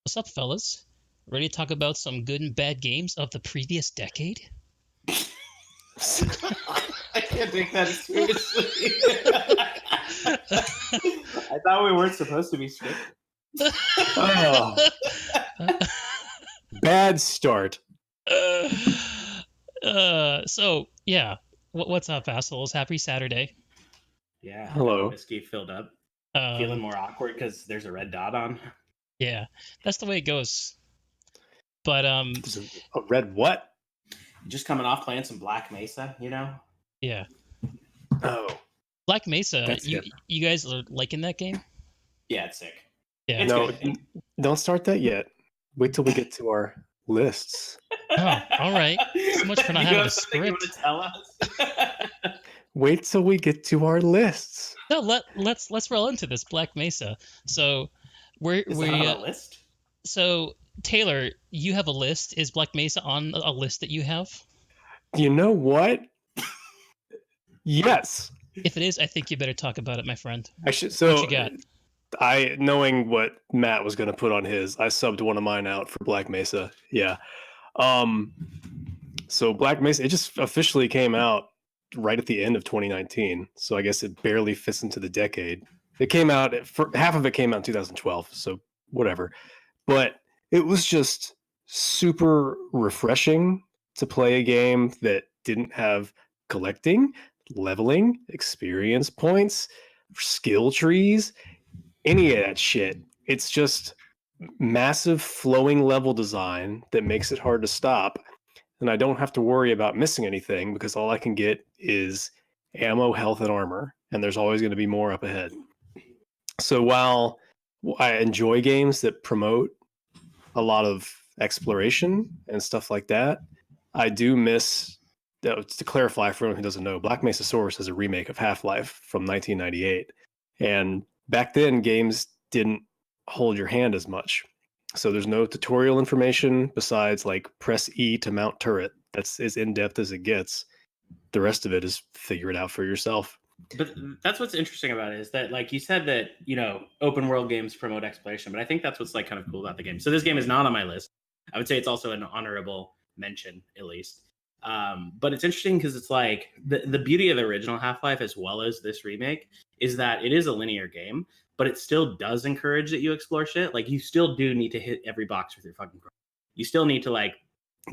What's up, fellas? Ready to talk about some good and bad games of the previous decade? I can't take that seriously. I thought we weren't supposed to be strict. Oh, bad start. So yeah, what's up, assholes? Happy Saturday. Yeah. Hello. Whiskey filled up. Feeling Um, more awkward because there's a red dot on. yeah, that's the way it goes. But There's a red what? Just coming off playing some Black Mesa, you know? yeah, Oh, Black Mesa. That's You hip. you guys are liking that game? Yeah, it's sick. Yeah. It's no, good. don't start that yet. Wait till we get to our lists. Oh, all right. So much for not Do you having have a something you want script. to tell us? Wait till we get to our lists. No, let's roll into this Black Mesa. So we're Is that on a list? so Taylor, you have a list. Is Black Mesa on a list that you have? You know what? Yes. If it is, I think you better talk about it, my friend. I should. What So you got? knowing what Matt was going to put on his, I subbed one of mine out for Black Mesa. Yeah. So Black Mesa, it just officially came out right at the end of 2019. So I guess it barely fits into the decade. It came out for half of it came out in 2012. So whatever. But it was just super refreshing to play a game that didn't have collecting, leveling, experience points, skill trees, any of that shit. It's just massive flowing level design that makes it hard to stop. And I don't have to worry about missing anything because all I can get is ammo, health, and armor. And there's always going to be more up ahead. So while I enjoy games that promote a lot of exploration and stuff like that, I do miss. To clarify for anyone who doesn't know, Black Mesa Source is a remake of Half-Life from 1998, and back then games didn't hold your hand as much. So there's no tutorial information besides like press E to mount turret. That's as in depth as it gets. The rest of it is figure it out for yourself. But that's what's interesting about it is that, like you said, that open world games promote exploration. But I think that's what's like kind of cool about the game. So this game is not on my list. I would say it's also an honorable mention, at least. But it's interesting because it's like the beauty of the original Half-Life as well as this remake is that it is a linear game, but it still does encourage that you explore shit. Like you still do need to hit every box with your fucking crossbow. You still need to like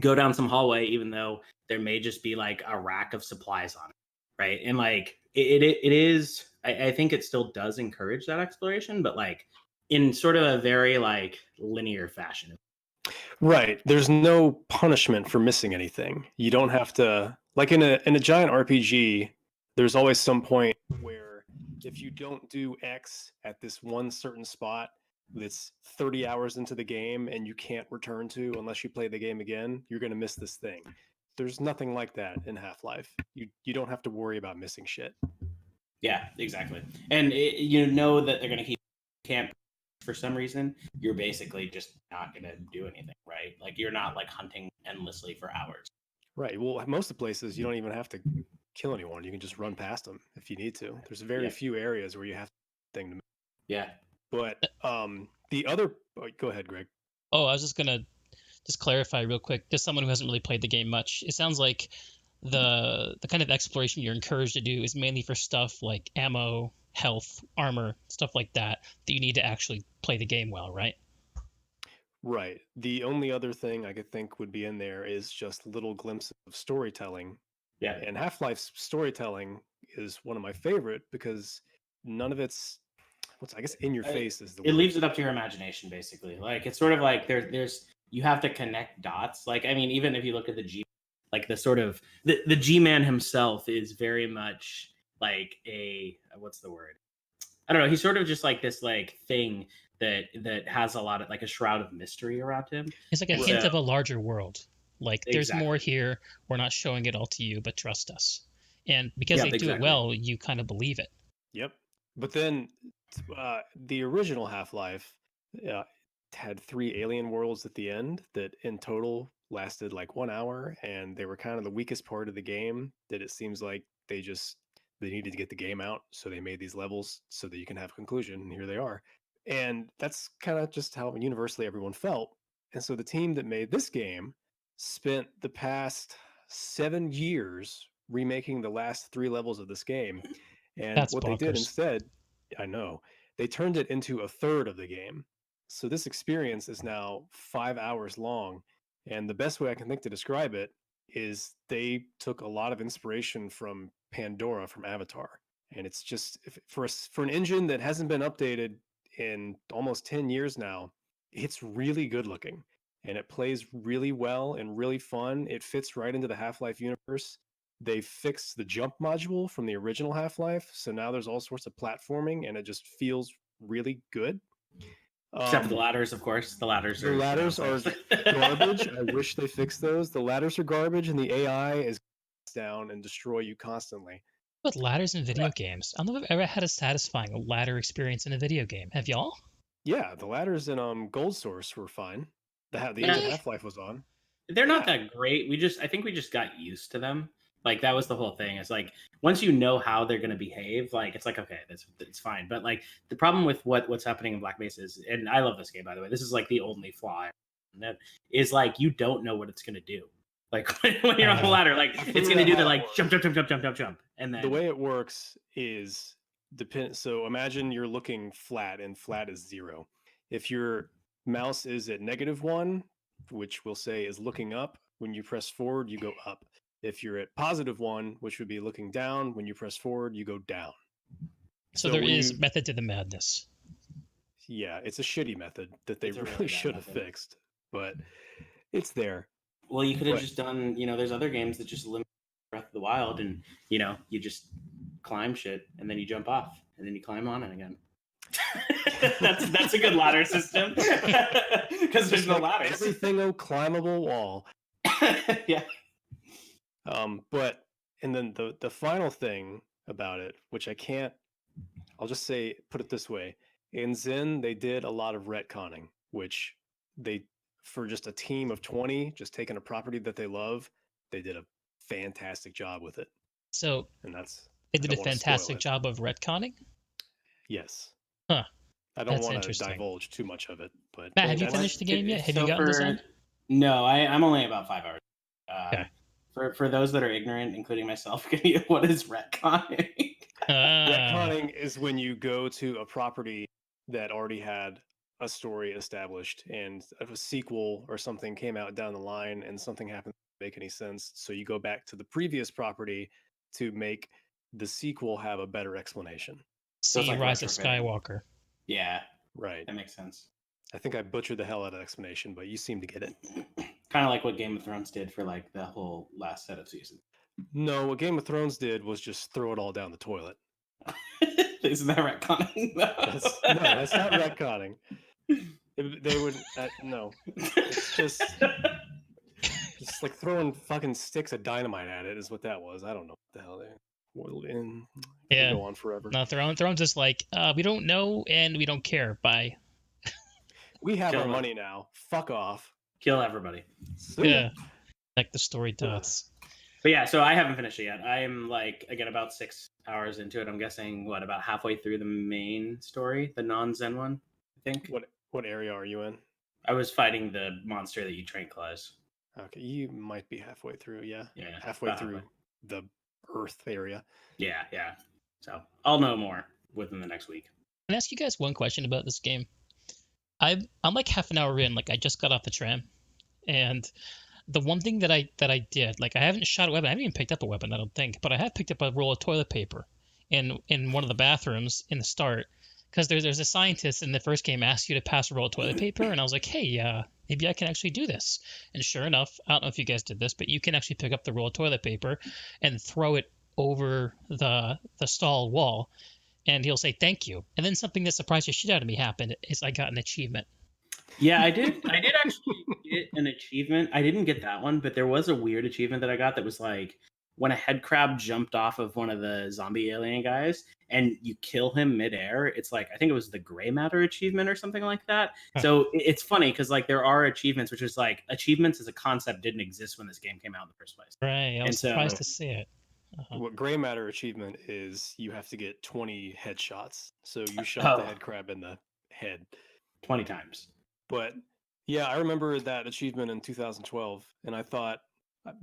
go down some hallway, even though there may just be like a rack of supplies on it, right? And like it is. I think it still does encourage that exploration, but like in sort of a very like linear fashion. Right. There's no punishment for missing anything. You don't have to, like in a giant RPG, there's always some point where if you don't do X at this one certain spot that's 30 hours into the game and you can't return to unless you play the game again, you're going to miss this thing. There's nothing like that in Half-Life. You don't have to worry about missing shit. Yeah, exactly. And you know that they're going to keep camp for some reason. You're basically just not going to do anything, right? Like you're not like hunting endlessly for hours. Right. Well, most of the places you don't even have to kill anyone. You can just run past them if you need to. There's very few areas where you have thing to. Yeah. But the other, go ahead, Greg. Oh, I was just gonna clarify real quick, just someone who hasn't really played the game much. It sounds like the kind of exploration you're encouraged to do is mainly for stuff like ammo, health, armor, stuff like that you need to actually play the game well, right? Right. The only other thing I could think would be in there is just little glimpses of storytelling. Yeah. And Half-Life's storytelling is one of my favorite because none of it's I guess in your face is the word. It leaves it up to your imagination, basically. Like it's sort of like there's you have to connect dots. Like I mean, even if you look at the G, like the sort of the G-Man himself is very much like a what's the word? I don't know. He's sort of just like this like thing that has a lot of like a shroud of mystery around him. It's like a hint of a larger world. Like there's more here. We're not showing it all to you, but trust us. And because they do it well, you kind of believe it. Yep. But then the original Half-Life had 3 alien worlds at the end that in total lasted like 1 hour, and they were kind of the weakest part of the game. That it seems like they needed to get the game out, so they made these levels so that you can have a conclusion, and here they are. And that's kind of just how universally everyone felt. And so the team that made this game spent the past 7 years remaking the last 3 levels of this game. And That's what they did bonkers. instead, I know, they turned it into a third of the game. So this experience is now 5 hours long. And the best way I can think to describe it is they took a lot of inspiration from Pandora from Avatar. And it's just for an engine that hasn't been updated in almost 10 years now, it's really good looking and it plays really well and really fun. It fits right into the Half-Life universe. They fixed the jump module from the original Half-Life, so now there's all sorts of platforming and it just feels really good. Except for the ladders, of course. The ladders are garbage. I wish they fixed those. The ladders are garbage and the AI is down and destroy you constantly. With ladders in video games, I don't know if I've ever had a satisfying ladder experience in a video game. Have y'all? Yeah, the ladders in Gold Source were fine. The engine Half-Life was on. They're not that great. I think we just got used to them. Like that was the whole thing. It's like once you know how they're gonna behave, like it's like okay, it's fine. But like the problem with what's happening in Black Mesa is, and I love this game by the way. This is like the only flaw that is like you don't know what it's gonna do. Like when you're on the ladder, like it's gonna do the like jump, and then the way it works is So imagine you're looking flat, and flat is 0. If your mouse is at -1, which we'll say is looking up, when you press forward, you go up. If you're at +1, which would be looking down, when you press forward, you go down. So there is method to the madness. Yeah, it's a shitty method that they really should have fixed, but it's there. Well, you could have just done, there's other games that just limit Breath of the Wild and, you just climb shit and then you jump off and then you climb on it again. that's a good ladder system because there's no ladders. Everything climbable wall. Yeah. But and then the final thing about it, which I'll just say, put it this way: in Zen, they did a lot of retconning, which for just a team of 20, just taking a property that they love, they did a fantastic job with it. So, and they did a fantastic job of retconning? Yes. Huh. I don't want to divulge too much of it, but Matt, have you finished the game yet? Have you gotten this end? No, I'm only about 5 hours. Okay. For those that are ignorant, including myself, what is retconning? Retconning is when you go to a property that already had a story established, and if a sequel or something came out down the line and something happened that didn't make any sense, so you go back to the previous property to make the sequel have a better explanation. See like Rise of Skywalker. Yeah, right. That makes sense. I think I butchered the hell out of explanation, but you seem to get it. Kind of like what Game of Thrones did for like the whole last set of seasons. No, what Game of Thrones did was just throw it all down the toilet. Isn't that retconning? No, that's not retconning. They would no. It's just like throwing fucking sticks of dynamite at it is what that was. I don't know what the hell they go on forever. No, Thrones is like we don't know and we don't care. Bye. We have our money now. Fuck off. Kill everybody. Yeah, like the story does. But yeah, so I haven't finished it yet. I am about 6 hours into it. I'm guessing about halfway through the main story, the non-Zen one, I think. What area are you in? I was fighting the monster that you tranquilize. Okay, you might be halfway through, yeah. Yeah. Halfway through the Earth area. Yeah. So I'll know more within the next week. Can I ask you guys one question about this game? I'm like half an hour in, like I just got off the tram, and the one thing that I did, like I haven't shot a weapon, I haven't even picked up a weapon, I don't think, but I have picked up a roll of toilet paper in one of the bathrooms in the start, because there's a scientist in the first game asks you to pass a roll of toilet paper, and I was like, hey, maybe I can actually do this. And sure enough, I don't know if you guys did this, but you can actually pick up the roll of toilet paper and throw it over the stall wall, and he'll say thank you. And then something that surprised the shit out of me happened is I got an achievement. Yeah, I did actually get an achievement. I didn't get that one, but there was a weird achievement that I got that was like when a head crab jumped off of one of the zombie alien guys and you kill him midair. It's like, I think it was the gray matter achievement or something like that. Huh. So it's funny because like there are achievements, which is like achievements as a concept didn't exist when this game came out in the first place. Right. I was surprised to see it. What gray matter achievement is, you have to get 20 headshots. So you shot the head crab in the head. 20 times. But yeah, I remember that achievement in 2012, and I thought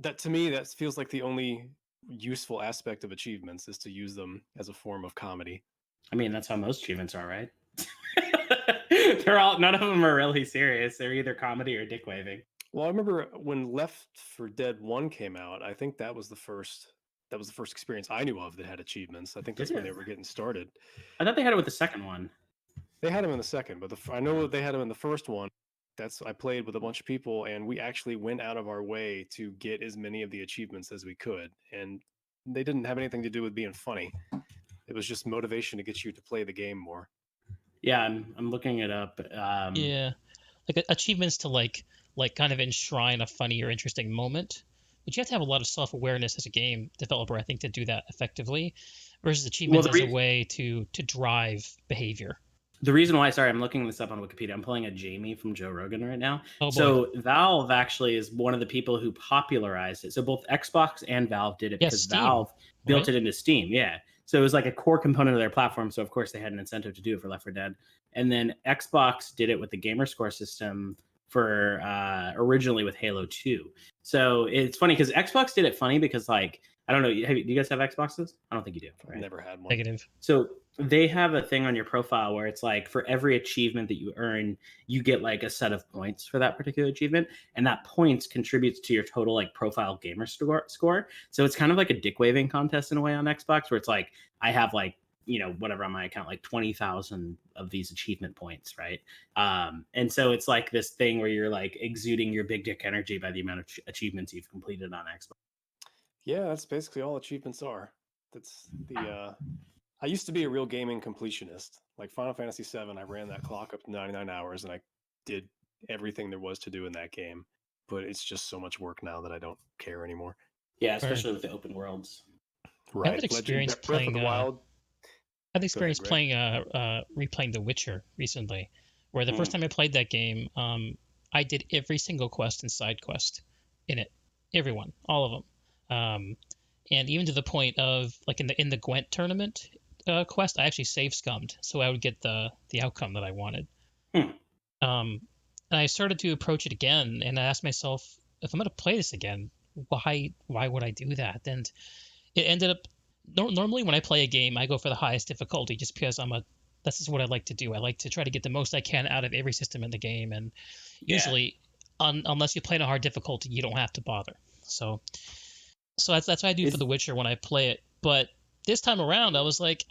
that, to me, that feels like the only useful aspect of achievements is to use them as a form of comedy. I mean, that's how most achievements are, right? None of them are really serious. They're either comedy or dick waving. Well, I remember when Left 4 Dead 1 came out, I think that was the first experience I knew of that had achievements. I think that's when they were getting started. I thought they had it with the second one. They had them in the second, but I know they had them in the first one. I played with a bunch of people, and we actually went out of our way to get as many of the achievements as we could. And they didn't have anything to do with being funny. It was just motivation to get you to play the game more. Yeah, I'm looking it up. Yeah, like achievements to like kind of enshrine a funny or interesting moment. But you have to have a lot of self-awareness as a game developer, I think, to do that effectively. Versus achievements as a way to drive behavior. The reason why, sorry, I'm looking this up on Wikipedia. I'm pulling a Jamie from Joe Rogan right now. Oh, boy. So Valve actually is one of the people who popularized it. So both Xbox and Valve did it because Steam, Valve built it into Steam. Yeah. So it was like a core component of their platform. So of course they had an incentive to do it for Left 4 Dead. And then Xbox did it with the Gamerscore system for originally with Halo 2. So it's funny because Xbox did it funny because, like, I don't know, do you guys have Xboxes? I don't think you do. Right? Never had one. Negative. So they have a thing on your profile where it's like for every achievement that you earn, you get like a set of points for that particular achievement, and that points contributes to your total like profile gamer score. So it's kind of like a dick waving contest in a way on Xbox, where it's like I have like, you know, whatever on my account, like 20,000 of these achievement points, right? And so it's like this thing where you're like exuding your big dick energy by the amount of achievements you've completed on Xbox. Yeah, that's basically all achievements are. That's the I used to be a real gaming completionist. Like Final Fantasy VII, I ran that clock up to 99 hours and I did everything there was to do in that game. But it's just so much work now that I don't care anymore. Yeah, especially with the open worlds. Right. I had experience Breath of the Wild. I had experience replaying The Witcher recently, where the first time I played that game, I did every single quest and side quest in it, everyone, all of them, and even to the point of like in the Gwent tournament quest, I actually save scummed so I would get the outcome that I wanted. And I started to approach it again, and I asked myself, if I'm going to play this again, why would I do that? And it ended up. Normally, when I play a game, I go for the highest difficulty just because this is what I like to do. I like to try to get the most I can out of every system in the game, and usually, unless you play in a hard difficulty, you don't have to bother. So that's what I do for The Witcher when I play it. But this time around, I was like,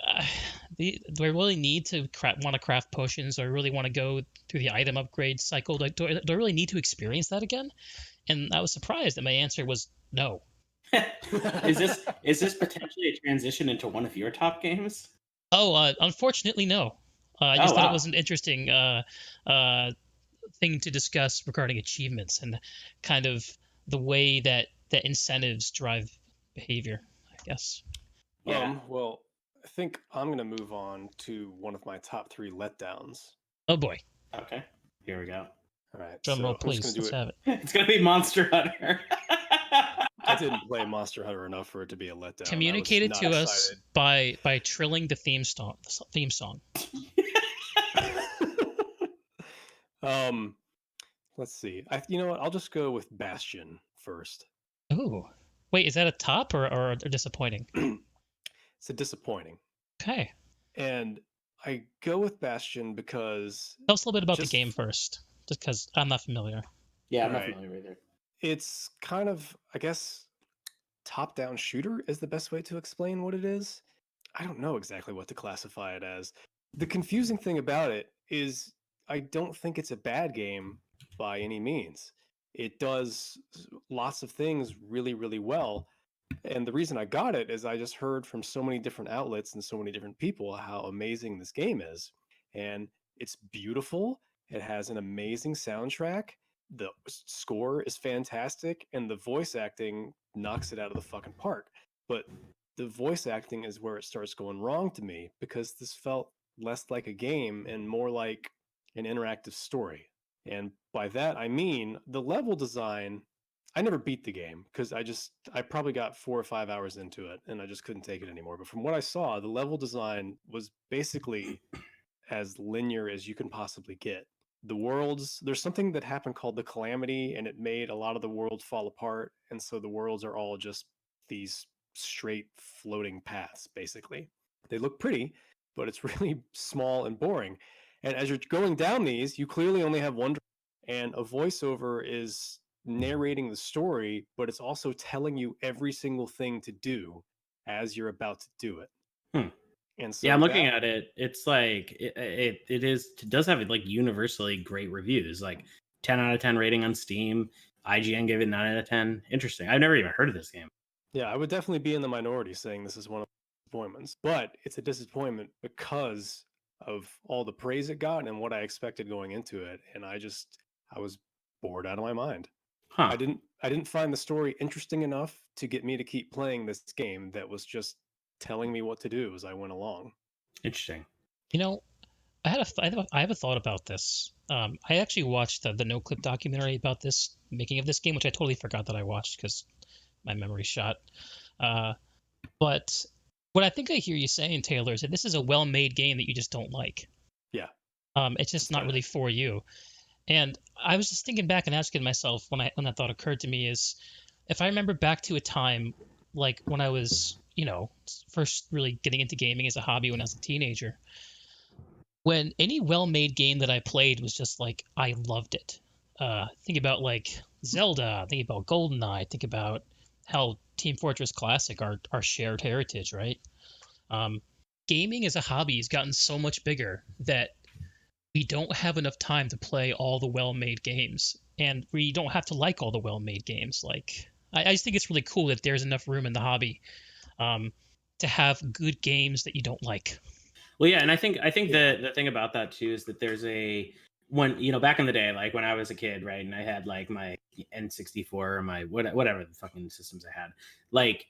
do I really need to want to craft potions? Do I really want to go through the item upgrade cycle? Do I really need to experience that again? And I was surprised that my answer was no. Is this potentially a transition into one of your top games? Oh, unfortunately, no. I just thought it was an interesting thing to discuss regarding achievements and kind of the way that incentives drive behavior, I guess. Yeah. Well, I think I'm going to move on to one of my top 3 letdowns. Oh boy. Okay. Here we go. All right. Drum roll, please. Let's have it. It's going to be Monster Hunter. I didn't play Monster Hunter enough for it to be a letdown. Communicated to us by trilling the theme song. Let's see. You know what? I'll just go with Bastion first. Oh, wait, is that a top or disappointing? It's a disappointing. Okay. And I go with Bastion because... Tell us a little bit about the game first, just because I'm not familiar. Yeah, I'm not familiar either. It's kind of, I guess, top-down shooter is the best way to explain what it is. I don't know exactly what to classify it as. The confusing thing about it is I don't think it's a bad game by any means. It does lots of things really, really well. And the reason I got it is I just heard from so many different outlets and so many different people how amazing this game is. And it's beautiful. It has an amazing soundtrack. The score is fantastic. And the voice acting knocks it out of the fucking park. But the voice acting is where it starts going wrong to me, because this felt less like a game and more like an interactive story. And by that, I mean the level design. I never beat the game because I probably got 4 or 5 hours into it and I just couldn't take it anymore. But from what I saw, the level design was basically as linear as you can possibly get. The worlds, there's something that happened called the Calamity, and it made a lot of the worlds fall apart. And so the worlds are all just these straight floating paths, basically. They look pretty, but it's really small and boring. And as you're going down these, you clearly only have one, and a voiceover is narrating the story, but it's also telling you every single thing to do as you're about to do it. And so yeah, I'm looking at it. It's like it does have like universally great reviews, like 10 out of 10 rating on Steam. IGN gave it 9 out of 10. Interesting. I've never even heard of this game. Yeah, I would definitely be in the minority saying this is one of the disappointments, but it's a disappointment because of all the praise it got and what I expected going into it, and I was bored out of my mind. Huh. I didn't find the story interesting enough to get me to keep playing this game that was just telling me what to do as I went along. Interesting. You know, I have a thought about this. I actually watched the No Clip documentary about this making of this game, which I totally forgot that I watched because my memory shot. But what I think I hear you saying, Taylor, is that this is a well-made game that you just don't like. Yeah. It's just not really for you. And I was just thinking back and asking myself when that thought occurred to me is, if I remember back to a time like when I was, first really getting into gaming as a hobby when I was a teenager, when any well-made game that I played was just like, I loved it. Think about like Zelda, think about GoldenEye, think about how Team Fortress Classic, our shared heritage, right? Gaming as a hobby has gotten so much bigger that we don't have enough time to play all the well-made games, and we don't have to like all the well-made games. Like, I just think it's really cool that there's enough room in the hobby to have good games that you don't like. Well, yeah, and I think the thing about that too is that there's when back in the day, like when I was a kid, right, and I had like my N64 or my whatever the fucking systems I had, like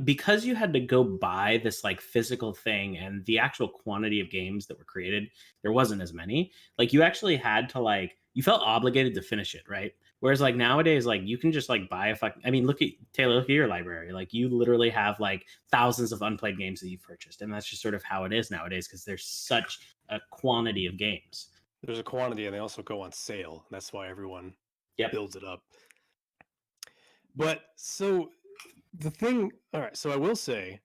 because you had to go buy this like physical thing, and the actual quantity of games that were created, there wasn't as many. Like you actually had to you felt obligated to finish it, right? Whereas like nowadays, like you can just like buy look at Taylor, look at your library. Like you literally have like thousands of unplayed games that you've purchased. And that's just sort of how it is nowadays because there's such a quantity of games. There's a quantity and they also go on sale. That's why everyone builds it up. But so the thing, all right, so I will say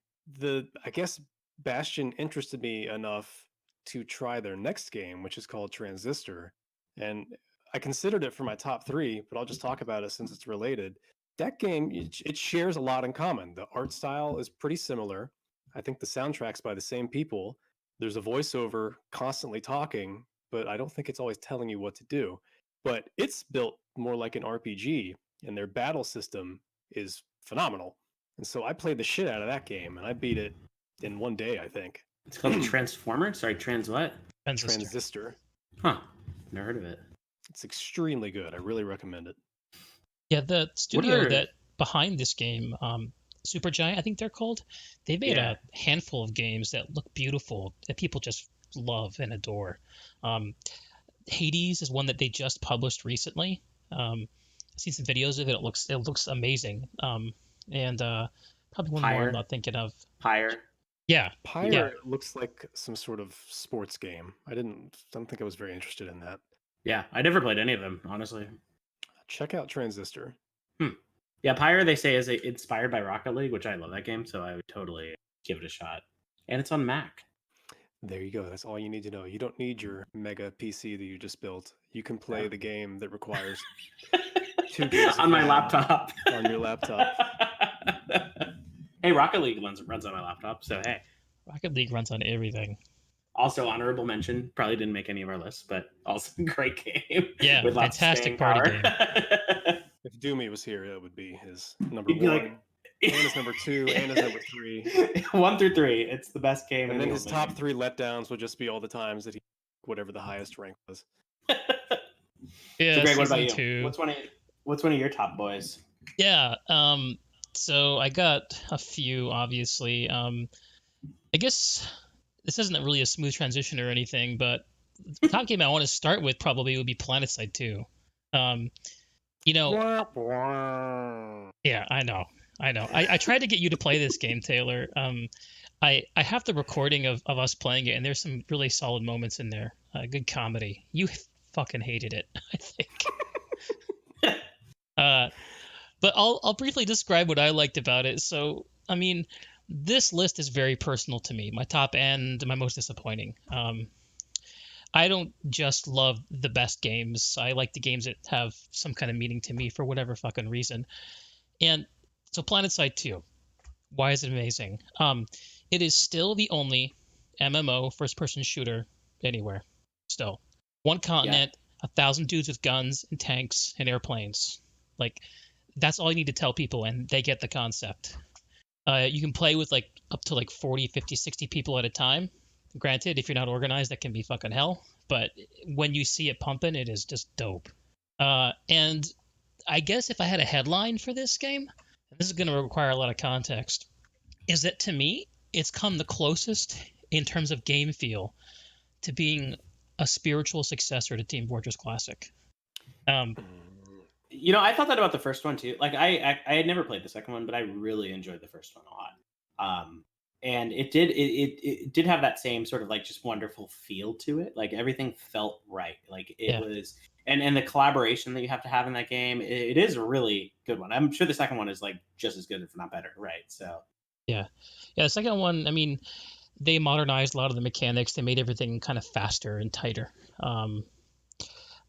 I guess Bastion interested me enough to try their next game, which is called Transistor. And I considered it for my top 3, but I'll just talk about it since it's related. That game, it shares a lot in common. The art style is pretty similar. I think the soundtrack's by the same people. There's a voiceover constantly talking, but I don't think it's always telling you what to do. But it's built more like an RPG, and their battle system is phenomenal. And so I played the shit out of that game, and I beat it in one day, I think. It's called Transformer? Sorry, what? Transistor. Huh. Never heard of it. It's extremely good. I really recommend it. Yeah, the studio that behind this game, Supergiant, I think they're called, they made a handful of games that look beautiful that people just love and adore. Hades is one that they just published recently. I've seen some videos of it. It looks amazing. And probably one more I'm not thinking of. Pyre. Yeah. Pyre looks like some sort of sports game. I don't think I was very interested in that. Yeah, I never played any of them, honestly. Check out Transistor. Yeah, Pyre, they say, is inspired by Rocket League, which I love that game, so I would totally give it a shot. And it's on Mac. There you go. That's all you need to know. You don't need your mega PC that you just built. You can play the game that requires 2 gigs on my laptop. On your laptop. Hey, Rocket League runs on my laptop, so hey. Rocket League runs on everything. Also, honorable mention, probably didn't make any of our lists, but also a great game. Yeah, with fantastic party game. If Doomy was here, that would be his number 1, and his number 2, and his number 3. 1 through 3. It's the best game. And then his top 3 letdowns would just be all the times that he, whatever the highest rank was. Yeah, so Greg, what about you? 2. What's one of your top boys? Yeah, so I got a few, obviously. I guess this isn't really a smooth transition or anything, but the top game I want to start with probably would be Planetside 2. Yeah, I know. I tried to get you to play this game, Taylor. I have the recording of us playing it, and there's some really solid moments in there. Good comedy. You fucking hated it, I think. But I'll briefly describe what I liked about it. So, I mean, this list is very personal to me. My top and my most disappointing. I don't just love the best games. I like the games that have some kind of meaning to me for whatever fucking reason. And so Planetside 2, why is it amazing? It is still the only MMO first-person shooter anywhere. Still. One continent, 1,000 dudes with guns and tanks and airplanes. Like, that's all you need to tell people, and they get the concept. You can play with like up to like 40, 50, 60 people at a time. Granted, if you're not organized, that can be fucking hell. But when you see it pumping, it is just dope. And I guess if I had a headline for this game, and this is going to require a lot of context, is that to me, it's come the closest in terms of game feel to being a spiritual successor to Team Fortress Classic. I thought that about the first one too. Like I had never played the second one, but I really enjoyed the first one a lot. And it did have that same sort of like just wonderful feel to it. Like everything felt right. Like it was, and the collaboration that you have to have in that game, it is a really good one. I'm sure the second one is like just as good, if not better. Right. So yeah. The second one, I mean, they modernized a lot of the mechanics. They made everything kind of faster and tighter.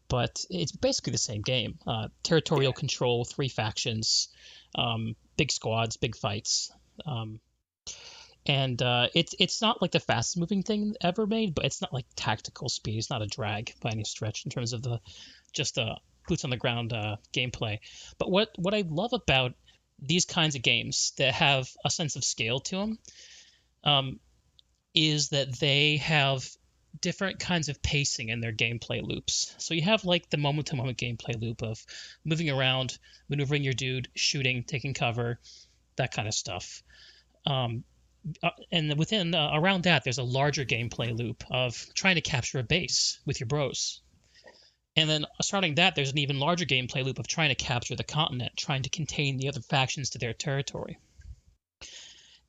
But it's basically the same game. Territorial control, 3 factions, big squads, big fights. And it's not like the fastest moving thing ever made, but it's not like tactical speed. It's not a drag by any stretch in terms of the boots on the ground gameplay. But what I love about these kinds of games that have a sense of scale to them is that they have different kinds of pacing in their gameplay loops. So you have like the moment-to-moment gameplay loop of moving around, maneuvering your dude, shooting, taking cover, that kind of stuff. And within around that, there's a larger gameplay loop of trying to capture a base with your bros. And then surrounding that, there's an even larger gameplay loop of trying to capture the continent, trying to contain the other factions to their territory.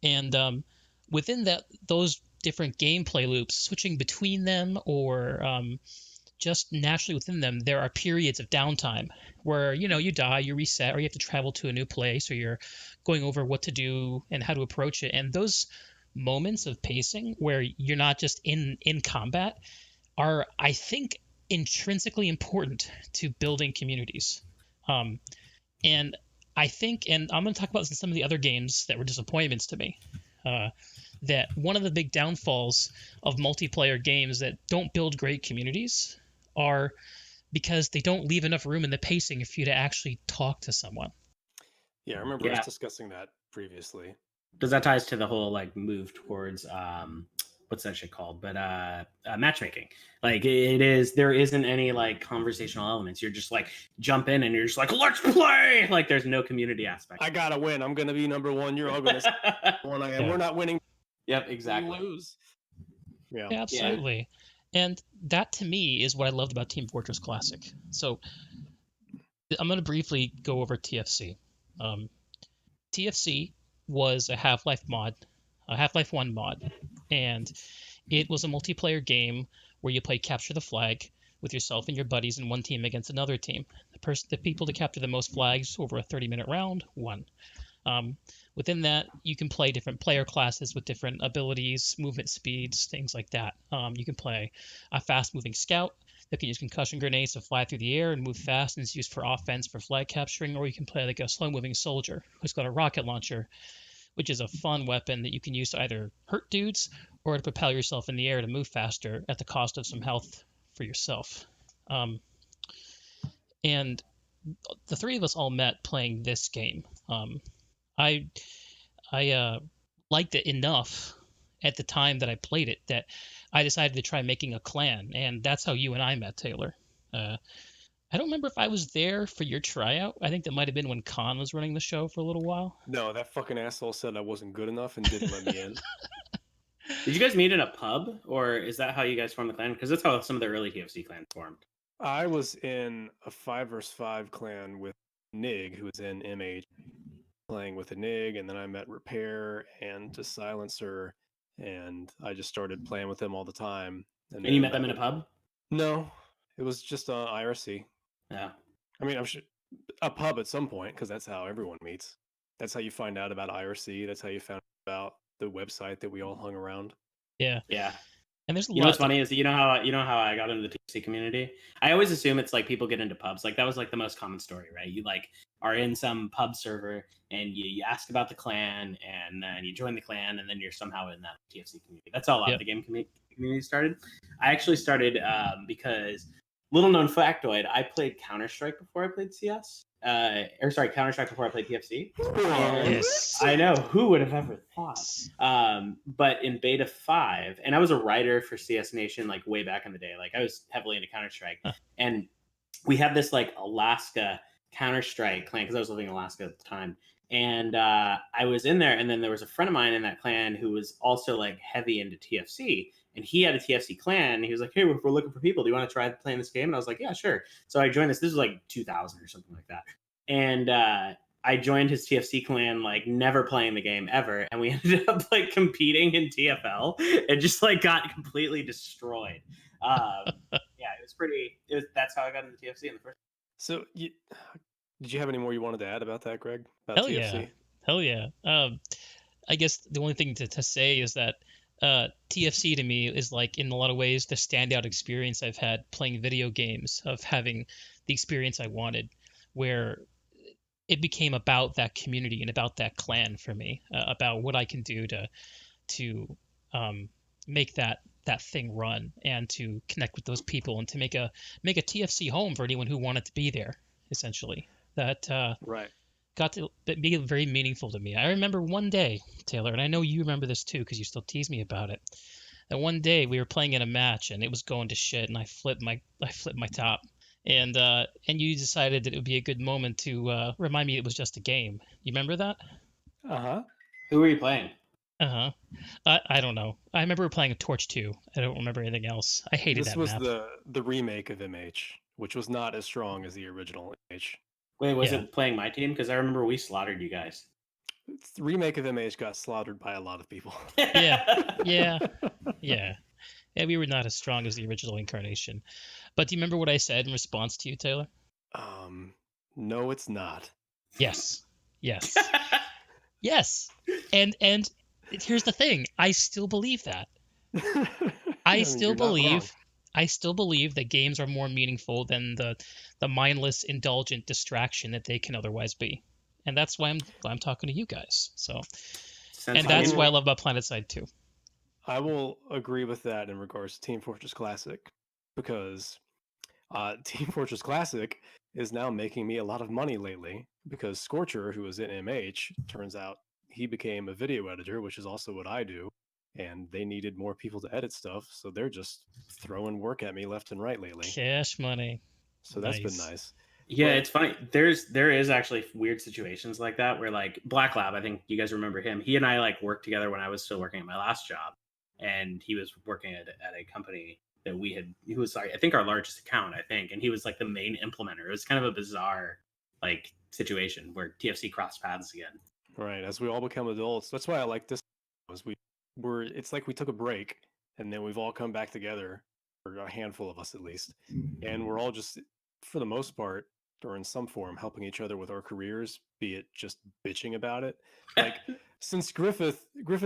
And within those different gameplay loops, switching between them or just naturally within them, there are periods of downtime where, you die, you reset, or you have to travel to a new place, or you're going over what to do and how to approach it. And those moments of pacing where you're not just in combat are, I think, intrinsically important to building communities. And I think, and I'm going to talk about some of the other games that were disappointments to me, that one of the big downfalls of multiplayer games that don't build great communities are because they don't leave enough room in the pacing for you to actually talk to someone. Yeah, I remember us discussing that previously. Because that ties to the whole like move towards what's that shit called? But matchmaking. Like there isn't any like conversational elements. You're just like jump in and you're just like, let's play. Like there's no community aspect. I gotta win. I'm gonna be number one. You're all gonna one I am. Yeah. We're not winning. Yep, exactly. We lose. Yeah, absolutely. Yeah. And that to me is what I loved about Team Fortress Classic. So I'm going to briefly go over TFC. TFC was a Half-Life mod, a Half-Life 1 mod, and it was a multiplayer game where you play capture the flag with yourself and your buddies in one team against another team. The people to capture the most flags over a 30-minute round won. Within that, you can play different player classes with different abilities, movement speeds, things like that. You can play a fast-moving scout that can use concussion grenades to fly through the air and move fast and is used for offense for flag capturing, or you can play like a slow-moving soldier who's got a rocket launcher, which is a fun weapon that you can use to either hurt dudes or to propel yourself in the air to move faster at the cost of some health for yourself. And the three of us all met playing this game. I liked it enough at the time that I played it that I decided to try making a clan, and that's how you and I met, Taylor. I don't remember if I was there for your tryout. I think that might have been when Khan was running the show for a little while. No, that fucking asshole said I wasn't good enough and didn't let me in. Did you guys meet in a pub, or is that how you guys formed the clan? Because that's how some of the early TFC clans formed. I was in a 5-versus-5 clan with Nig, who was in MH, playing with a Nig, and then I met Repair and a Silencer and I just started playing with them all the time. And you met them in a pub? No, it was just IRC. Yeah. I mean, I'm sure a pub at some point, because that's how everyone meets. That's how you find out about IRC. That's how you found out about the website that we all hung around. Yeah. Yeah. And there's a You know lot what's funny is you know how I got into the TFC community. I always assume it's like people get into pubs. Like that was like the most common story, right? You like are in some pub server and you ask about the clan and then you join the clan and then you're somehow in that TFC community. That's how a lot of the game community started. I actually started because little known factoid, I played Counter-Strike before I played CS. Counter-Strike before I played TFC. Yes. I know, who would have ever thought? But in beta 5, and I was a writer for CS Nation like way back in the day. Like I was heavily into Counter-Strike. And we had this like Alaska Counter-Strike clan because I was living in Alaska at the time. And I was in there, and then there was a friend of mine in that clan who was also like heavy into TFC. And he had a TFC clan. And he was like, "Hey, we're looking for people. Do you want to try playing this game?" And I was like, "Yeah, sure." So I joined this. This was like 2000 or something like that. And I joined his TFC clan, like never playing the game ever, and we ended up like competing in TFL and just like got completely destroyed. Yeah, it was pretty. That's how I got into TFC in the first. So, did you have any more you wanted to add about that, Greg? About Hell TFC? yeah. Hell yeah. I guess the only thing to say is that TFC to me is like in a lot of ways the standout experience I've had playing video games, of having the experience I wanted, where it became about that community and about that clan for me, about what I can do to make that thing run and to connect with those people and to make a TFC home for anyone who wanted to be there. Essentially, that Right. got to be very meaningful to me. I remember one day, Taylor, and I know you remember this too because you still tease me about it. That one day we were playing in a match and it was going to shit, and I flipped my top, and you decided that it would be a good moment to remind me it was just a game. You remember that? Who were you playing? I don't know. I remember we were playing a Torch 2. I don't remember anything else. I hated that map. This was the remake of MH, which was not as strong as the original MH. Wait, was it playing my team? Because I remember we slaughtered you guys. The remake of MH got slaughtered by a lot of people. Yeah. We were not as strong as the original incarnation. But do you remember what I said in response to you, Taylor? No, it's not. Yes. Yes. And here's the thing. I still believe that. I still believe that games are more meaningful than the mindless, indulgent distraction that they can otherwise be. And that's why I'm talking to you guys. So, and that's what I love about Planetside too. I will agree with that in regards to Team Fortress Classic, because Team Fortress Classic is now making me a lot of money lately, because Scorcher, who was in MH, turns out he became a video editor, which is also what I do, and they needed more people to edit stuff, so they're just throwing work at me left and right lately. Cash money. So that's been nice. Yeah, it's funny. There is actually weird situations like that where like Black Lab, I think you guys remember him. He and I like worked together when I was still working at my last job, and he was working at a company that he was like, I think our largest account, I think, and he was like the main implementer. It was kind of a bizarre like situation where TFC crossed paths again. Right, as we all become adults. That's why I like this. It's like we took a break and then we've all come back together, or a handful of us at least, and we're all just, for the most part, or in some form, helping each other with our careers, be it just bitching about it. Like, since Griff is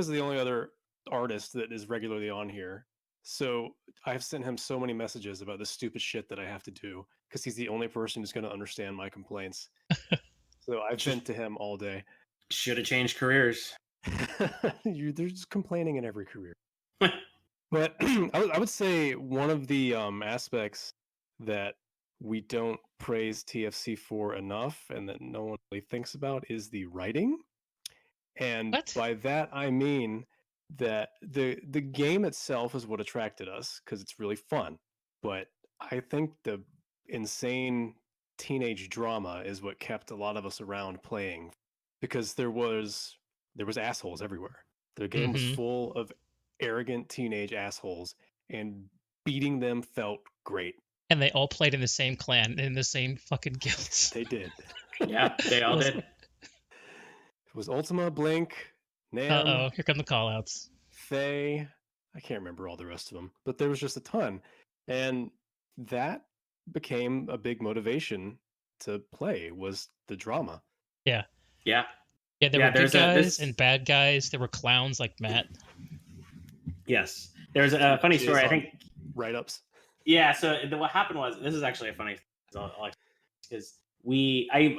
the only other artist that is regularly on here, so I've sent him so many messages about the stupid shit that I have to do, because he's the only person who's going to understand my complaints. So I've been to him all day. Should have changed careers. They're just complaining in every career. But I would say one of the aspects that we don't praise TFC for enough, and that no one really thinks about, is the writing. And by that I mean that the game itself is what attracted us, because it's really fun. But I think the insane teenage drama is what kept a lot of us around playing, because there was assholes everywhere. The game was full of arrogant teenage assholes, and beating them felt great. And they all played in the same clan, in the same fucking guilds. They did. Yeah, they all did. It was Ultima, Blink, Nam. Uh-oh, here come the callouts. Faye. I can't remember all the rest of them, but there was just a ton. And that became a big motivation to play, was the drama. Yeah. Yeah. Yeah, there were good guys and bad guys. There were clowns like Matt. Yes. There's a funny story, I think. Write-ups. Yeah, so what happened was, this is actually a funny thing, because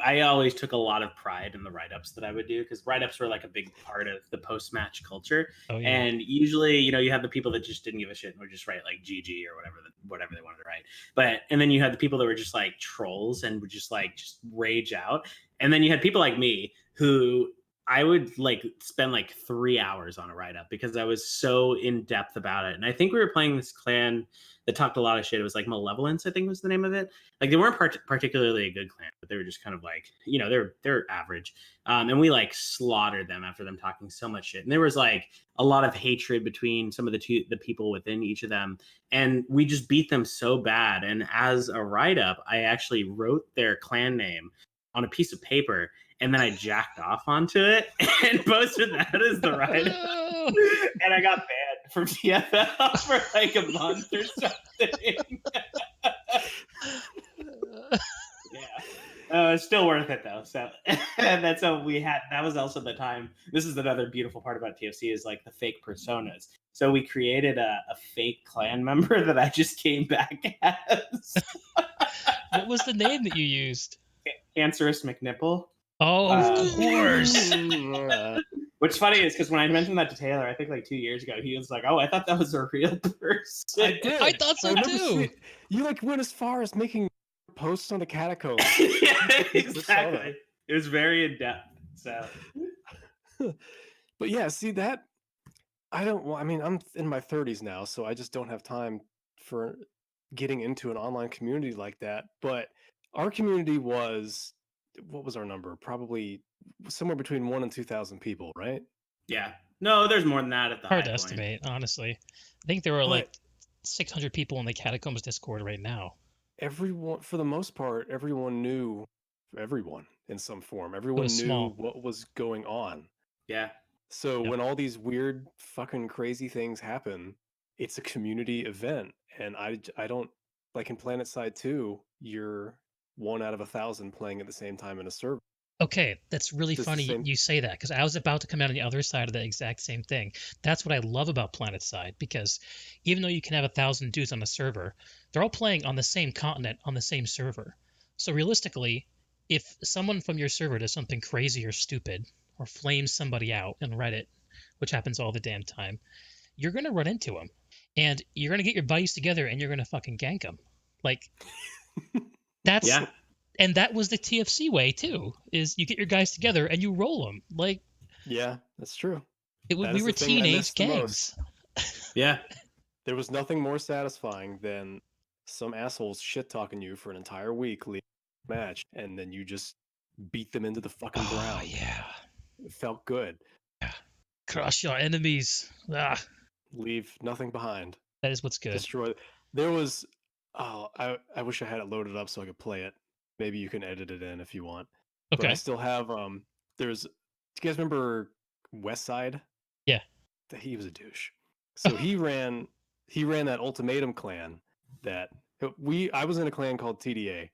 I always took a lot of pride in the write-ups that I would do, because write-ups were like a big part of the post-match culture. Oh, yeah. And usually, you had the people that just didn't give a shit and would just write like GG or whatever they wanted to write. And then you had the people that were just like trolls and would just rage out. And then you had people like me who I would spend 3 hours on a write-up because I was so in depth about it. And I think we were playing this clan that talked a lot of shit. It was Malevolence, I think was the name of it. They weren't particularly a good clan, but they were just kind of they're average. And we slaughtered them after them talking so much shit. And there was a lot of hatred between some of the people within each of them. And we just beat them so bad. And as a write-up, I actually wrote their clan name on a piece of paper, and then I jacked off onto it and posted that as the write-up. And I got banned from TFL for a month or something. Yeah. It's still worth it though. So and that's what we had. That was also the time. This is another beautiful part about TFC is the fake personas. So we created a fake clan member that I just came back as. What was the name that you used? Cancerous McNipple. Oh, of course. Which funny is because when I mentioned that to Taylor, I think 2 years ago, he was like, "Oh, I thought that was a real person." I did. I thought so too. You went as far as making posts on the catacombs. Yeah, exactly. It was very in depth. So, but yeah, see that I'm in my 30s now, so I just don't have time for getting into an online community like that. But our community was, what was our number? Probably somewhere between 1,000 and 2,000 people, right? Yeah. No, there's more than that at the hard high to point. estimate, honestly. I think there were 600 people in the Catacombs Discord right now. Everyone, for the most part, everyone knew everyone in some form. Everyone knew what was going on. Yeah. So when all these weird fucking crazy things happen, it's a community event. And I don't, in Planetside 2, you're 1 out of 1,000 playing at the same time in a server. Okay, that's really funny you say that, because I was about to come out on the other side of the exact same thing. That's what I love about Planetside, because even though you can have 1,000 dudes on a server, they're all playing on the same continent on the same server. So realistically, if someone from your server does something crazy or stupid, or flames somebody out in Reddit, which happens all the damn time, you're going to run into them. And you're going to get your buddies together and you're going to fucking gank them. That's... Yeah. And that was the TFC way too. Is you get your guys together and you roll them. Yeah, that's true. We were teenage gangs. Yeah. There was nothing more satisfying than some assholes shit talking you for an entire week leading the match, and then you just beat them into the fucking ground. Yeah. It felt good. Yeah. Crush your enemies. Leave nothing behind. That is what's good. Destroy. There was. Oh, I wish I had it loaded up so I could play it. Maybe you can edit it in if you want. Okay. But I still have do you guys remember Westside? Yeah. He was a douche. So he ran that Ultimatum clan that I was in a clan called TDA,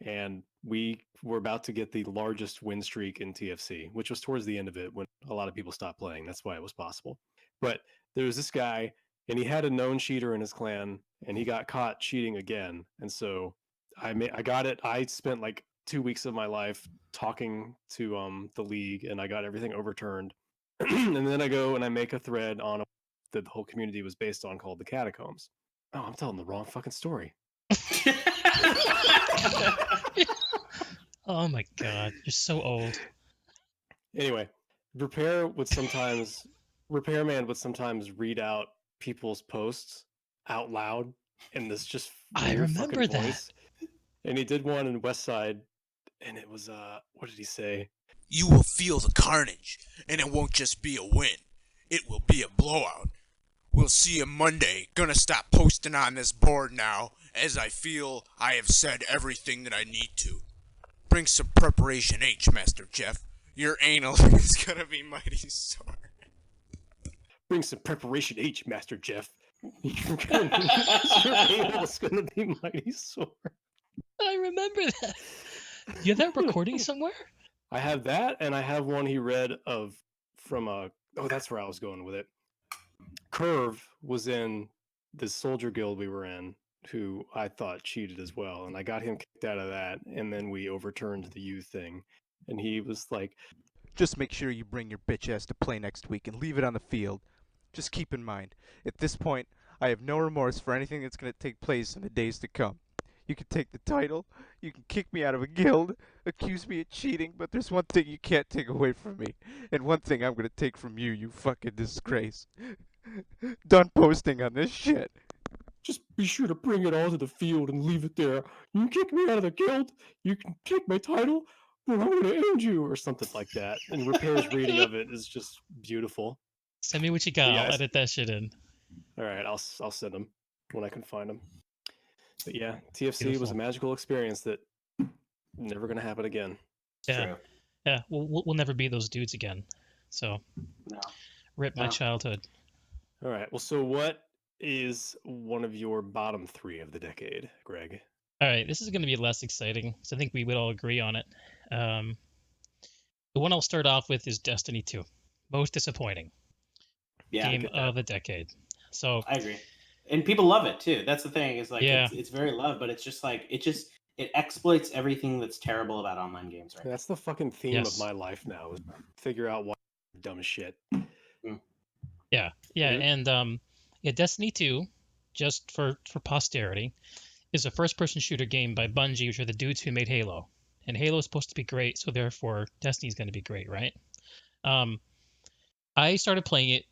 and we were about to get the largest win streak in TFC, which was towards the end of it when a lot of people stopped playing. That's why it was possible. But there was this guy, and he had a known cheater in his clan, and he got caught cheating again. And so I got it. I spent 2 weeks of my life talking to the league, and I got everything overturned. And then I go and I make a thread on that the whole community was based on called the Catacombs. Oh, I'm telling the wrong fucking story. Oh my god, you're so old. Anyway, Repairman would sometimes read out people's posts out loud in this just I remember that voice. And he did one in Westside, and it was what did he say? You will feel the carnage, and it won't just be a win. It will be a blowout. We'll see you Monday. Gonna stop posting on this board now, as I feel I have said everything that I need to. Bring some preparation H, Master Jeff. Your anal is gonna be mighty sore. bring some preparation H, Master Jeff. Your ale is gonna be mighty sore. I remember that. You have that recording somewhere? I have that, and I have one he read from a. Oh, that's where I was going with it. Curve was in the soldier guild we were in, who I thought cheated as well, and I got him kicked out of that, and then we overturned the U thing, and he was like, Just make sure you bring your bitch ass to play next week and leave it on the field. Just keep in mind, at this point, I have no remorse for anything that's going to take place in the days to come. You can take the title, you can kick me out of a guild, accuse me of cheating, but there's one thing you can't take away from me, and one thing I'm going to take from you, you fucking disgrace. Done posting on this shit. just be sure to bring it all to the field and leave it there. You can kick me out of the guild, you can take my title, but I'm gonna end you, or something like that. And Repair's reading of it is just beautiful. Send me what you got. Yeah, I'll edit that shit in. All right, I'll send them when I can find them. But yeah, TFC was Beautiful. a magical experience that never gonna happen again. Yeah. True. Yeah, we'll never be those dudes again. So, No. rip my No. childhood. All right, well, so what is one of your bottom three of the decade, Greg? All right, this is going to be less exciting, so I think we would all agree on it. The one I'll start off with is Destiny 2. Most disappointing Yeah, I game get that. of the decade. So, I agree. And people love it too. That's the thing. Is like Yeah. it's very loved, but it's just like it exploits everything that's terrible about online games right now. That's the fucking theme Yes. of my life now, is figure out why dumb as shit. yeah, Mhm. and yeah, Destiny 2, just for posterity, is a first-person shooter game by Bungie, which are the dudes who made Halo. And Halo is supposed to be great, so therefore Destiny's going to be great, right? I started playing it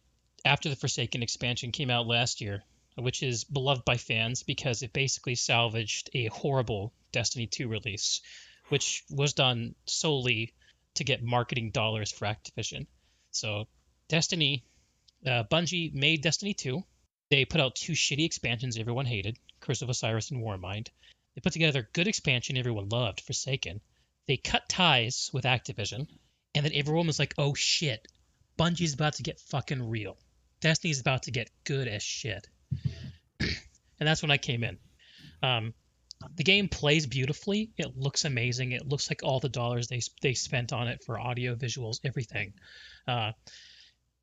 after the Forsaken expansion came out last year, which is beloved by fans because it basically salvaged a horrible Destiny 2 release, which was done solely to get marketing dollars for Activision. So Destiny, Bungie made Destiny 2. They put out two shitty expansions everyone hated, Curse of Osiris and Warmind. They put together a good expansion everyone loved, Forsaken. They cut ties with Activision, and then everyone was like, oh shit, Bungie's about to get fucking real. Destiny's about to get good as shit. And that's when I came in. The game plays beautifully. It looks amazing. It looks like all the dollars they spent on it for audio, visuals, everything.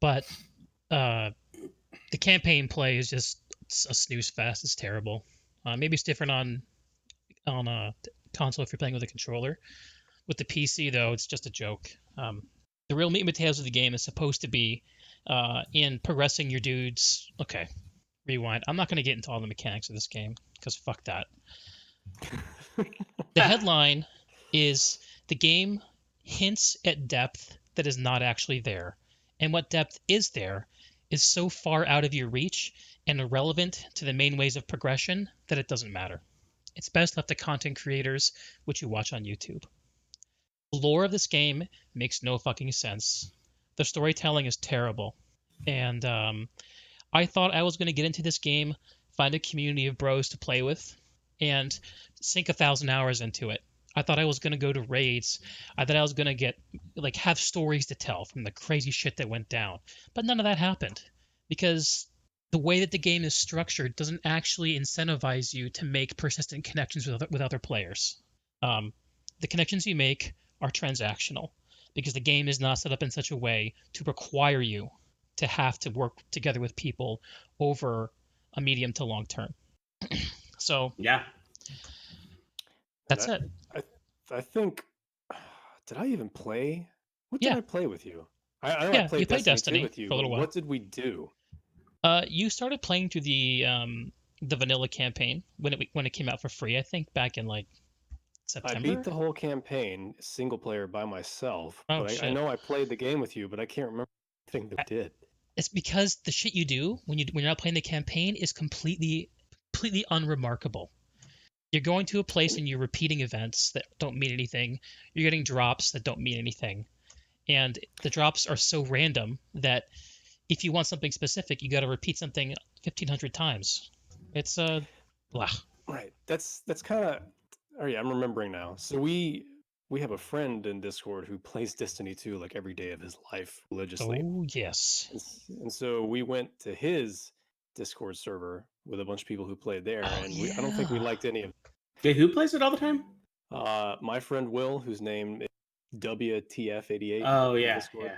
But the campaign play is just a snooze fest. It's terrible. Maybe it's different on a console if you're playing with a controller. With the PC, though, it's just a joke. The real meat and potatoes of the game is supposed to be in progressing your dudes. Okay, rewind. I'm not going to get into all the mechanics of this game because fuck that. The headline is the game hints at depth that is not actually there. And what depth is there is so far out of your reach and irrelevant to the main ways of progression that it doesn't matter. It's best left to content creators, which you watch on YouTube. The lore of this game makes no fucking sense. The storytelling is terrible. And I thought I was going to get into this game, find a community of bros to play with, and sink 1,000 hours into it. I thought I was going to go to raids. I thought I was going to have stories to tell from the crazy shit that went down. But none of that happened because the way that the game is structured doesn't actually incentivize you to make persistent connections with other players. The connections you make are transactional because the game is not set up in such a way to require you to have to work together with people over a medium to long term. So Yeah. that's it. I think. Did I even play? What did Yeah. I play with you? I know Yeah, I played you played Destiny 2 Destiny with you. for a little but while. What did we do? You started playing through the vanilla campaign when it came out for free. I think back in like September. I beat the whole campaign single player by myself, Oh, but I shit. know I played the game with you, but I can't remember anything that we did. It's because the shit you do when you're not playing the campaign is completely unremarkable. You're going to a place and you're repeating events that don't mean anything. You're getting drops that don't mean anything. And the drops are so random that if you want something specific, you got to repeat something 1,500 times. It's blah. Right. That's kind of. Oh yeah, I'm remembering now. So we we have a friend in Discord who plays Destiny 2 like every day of his life religiously. Oh yes. And so we went to his Discord server with a bunch of people who played there, Oh, and I don't think we yeah. liked any of. Wait, who plays it all the time? My friend Will, whose name is WTF88 Oh in yeah, Discord. yeah.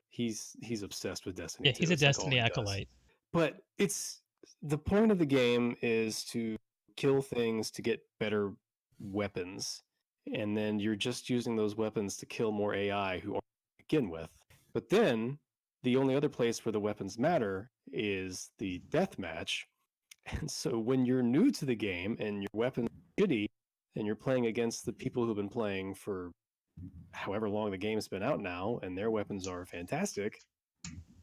He's obsessed with Destiny Yeah, 2. he's a It's like all Destiny he does. acolyte. But it's the point of the game is to kill things to get better weapons, and then you're just using those weapons to kill more AI who aren't to begin with. But then the only other place where the weapons matter is the death match. And so when you're new to the game and your weapons are shitty and you're playing against the people who've been playing for however long the game's been out now and their weapons are fantastic,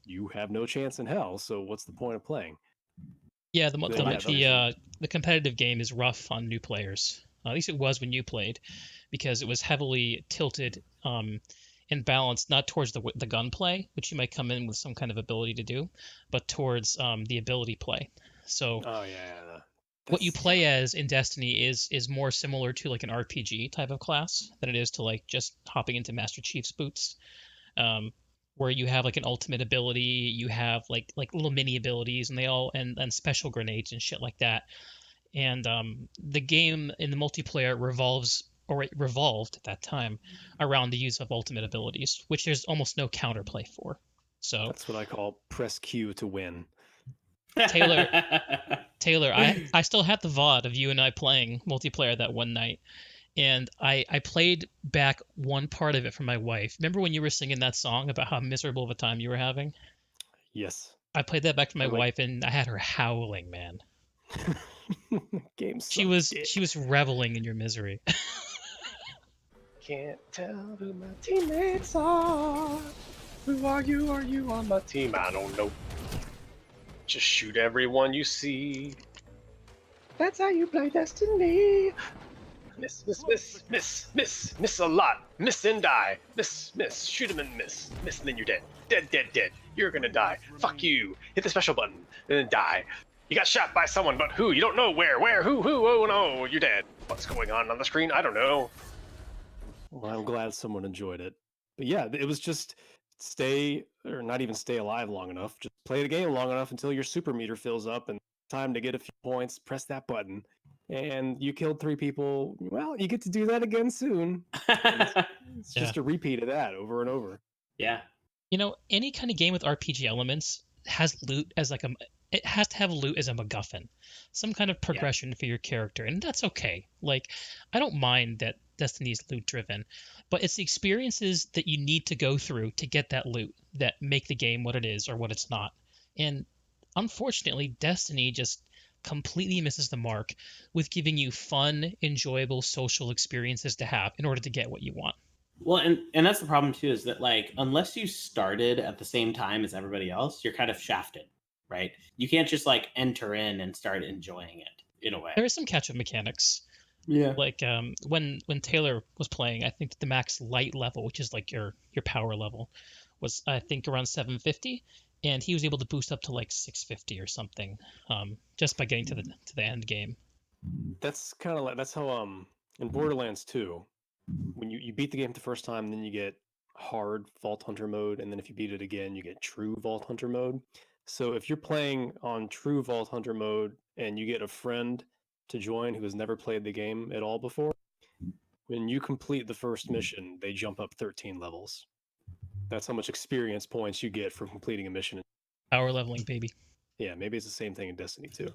you have no chance in hell. So what's the point of playing? Yeah, Then, yeah, those- the competitive game is rough on new players. At least it was when you played, because it was heavily tilted and balanced not towards the gunplay, which you might come in with some kind of ability to do, but towards the ability play. So Oh yeah, what you play as in Destiny is more similar to like an RPG type of class than it is to like just hopping into Master Chief's boots. Where you have like an ultimate ability, you have like little mini abilities, and they all and special grenades and shit like that. And the game in the multiplayer revolved at that time around the use of ultimate abilities, which there's almost no counterplay for. So that's what I call press Q to win. Taylor, I still had the VOD of you and I playing multiplayer that one night. And I played back one part of it for my wife. Remember when you were singing that song about how miserable of a time you were having? Yes. I played that back for my I'm like- wife, and I had her howling, man. Game She was reveling in your misery. Can't tell who my teammates are. Who are you? Are you on my team? I don't know. Just shoot everyone you see. That's how you play Destiny. Miss, miss, miss, miss, miss, miss a lot. Miss and die. Miss, miss, shoot him and miss. Miss and then you're dead. Dead, dead, dead. You're gonna die. Fuck you. Hit the special button and then die. You got shot by someone, but who? You don't know where, who, oh no, you're dead. What's going on the screen? I don't know. Well, I'm glad someone enjoyed it. But yeah, it was just stay, or not even stay alive long enough. Just play the game long enough until your super meter fills up and time to get a few points, press that button. And you killed 3 people. Well, you get to do that again soon. It's just a repeat of that over and over. Yeah. You know, any kind of game with RPG elements has loot as like it has to have loot as a MacGuffin, some kind of progression for your character, and that's okay. Like, I don't mind that Destiny's loot driven, but it's the experiences that you need to go through to get that loot that make the game what it is or what it's not. And unfortunately, Destiny just completely misses the mark with giving you fun, enjoyable social experiences to have in order to get what you want. Well, and that's the problem too, is that like unless you started at the same time as everybody else, you're kind of shafted, right? You can't just like enter in and start enjoying it in a way. There is some catch-up mechanics. Yeah. Like when Taylor was playing, I think the max light level, which is like your power level, was I think around 750, and he was able to boost up to like 650 or something, just by getting to the end game. That's kind of like that's how in Borderlands 2, when you beat the game the first time, then you get hard Vault Hunter mode, and then if you beat it again, you get true Vault Hunter mode. So if you're playing on true Vault Hunter mode and you get a friend to join who has never played the game at all before, when you complete the first mission, they jump up 13 levels. That's how much experience points you get for completing a mission. Power leveling, baby. Yeah, maybe it's the same thing in Destiny 2.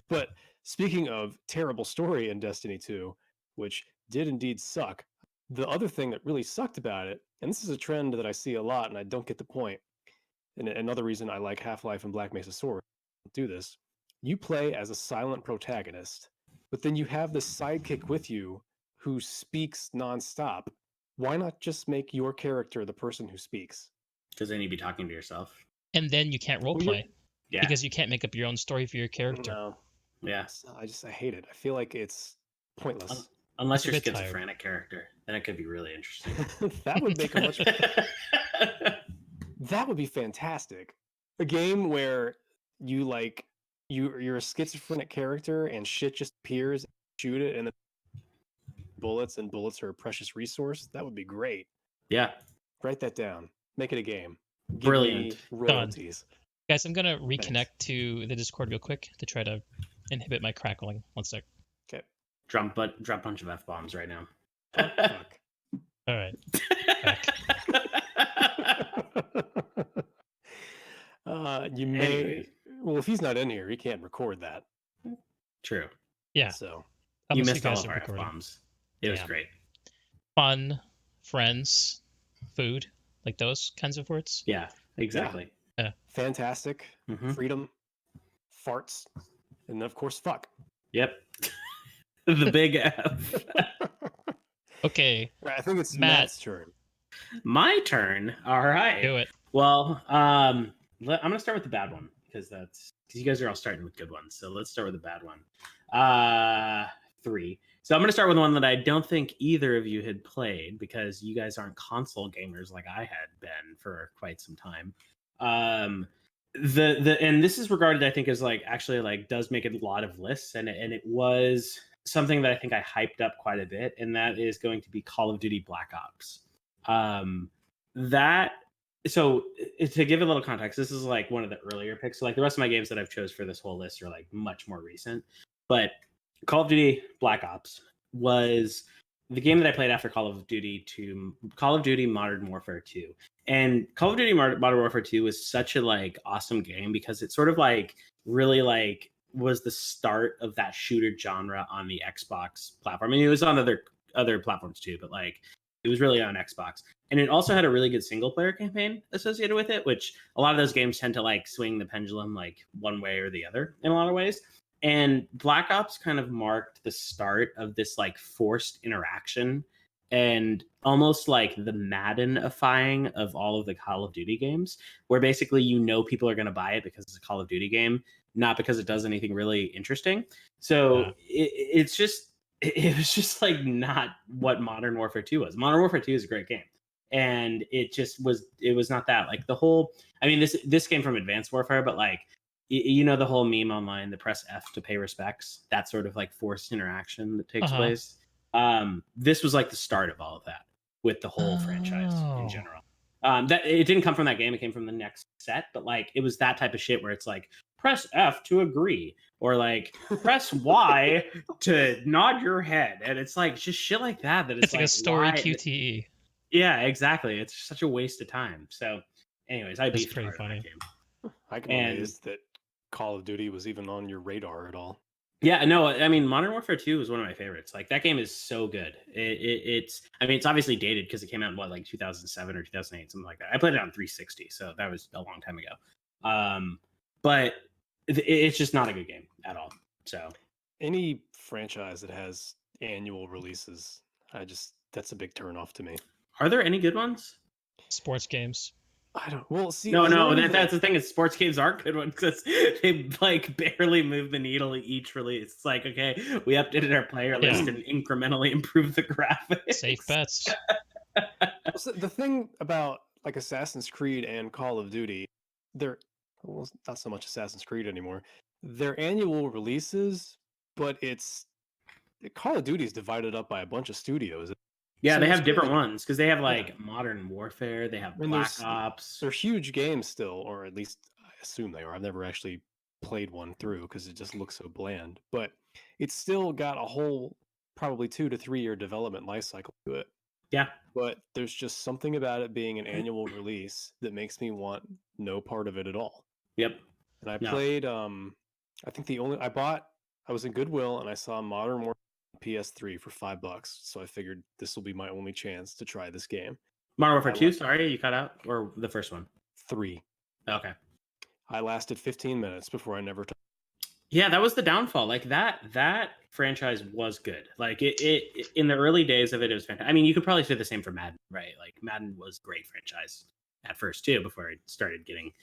But speaking of terrible story in Destiny 2, which did indeed suck, the other thing that really sucked about it, and this is a trend that I see a lot and I don't get the point, and another reason I like Half-Life and Black Mesa Sword, do this, you play as a silent protagonist, but then you have this sidekick with you who speaks nonstop. Why not just make your character the person who speaks? Because then you'd be talking to yourself. And then you can't roleplay Yeah. because you can't make up your own story for your character. No. Yeah. I hate it. I feel like it's pointless. Unless you're a bit schizophrenic character, then it could be really interesting. That would make a much. That would be fantastic. A game where you like you're a schizophrenic character and shit just appears, shoot it, and bullets and bullets are a precious resource, that would be great. Yeah. Write that down. Make it a game. Give Brilliant. me royalties. Guys, I'm gonna reconnect to the Discord real quick to try to inhibit my crackling. One sec. Okay. Drop a bunch of F-bombs right now. Fuck. All right. Back. You may. Anyways. Well, if he's not in here, he can't record that. True. Yeah. So You Unless missed all guys of are our recording. F-bombs. It was Damn. great. Fun, friends, food, like those kinds of words. Yeah, exactly. fantastic, Mhm. freedom, farts, and then of course fuck. Yep. The big F. Okay, Right, I think it's Matt. Matt's turn. My turn. All right. do it. Well, I'm gonna start with the bad one because you guys are all starting with good ones. So let's start with the bad one. 3. So I'm gonna start with one that I don't think either of you had played because you guys aren't console gamers like I had been for quite some time. And this is regarded, I think, as like actually like does make a lot of lists, and it was something that I think I hyped up quite a bit, and that is going to be Call of Duty Black Ops. So to give a little context, this is like one of the earlier picks. So like the rest of my games that I've chose for this whole list are like much more recent. But Call of Duty Black Ops was the game that I played after Call of Duty Modern Warfare 2. And Call of Duty Modern Warfare 2 was such a like awesome game because it sort of like really like was the start of that shooter genre on the Xbox platform. I mean, it was on other platforms too, but like it was really on Xbox. And it also had a really good single player campaign associated with it, which a lot of those games tend to like swing the pendulum like one way or the other in a lot of ways. And Black Ops kind of marked the start of this like forced interaction and almost like the Madden-ifying of all of the Call of Duty games, where basically people are going to buy it because it's a Call of Duty game, not because it does anything really interesting. So it was just like not what Modern Warfare 2 was. Modern Warfare 2 is a great game. And it was not that. Like the whole, I mean, this came from Advanced Warfare, but like, you know, the whole meme online, the press F to pay respects, that sort of like forced interaction that takes place. This was like the start of all of that with the whole franchise in general. That it didn't come from that game, it came from the next set, but like it was that type of shit where it's like press F to agree or like press Y to nod your head, and it's like just shit like that It's like a story QTE. Yeah, exactly. It's such a waste of time. So anyways, I That's beefed pretty hard on funny. that game. I can amazed that Call of Duty was even on your radar at all. Yeah, no, I mean, Modern Warfare 2 is one of my favorites. Like that game is so good. It's obviously dated because it came out in what, like 2007 or 2008, something like that. I played it on 360, so that was a long time ago. But it's just not a good game at all. So any franchise that has annual releases, that's a big turnoff to me. Are there any good ones? Sports games. I don't. Well, see, no. That's the thing. Is sports games aren't good ones because they like barely move the needle each release. It's like, okay, we updated our player list and incrementally improved the graphics. Safe bets. So the thing about like Assassin's Creed and Call of Duty, they're not so much Assassin's Creed anymore. They're annual releases, but Call of Duty is divided up by a bunch of studios. Yeah, So they there's have different really- ones because they have like Modern Warfare, they have Black Ops. They're huge games still, or at least I assume they are. I've never actually played one through because it just looks so bland. But it's still got a whole probably 2 to 3 year development life cycle to it. Yeah. But there's just something about it being an annual release that makes me want no part of it at all. Yep. And I played I think I was in Goodwill and I saw Modern Warfare PS3 for $5, so I figured this will be my only chance to try this game. Modern Warfare 2, sorry, you cut out, or the first one? 3. Okay. I lasted 15 minutes before I never. Yeah, that was the downfall. Like that franchise was good. Like it in the early days of it was fantastic. I mean, you could probably say the same for Madden, right? Like Madden was a great franchise at first too, before it started getting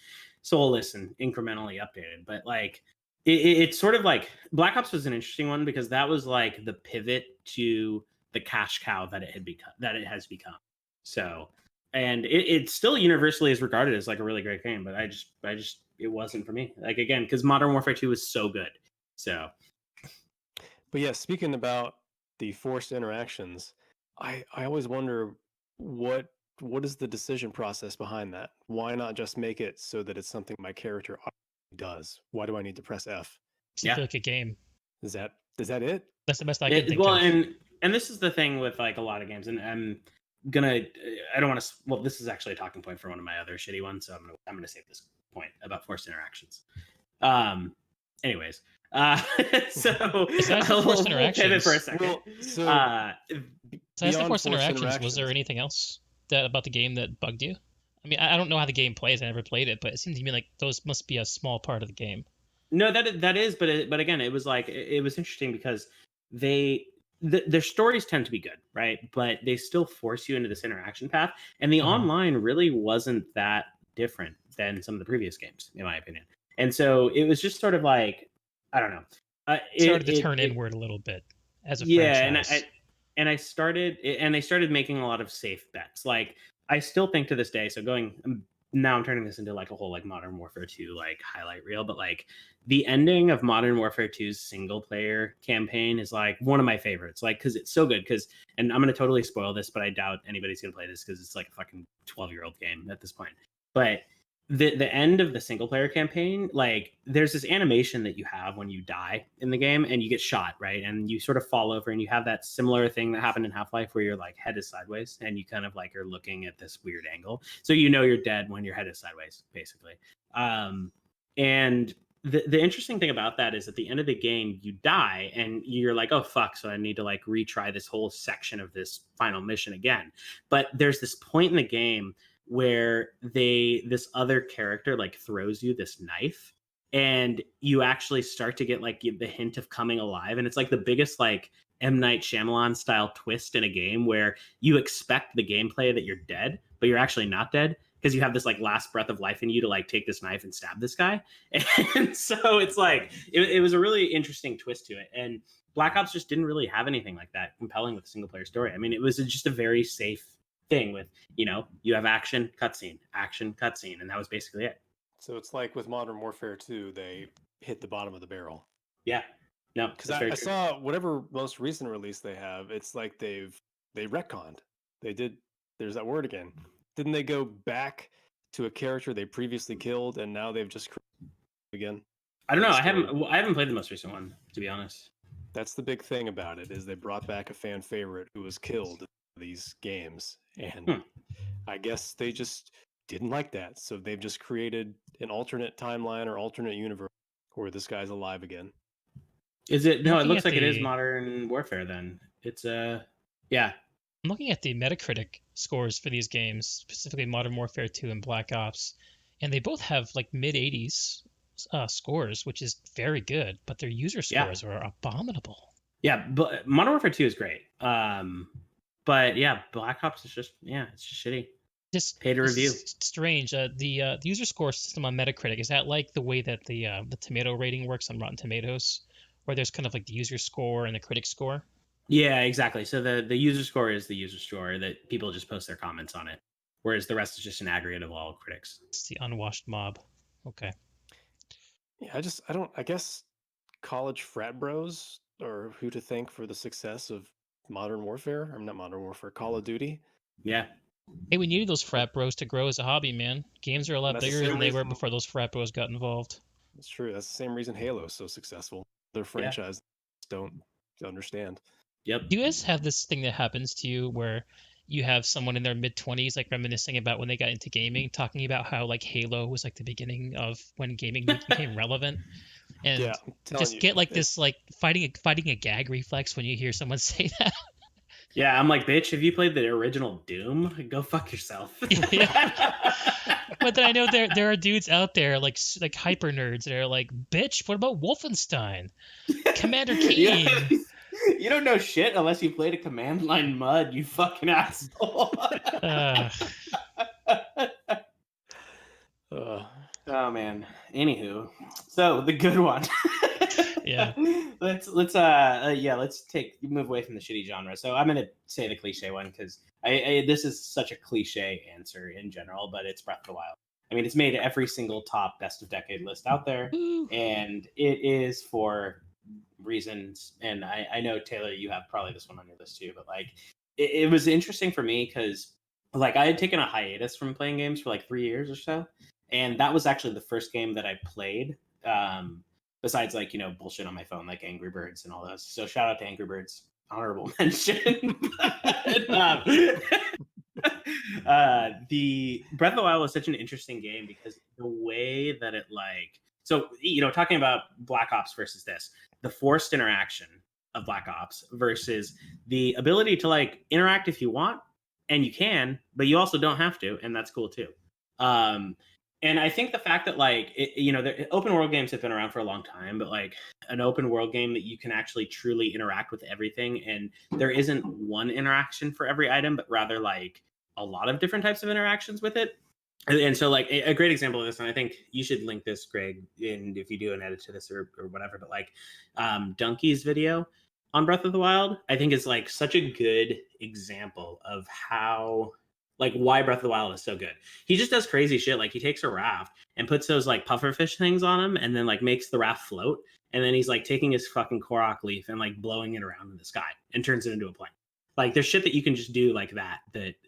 soulless and incrementally updated. But like. It's sort of like Black Ops was an interesting one because that was like the pivot to the cash cow that it has become. So, and it still universally is regarded as like a really great game, but I just it wasn't for me. Like again, because Modern Warfare 2 was so good. So, but yeah, speaking about the forced interactions, I always wonder what is the decision process behind that? Why not just make it so that it's something my character does? Why do I need to press F? Simply like a game. Is that it? That's the best I can think well, of. and this is the thing with like a lot of games, and I don't want to. Well, this is actually a talking point for one of my other shitty ones, so I'm gonna save this point about forced interactions. Anyways, so Besides the forced we'll pivot for a interactions, second. Well, so besides the beyond forced interactions, was there anything else about the game that bugged you? I mean, I don't know how the game plays. I never played it, but it seemed to me like those must be a small part of the game. No, that is, but again, it was like it was interesting because their stories tend to be good, right? But they still force you into this interaction path, and the online really wasn't that different than some of the previous games, in my opinion. And so it was just sort of like, I don't know, It started to turn inward a little bit as a franchise. and they started making a lot of safe bets. Like I still think to this day. So now I'm turning this into like a whole like Modern Warfare 2 like highlight reel, but like the ending of Modern Warfare 2's single player campaign is like one of my favorites. Like because it's so good. And I'm gonna totally spoil this, but I doubt anybody's gonna play this because it's like a fucking 12-year-old game at this point. But the end of the single player campaign, like there's this animation that you have when you die in the game and you get shot, right? And you sort of fall over and you have that similar thing that happened in Half-Life where your like head is sideways and you kind of like are looking at this weird angle. So you know you're dead when your head is sideways, basically. And the interesting thing about that is at the end of the game, you die and you're like, oh fuck, so I need to like retry this whole section of this final mission again. But there's this point in the game where this other character like throws you this knife and you actually start to get like the hint of coming alive, and it's like the biggest like M. Night Shyamalan style twist in a game where you expect the gameplay that you're dead, but you're actually not dead because you have this like last breath of life in you to like take this knife and stab this guy. And so it's like it was a really interesting twist to it, and Black Ops just didn't really have anything like that compelling with a single player story. I mean, it was just a very safe thing with, you have action, cutscene, and that was basically it. So it's like with Modern Warfare 2, they hit the bottom of the barrel. Yeah. No, because I saw whatever most recent release they have, it's like they retconned. There's that word again. Didn't they go back to a character they previously killed and now they've just again? I don't know. I haven't played the most recent one, to be honest. That's the big thing about it, is they brought back a fan favorite who was killed in these games, and I guess they just didn't like that, so they've just created an alternate timeline or alternate universe where this guy's alive again. Is it? No, it looks like it is Modern Warfare then. It's yeah. I'm looking at the Metacritic scores for these games, specifically Modern Warfare 2 and Black Ops, and they both have like mid-80s scores, which is very good, but their user scores are abominable. Yeah, but Modern Warfare 2 is great. But yeah, Black Ops is just it's just shitty. Just pay to review. Strange. The user score system on Metacritic, is that like the way that the tomato rating works on Rotten Tomatoes, where there's kind of like the user score and the critic score? Yeah, exactly. So the user score is the user score that people just post their comments on it, whereas the rest is just an aggregate of all critics. It's the unwashed mob. Okay. Yeah, I guess college frat bros are who to thank for the success of Modern Warfare. I'm not Modern Warfare, Call of Duty. Yeah. Hey, we needed those frat bros to grow as a hobby, man. Games are a lot bigger than they were before those frat bros got involved. That's true. That's the same reason Halo is so successful. Their franchise don't understand. Yep. Do you guys have this thing that happens to you where you have someone in their mid-20s like reminiscing about when they got into gaming, talking about how like Halo was like the beginning of when gaming became relevant, and just get like this like fighting a gag reflex when you hear someone say that? Yeah, I'm like, bitch, have you played the original Doom? Go fuck yourself. Yeah. But then I know there are dudes out there like hyper nerds that are like, bitch, what about Wolfenstein? Commander Keen. Yeah. You don't know shit unless you played a command line mud, you fucking asshole. Oh man. Anywho, so the good one. Yeah. Let's move away from the shitty genre. So I'm gonna say the cliche one because I this is such a cliche answer in general, but it's Breath of the Wild. I mean, it's made every single top best of decade list out there, and it is for reasons, and I know Taylor, you have probably this one on your list too, but like it was interesting for me because like I had taken a hiatus from playing games for like 3 years or so, and that was actually the first game that I played. Besides like bullshit on my phone like Angry Birds and all those. So shout out to Angry Birds, honorable mention. But, the Breath of the Wild was such an interesting game because the way that it like talking about Black Ops versus this, the forced interaction of Black Ops versus the ability to like interact if you want and you can, but you also don't have to, and that's cool too. And I think the fact that like the open world games have been around for a long time, but like an open world game that you can actually truly interact with everything, and there isn't one interaction for every item, but rather like a lot of different types of interactions with it. And so like a great example of this, and I think you should link this, Greg, and if you do an edit to this or whatever, but like Donkey's video on Breath of the Wild, I think is like such a good example of how like why Breath of the Wild is so good. He just does crazy shit. Like he takes a raft and puts those like pufferfish things on him and then like makes the raft float. And then he's like taking his fucking Korok leaf and like blowing it around in the sky and turns it into a plane. Like there's shit that you can just do like that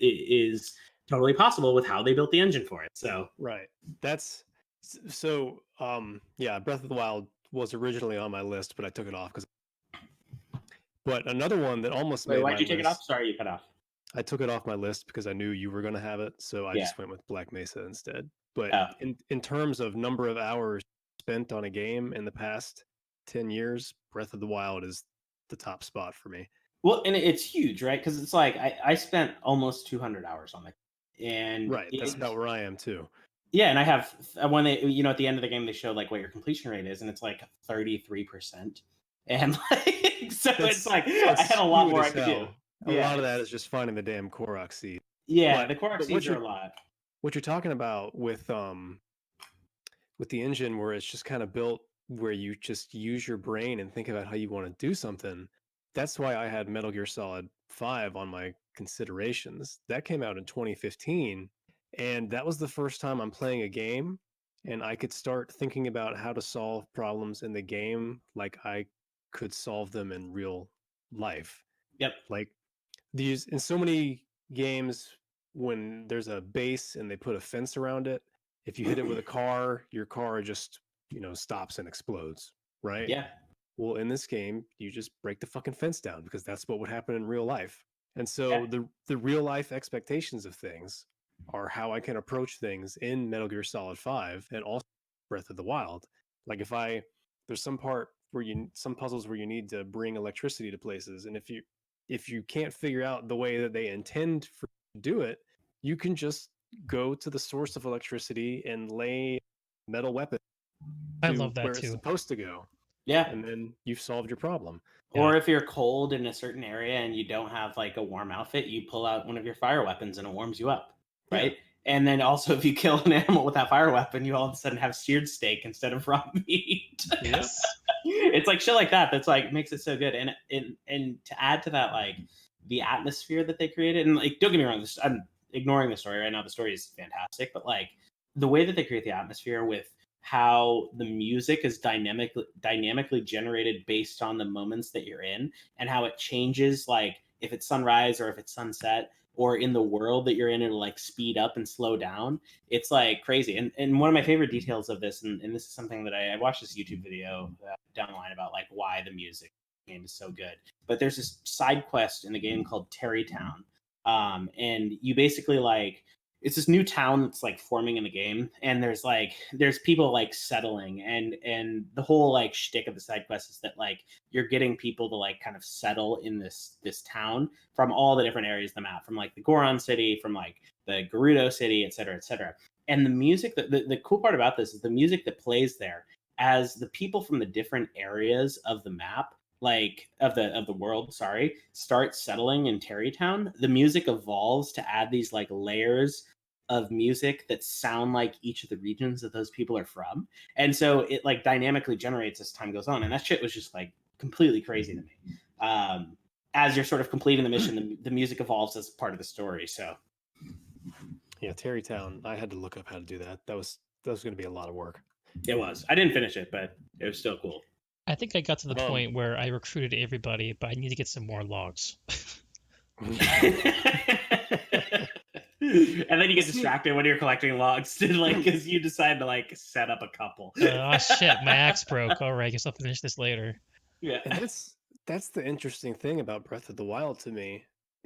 is totally possible with how they built the engine for it. So right. That's so yeah, Breath of the Wild was originally on my list, but I took it off but another one that almost wait, made why'd my you take list, it off? Sorry, you cut off. I took it off my list because I knew you were going to have it, so I just went with Black Mesa instead. But in terms of number of hours spent on a game in the past 10 years, Breath of the Wild is the top spot for me. Well, and it's huge, right? Because it's like I spent almost 200 hours on it, and right, that's about where I am too. Yeah, and I have when they at the end of the game they show like what your completion rate is, and it's like 33%, and like so it's like I had a lot more I could do. A lot of that is just finding the damn Korok seed. Yeah, the Korok seeds are a lot. What you're talking about with the engine where it's just kind of built where you just use your brain and think about how you want to do something. That's why I had Metal Gear Solid 5 on my considerations. That came out in 2015, and that was the first time I'm playing a game and I could start thinking about how to solve problems in the game like I could solve them in real life. Yep. Like these in so many games when there's a base and they put a fence around it, if you hit it with a car, your car just, stops and explodes, right? Yeah. Well, in this game, you just break the fucking fence down because that's what would happen in real life. And so the real life expectations of things are how I can approach things in Metal Gear Solid 5 and also Breath of the Wild. Like there's some puzzles where you need to bring electricity to places, and if you can't figure out the way that they intend for you to do it, you can just go to the source of electricity and lay metal weapon I love that where too. it's supposed to go. Yeah. And then you've solved your problem. Or if you're cold in a certain area and you don't have like a warm outfit, you pull out one of your fire weapons and it warms you up, right? Yeah. And then also if you kill an animal with that fire weapon, you all of a sudden have seared steak instead of raw meat. Yes. It's like shit like that that's like makes it so good. And to add to that, like the atmosphere that they created, and like don't get me wrong, I'm ignoring the story right now. The story is fantastic, but like the way that they create the atmosphere with how the music is dynamically generated based on the moments that you're in, and how it changes, like if it's sunrise or if it's sunset, or in the world that you're in, it'll like speed up and slow down. It's like crazy. And one of my favorite details of this, and this is something that I watched this YouTube video down the line about like why the music game is so good. But there's this side quest in the game called Terrytown. And you basically like, it's this new town that's like forming in the game, and there's people like settling, and the whole like shtick of the side quest is that like you're getting people to like kind of settle in this town from all the different areas of the map, from like the Goron city, from like the Gerudo city, et cetera, et cetera. And the music, the cool part about this is the music that plays there as the people from the different areas of the map, like of the world, start settling in Terrytown. The music evolves to add these like layers of music that sound like each of the regions that those people are from, and so it like dynamically generates as time goes on. And that shit was just like completely crazy to me. As you're sort of completing the mission, the music evolves as part of the story. So yeah, Terrytown, I had to look up how to do that. That was going to be a lot of work. It was. I didn't finish it, but it was still cool. I think I got to the Um, point where I recruited everybody, but I need to get some more logs. And then you get distracted when you're collecting logs, because you decide to set up a couple. Oh shit, my axe broke. All right, guess I'll finish this later. Yeah. And that's the interesting thing about Breath of the Wild to me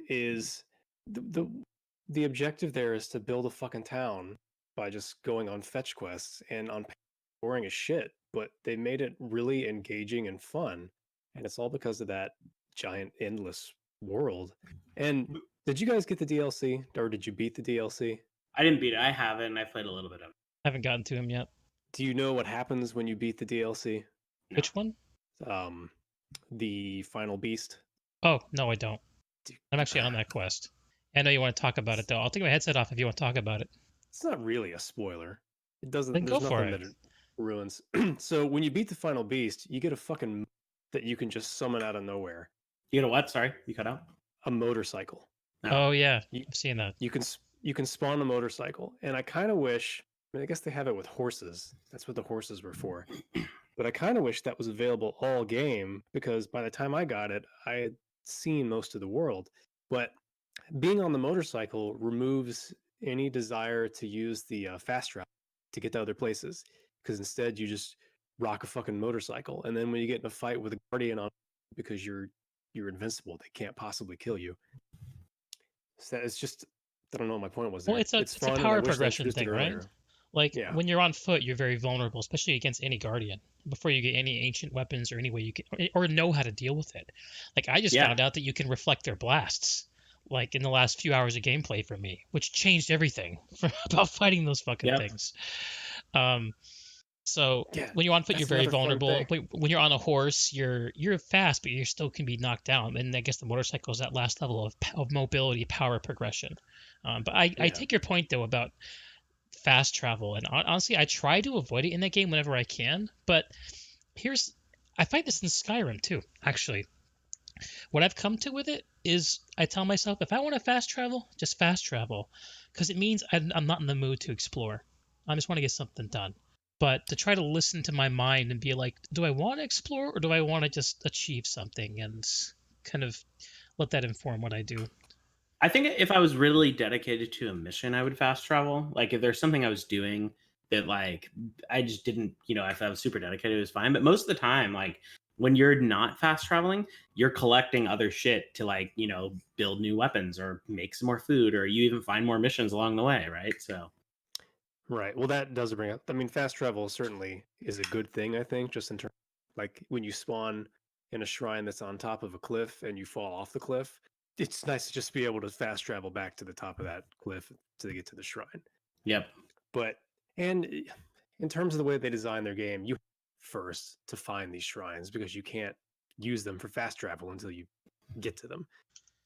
is the objective there is to build a fucking town by just going on fetch quests and on boring as shit, but they made it really engaging and fun, and it's all because of that giant endless world. And did you guys get the DLC or did you beat the DLC? I didn't beat it. I haven't. I played a little bit of it. Haven't gotten to him yet. Do you know what happens when you beat the DLC? No. Which one? Um, the final beast. Oh no, I don't. I'm actually on that quest. I know you want to talk about it though. I'll take my headset off if you want to talk about it. It's not really a spoiler. It doesn't. Then There's go for nothing it. that it ruins. So when you beat the final beast, you get a fucking that you can just summon out of nowhere. You get a what? Sorry, you cut out. A motorcycle. No. Oh yeah, You- I've seen that. You can spawn a motorcycle, and I kind of wish. I mean, I guess they have it with horses. That's what the horses were for. But I kind of wish that was available all game because by the time I got it, I had seen most of the world. But being on the motorcycle removes any desire to use the fast travel to get to other places because instead you just rock a fucking motorcycle, and then when you get in a fight with a guardian on because you're invincible, they can't possibly kill you. So it's just I don't know what my point was there. Well, it's a fun, and I power wish they progression introduced it thing, right? earlier. Like Yeah. when you're on foot, you're very vulnerable, especially against any guardian. Before you get any ancient weapons or any way you can or know how to deal with it. Like I just Yeah. found out that you can reflect their blasts. Like in the last few hours of gameplay for me, which changed everything about fighting those fucking Yep. things. So Yeah, when you're on foot, you're that's very another fun vulnerable. thing. When you're on a horse, you're fast, but you still can be knocked down. And I guess the motorcycle is that last level of mobility, power progression. But I Yeah. take your point though about fast travel, and honestly, I try to avoid it in that game whenever I can. But I find this in Skyrim too. Actually, what I've come to with it is I tell myself if I want to fast travel, just fast travel, because it means I'm not in the mood to explore. I just want to get something done. But to try to listen to my mind and be like, do I want to explore or do I want to just achieve something and kind of let that inform what I do? I think if I was really dedicated to a mission, I would fast travel. Like if there's something I was doing that I just didn't, if I was super dedicated, it was fine. But most of the time, when you're not fast traveling, you're collecting other shit to build new weapons or make some more food, or you even find more missions along the way, right? So Right. Well, that does bring up. I mean, fast travel certainly is a good thing. I think just in terms, like when you spawn in a shrine that's on top of a cliff and you fall off the cliff, it's nice to just be able to fast travel back to the top of that cliff to get to the shrine. yep. But in terms of the way they design their game, you first to find these shrines because you can't use them for fast travel until you get to them.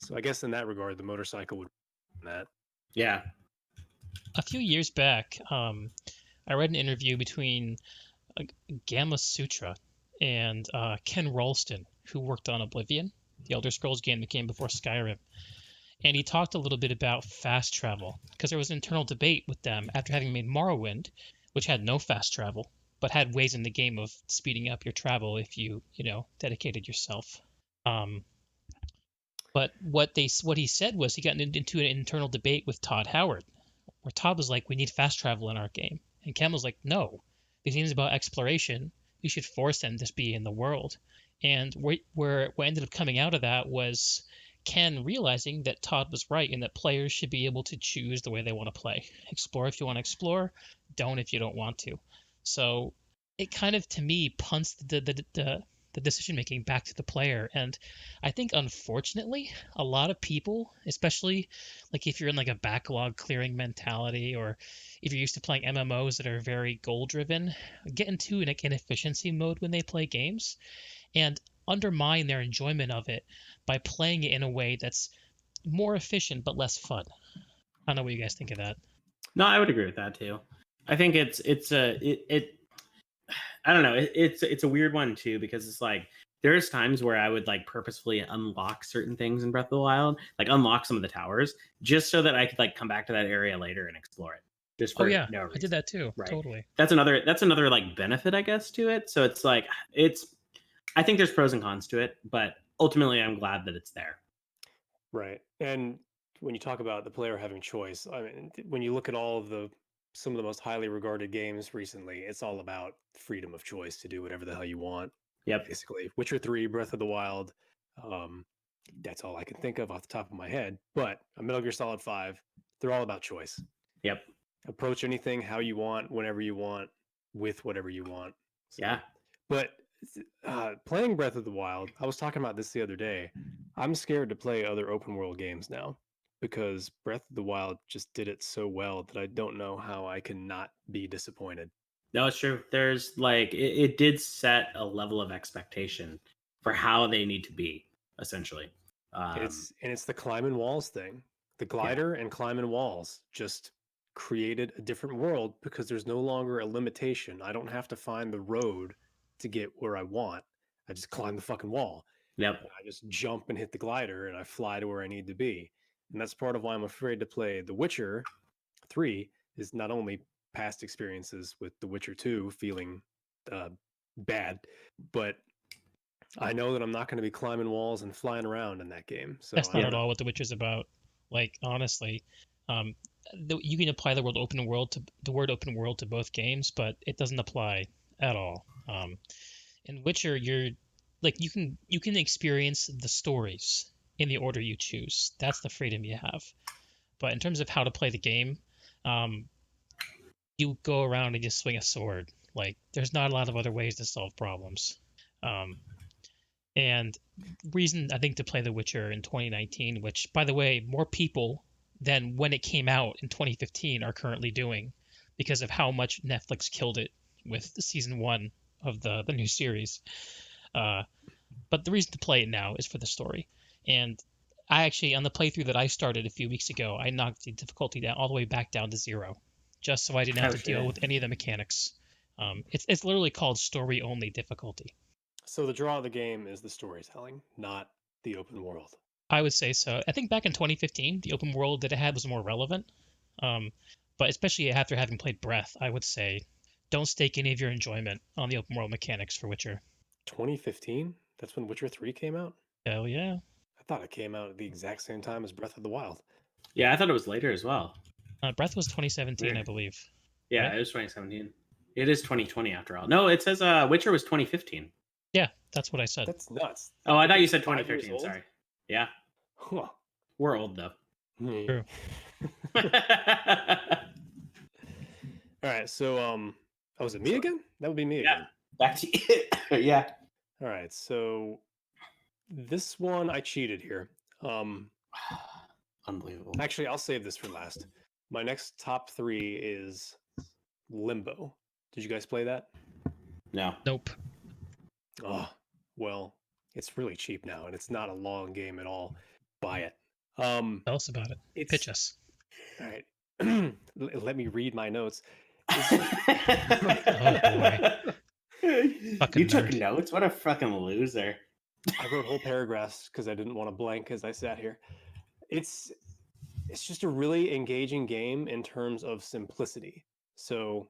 So I guess in that regard, the motorcycle would that. Yeah. A few years back, I read an interview between Gamma Sutra and Ken Rolston, who worked on Oblivion, the Elder Scrolls game that came before Skyrim. And he talked a little bit about fast travel, because there was an internal debate with them after having made Morrowind, which had no fast travel, but had ways in the game of speeding up your travel if you dedicated yourself. But what he said was he got into an internal debate with Todd Howard, where Todd was like, we need fast travel in our game. And Ken was like, no, this game's about exploration. We should force them to be in the world. And what ended up coming out of that was Ken realizing that Todd was right and that players should be able to choose the way they want to play. Explore if you want to explore, don't if you don't want to. So it kind of, to me, punts the decision making back to the player. And I think unfortunately a lot of people, especially like if you're in like a backlog clearing mentality or if you're used to playing MMOs that are very goal driven, get into an inefficiency mode when they play games and undermine their enjoyment of it by playing it in a way that's more efficient but less fun. I don't know what you guys think of that. No, I would agree with that too. I think it's I don't know. It's a weird one too, because it's like there's times where I would purposefully unlock certain things in Breath of the Wild, like unlock some of the towers, just so that I could come back to that area later and explore it. Just for no reason. I did that too. Right. Totally. That's another benefit, I guess, to it. So it's I think there's pros and cons to it, but ultimately I'm glad that it's there. Right. And when you talk about the player having choice, I mean, when you look at some of the most highly regarded games recently, it's all about freedom of choice to do whatever the hell you want. Yep. Basically, Witcher 3, Breath of the Wild, um, that's all I can think of off the top of my head. But a Metal Gear Solid 5, they're all about choice. Yep. Approach anything how you want, whenever you want, with whatever you want. So, Yeah. But playing Breath of the Wild, I was talking about this the other day. I'm scared to play other open world games now because Breath of the Wild just did it so well that I don't know how I can not be disappointed. No, it's true. There's like it did set a level of expectation for how they need to be, essentially. It's the climbing walls thing. The glider and climbing walls just created a different world because there's no longer a limitation. I don't have to find the road to get where I want. I just climb the fucking wall. Yep. I just jump and hit the glider and I fly to where I need to be. And that's part of why I'm afraid to play The Witcher 3 is not only past experiences with The Witcher 2 feeling bad, but I know that I'm not going to be climbing walls and flying around in that game. So That's not at all what The Witcher's about. Like, honestly, you can apply the word open world to both games, but it doesn't apply at all. In Witcher, you're like you can experience the stories in the order you choose. That's the freedom you have. But in terms of how to play the game, you go around and just swing a sword. Like, there's not a lot of other ways to solve problems. And reason I think to play The Witcher in 2019, which by the way, more people than when it came out in 2015 are currently doing because of how much Netflix killed it with season 1 of the new series. But the reason to play it now is for the story. And I actually, on the playthrough that I started a few weeks ago, I knocked the difficulty down all the way back down to 0, just so I didn't have to deal with any of the mechanics. It's literally called story only difficulty. So the draw of the game is the storytelling, not the open world. I would say so. I think back in 2015, the open world that it had was more relevant. But especially after having played Breath, I would say don't stake any of your enjoyment on the open world mechanics for Witcher. 2015? That's when Witcher 3 came out? Hell yeah. I thought it came out at the exact same time as Breath of the Wild. Yeah, I thought it was later as well. Breath was 2017, I believe. Yeah, right? It was 2017. It is 2020 after all. No, it says Witcher was 2015. Yeah, that's what I said. That's nuts. Oh, I thought you said 2013. Sorry. Yeah. Huh. We're old though. True. All right, so is it me again? That would be me again. Back to you. Yeah. All right, so this one I cheated here. Unbelievable. Actually, I'll save this for last. My next top 3 is Limbo. Did you guys play that? No. Nope. Oh, well, it's really cheap now, and it's not a long game at all. Buy it. Tell us about it. Pitch us. All right. Let me read my notes. Oh boy. You took notes? What a fucking loser. I wrote whole paragraphs because I didn't want to blank as I sat here. It's just a really engaging game in terms of simplicity. So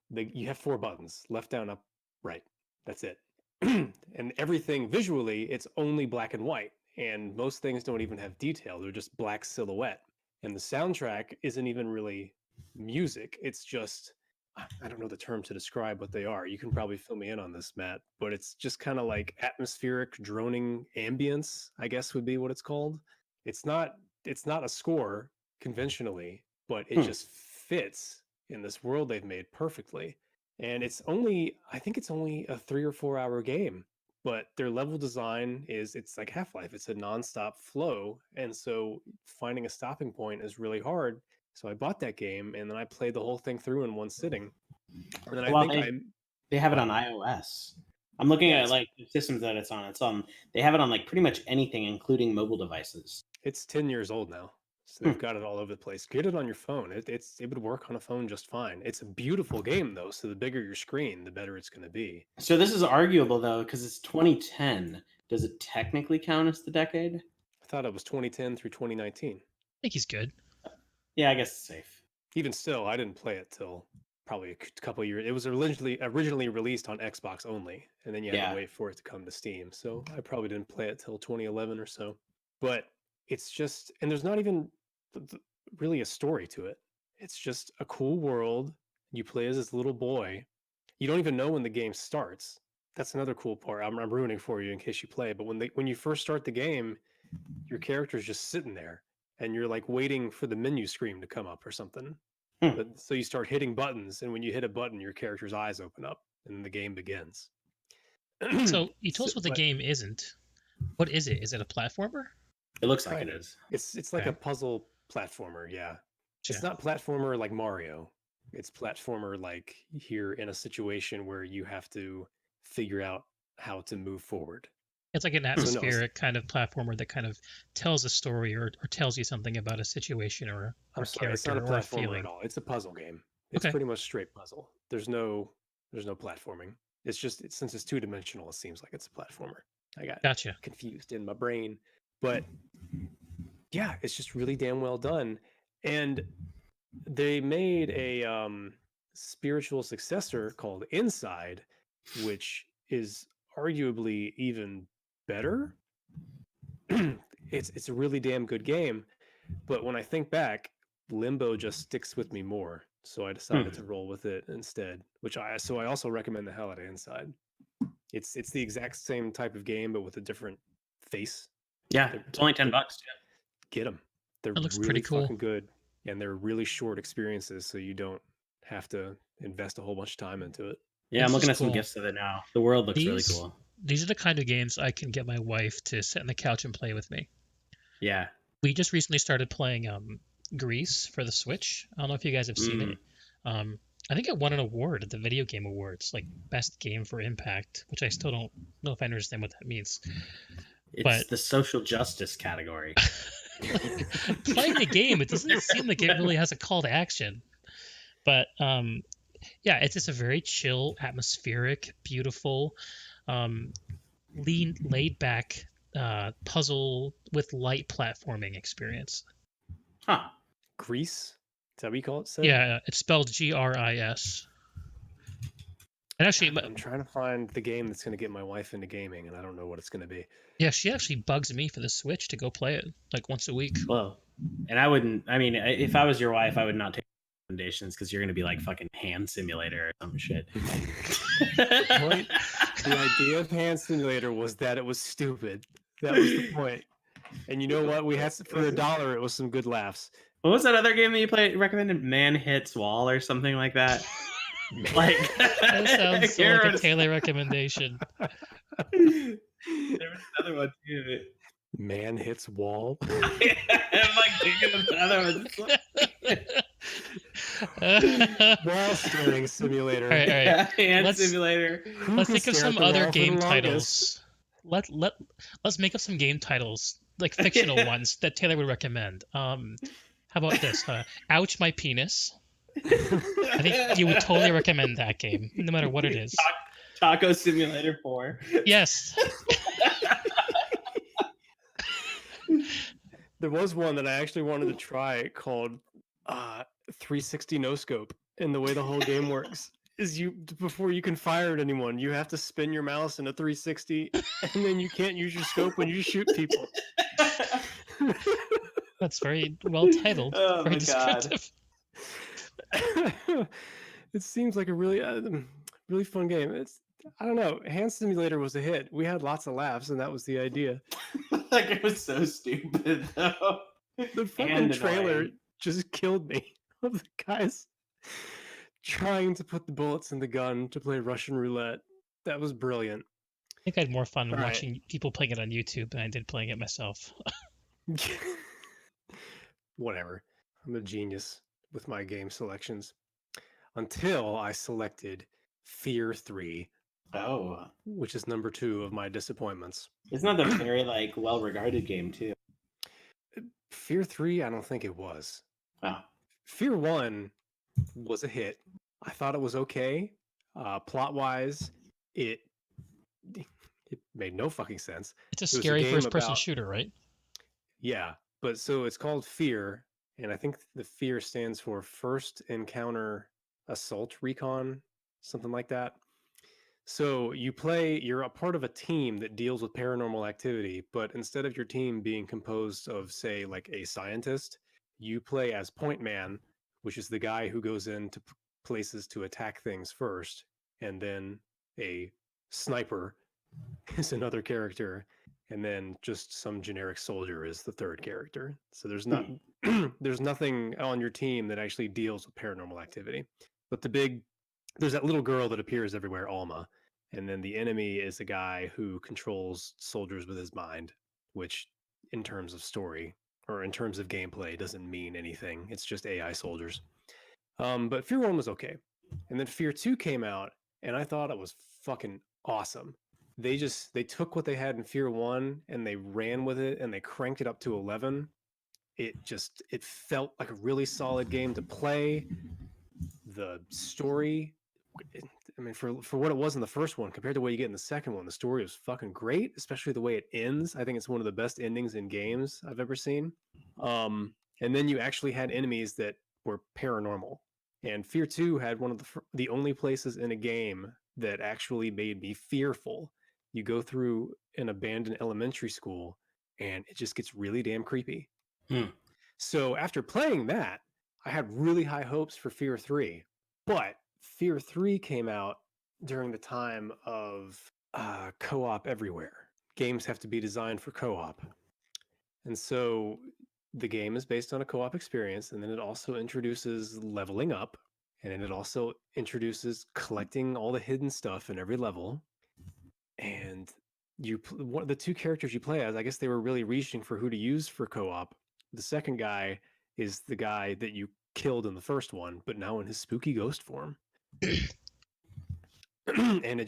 you have 4 buttons, left, down, up, right. That's it. And everything visually, it's only black and white. And most things don't even have detail. They're just black silhouette. And the soundtrack isn't even really music. It's just, I don't know the term to describe what they are. You can probably fill me in on this, Matt, but it's just kind of like atmospheric droning ambience, I guess would be what it's called. It's not a score conventionally, but it just fits in this world they've made perfectly. And I think it's only a 3 or 4 hour game, but their level design it's like Half-Life. It's a nonstop flow. And so finding a stopping point is really hard. So I bought that game and then I played the whole thing through in one sitting. And then they have it on iOS. I'm looking at like the systems that it's on. They have it on like pretty much anything, including mobile devices. It's 10 years old now. So they've got it all over the place. Get it on your phone. It would work on a phone just fine. It's a beautiful game though, so the bigger your screen, the better it's going to be. So this is arguable though, because it's 2010. Does it technically count as the decade? I thought it was 2010 through 2019. I think he's good. Yeah, I guess it's safe. Even still, I didn't play it till probably a couple years. It was originally released on Xbox only, and then you had Yeah. to wait for it to come to Steam. So I probably didn't play it till 2011 or so. But it's just, and there's not even really a story to it. It's just a cool world. You play as this little boy. You don't even know when the game starts. That's another cool part. I'm ruining for you in case you play. But when you first start the game, your character's just sitting there, and you're like waiting for the menu screen to come up or something. But so you start hitting buttons, and when you hit a button, your character's eyes open up, and the game begins. So you told us what the game isn't. What is it? Is it a platformer? It looks like it is. It's like a puzzle platformer. Yeah, it's not platformer like Mario. It's platformer like here in a situation where you have to figure out how to move forward. It's like an atmospheric kind of platformer that kind of tells a story or tells you something about a situation or I'm sorry, it's not a platformer at all. It's a puzzle game. It's pretty much straight puzzle. There's no platforming. It's just since it's 2-dimensional, it seems like it's a platformer. I got confused in my brain, but yeah, it's just really damn well done. And they made a spiritual successor called Inside, which is arguably even better. It's a really damn good game, but when I think back, Limbo just sticks with me more, so I decided to roll with it instead. I also recommend the hell out of Inside. It's the exact same type of game, but with a different face. Yeah, it's only $10. Get them. They're looks really pretty cool. fucking good, and they're really short experiences, so you don't have to invest a whole bunch of time into it. Yeah, I'm looking at some gifts of it now. The world looks really cool. These are the kind of games I can get my wife to sit on the couch and play with me. Yeah. We just recently started playing Grease for the Switch. I don't know if you guys have seen it. I think it won an award at the Video Game Awards, like Best Game for Impact, which I still don't know if I understand what that means. It's the social justice category. Playing the game, it doesn't seem like it really has a call to action. But yeah, it's just a very chill, atmospheric, beautiful, laid back puzzle with light platforming experience. Huh. Grease? Is that what you call it? Sid? Yeah, it's spelled Gris. And actually, I'm trying to find the game that's going to get my wife into gaming, and I don't know what it's going to be. Yeah, she actually bugs me for the Switch to go play it like once a week. Well, and I wouldn't. I mean, if I was your wife, I would not take recommendations because you're going to be like fucking Hand Simulator or some shit. The idea of Hand Simulator was that it was stupid. That was the point. And you know what? We had for $1. It was some good laughs. What was that other game that you recommended? Man Hits Wall or something like that? Like that sounds so like a Taylor recommendation. There was another one too. Man Hits Wall. I'm like thinking of another one. Wall steering simulator. All right. Hand simulator. Let's think of some other game titles. Let's make up some game titles, like fictional ones that Taylor would recommend. How about this? Ouch, my penis. I think you would totally recommend that game, no matter what it is. Taco Simulator 4. Yes. There was one that I actually wanted to try called 360 No Scope, and the way the whole game works is before you can fire at anyone, you have to spin your mouse in a 360, and then you can't use your scope when you shoot people. That's very well titled. Oh, very descriptive. It seems like a really really fun game. I don't know. Hand Simulator was a hit. We had lots of laughs, and that was the idea. Like, it was so stupid, though. The fucking trailer just killed me. Of the guys trying to put the bullets in the gun to play Russian roulette. That was brilliant. I think I had more fun watching people playing it on YouTube than I did playing it myself. Whatever. I'm a genius with my game selections. Until I selected Fear 3. Oh. Which is number 2 of my disappointments. Isn't that a very well-regarded game too? Fear 3, I don't think it was. Oh. Fear 1 was a hit. I thought it was okay. Plot-wise, it made no fucking sense. It's a scary first-person shooter, right? Yeah, but so it's called Fear, and I think the Fear stands for First Encounter Assault Recon, something like that. So you're a part of a team that deals with paranormal activity, but instead of your team being composed of, say, like a scientist, you play as Point Man, which is the guy who goes into places to attack things first, and then a sniper is another character, and then just some generic soldier is the third character. So there's nothing on your team that actually deals with paranormal activity. But there's that little girl that appears everywhere, Alma, and then the enemy is a guy who controls soldiers with his mind, which in terms of story or in terms of gameplay doesn't mean anything. It's just AI soldiers. But Fear 1 was okay. And then Fear 2 came out, and I thought it was fucking awesome. They took what they had in Fear 1 and they ran with it and they cranked it up to 11. It felt like a really solid game to play. The story, I mean, for what it was in the first one compared to what you get in the second one, the story was fucking great, especially the way it ends. I think it's one of the best endings in games I've ever seen. And then you actually had enemies that were paranormal. And Fear 2 had one of the only places in a game that actually made me fearful. You go through an abandoned elementary school, and it just gets really damn creepy. So after playing that, I had really high hopes for Fear 3. But Fear 3 came out during the time of co-op everywhere. Games have to be designed for co-op. And so the game is based on a co-op experience, and then it also introduces leveling up, and then it also introduces collecting all the hidden stuff in every level. And the two characters you play as, I guess they were really reaching for who to use for co-op. The second guy is the guy that you killed in the first one, but now in his spooky ghost form. And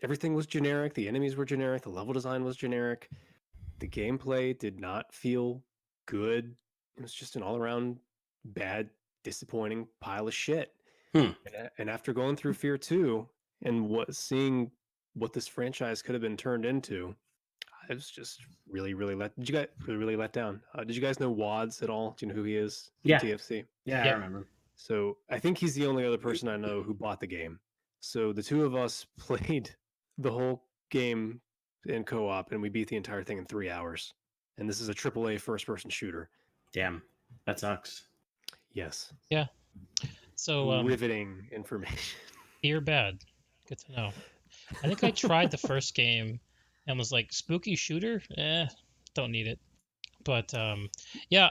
everything was generic. The enemies were generic. The level design was generic. The gameplay did not feel good. It was just an all-around bad, disappointing pile of shit. And after going through Fear 2 and seeing what this franchise could have been turned into, I was just really let down. Did you guys know Wads at all? Do you know who he is? Yeah. TFC. Yeah, I remember. So I think he's the only other person I know who bought the game. So the two of us played the whole game in co-op, and we beat the entire thing in 3 hours. And this is a AAA first-person shooter. Damn, that sucks. Yes. Yeah. So riveting information. Fear bad. Good to know. I think I tried the first game and was like, spooky shooter? Don't need it. But yeah,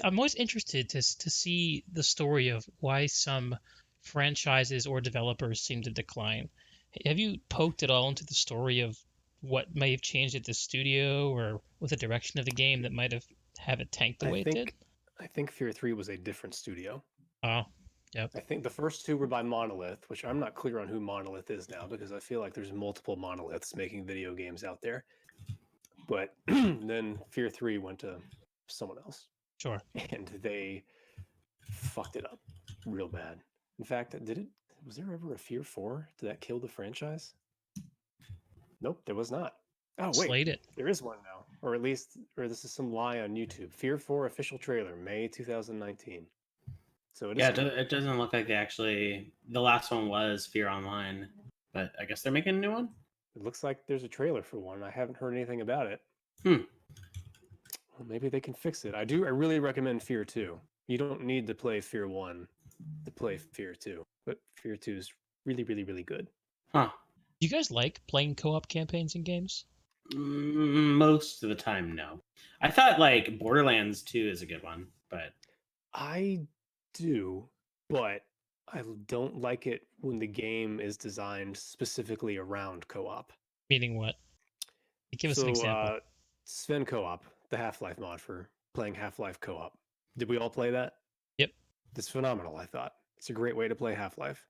I'm always interested to see the story of why some franchises or developers seem to decline. Have you poked at all into the story of what may have changed at the studio or with the direction of the game that might have it tanked the way it did? I think Fear 3 was a different studio. Oh, yep. I think the first two were by Monolith, which I'm not clear on who Monolith is now because I feel like there's multiple Monoliths making video games out there. But then Fear 3 went to someone else. Sure. And they fucked it up real bad. In fact, was there ever a Fear 4? Did that kill the franchise? Nope, there was not. Oh, wait. Slayed it. There is one now. Or this is some lie on YouTube. Fear 4 official trailer, May 2019. So it is. Yeah, it doesn't look like the last one was Fear Online, but I guess they're making a new one? It looks like there's a trailer for one. I haven't heard anything about it. Well, maybe they can fix it. I really recommend Fear 2. You don't need to play Fear 1 to play Fear 2, but Fear 2 is really, really, really good. Huh. Do you guys like playing co-op campaigns in games? Most of the time, no. I thought like Borderlands 2 is a good one, but I do, but I don't like it when the game is designed specifically around co-op. Meaning what? Give us an example. Sven Co-op, the Half-Life mod for playing Half-Life co-op. Did we all play that? Yep. It's phenomenal, I thought. It's a great way to play Half-Life.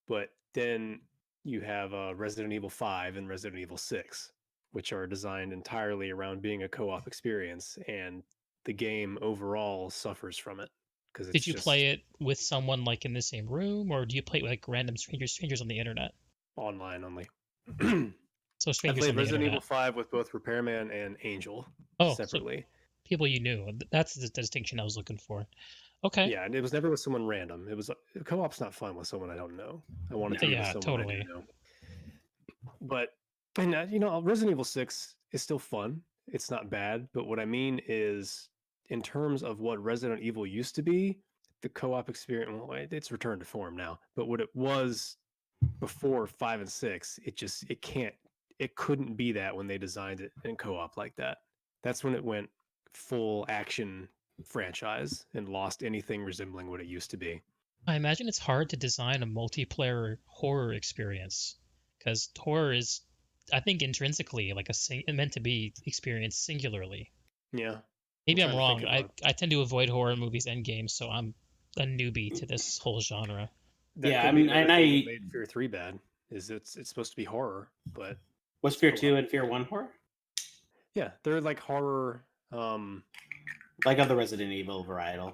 But then you have Resident Evil 5 and Resident Evil 6, which are designed entirely around being a co-op experience, and the game overall suffers from it. Did you play it with someone like in the same room, or do you play it with like random strangers on the internet? Online only. So strangers I played on the Resident internet. Evil 5 with both Repairman and Angel separately. So people you knew. That's the distinction I was looking for. Okay. Yeah, and it was never with someone random. It was co-op's not fun with someone I don't know. I wanted to be with Yeah, someone I do totally. know. But and you know, Resident Evil 6 is still fun. It's not bad, but what I mean is in terms of what Resident Evil used to be, the co-op experience, well, it's returned to form now, but what it was before 5 and 6, it couldn't be that when they designed it in co-op like that. That's when it went full action franchise and lost anything resembling what it used to be. I imagine it's hard to design a multiplayer horror experience because horror is, I think, intrinsically like meant to be experienced singularly. Yeah. I'm Maybe I'm trying to think wrong. of I tend to avoid horror movies and games, so I'm a newbie to this whole genre. that Yeah, could I be mean, another and thing that I made Fear 3 bad. Is it's supposed to be horror, but was it's Fear co-op. 2 and Fear 1 horror? Yeah, they're like horror. Like of the Resident Evil varietal.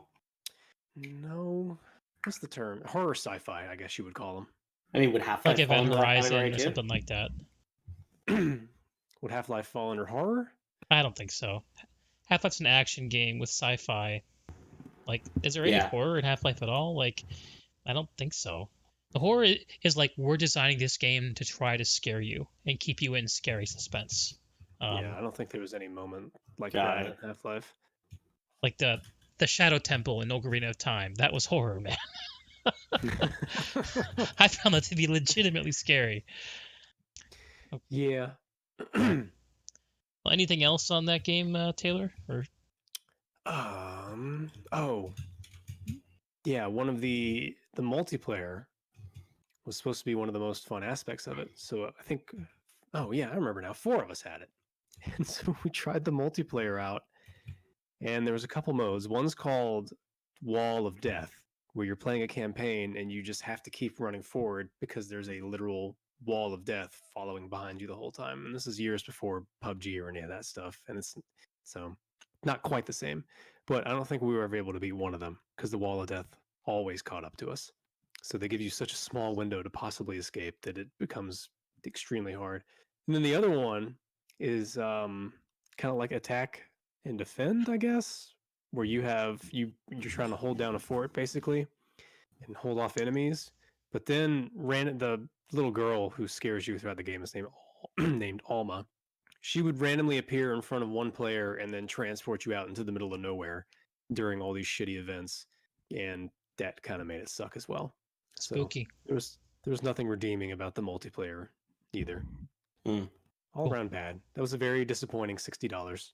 No, what's the term? Horror sci-fi, I guess you would call I mean, would Like Half-Life fall Event into that Horizon category or too? something like that. them. Would Half-Life fall under horror? I don't think so. Half-Life's an action game with sci-fi. Like, is there any Yeah. horror in Half-Life at all? Like, I don't think so. The horror is like we're designing this game to try to scare you and keep you in scary suspense. Yeah, I don't think there was any moment like Got that it. in Half-Life. Like the Shadow Temple in Ocarina of Time. That was horror, man. I found that to be legitimately scary. Yeah. Anything else on that game, Taylor? Or Oh, yeah. One of the multiplayer was supposed to be one of the most fun aspects of it. So I think, oh yeah, I remember now. 4 of us had it, and so we tried the multiplayer out, and there was a couple modes. One's called Wall of Death, where you're playing a campaign and you just have to keep running forward because there's a literal wall of death following behind you the whole time. And this is years before PUBG or any of that stuff, and it's so not quite the same. But I don't think we were ever able to beat one of them because the wall of death always caught up to us. So they give you such a small window to possibly escape that it becomes extremely hard. And then the other one is kind of like attack and defend, I guess, where you're trying to hold down a fort basically and hold off enemies. But then the little girl who scares you throughout the game is named Alma. She would randomly appear in front of one player and then transport you out into the middle of nowhere during all these shitty events, and that kind of made it suck as well. spooky. So there was nothing redeeming about the multiplayer either. Hmm. All Cool. around bad. That was a very disappointing $60.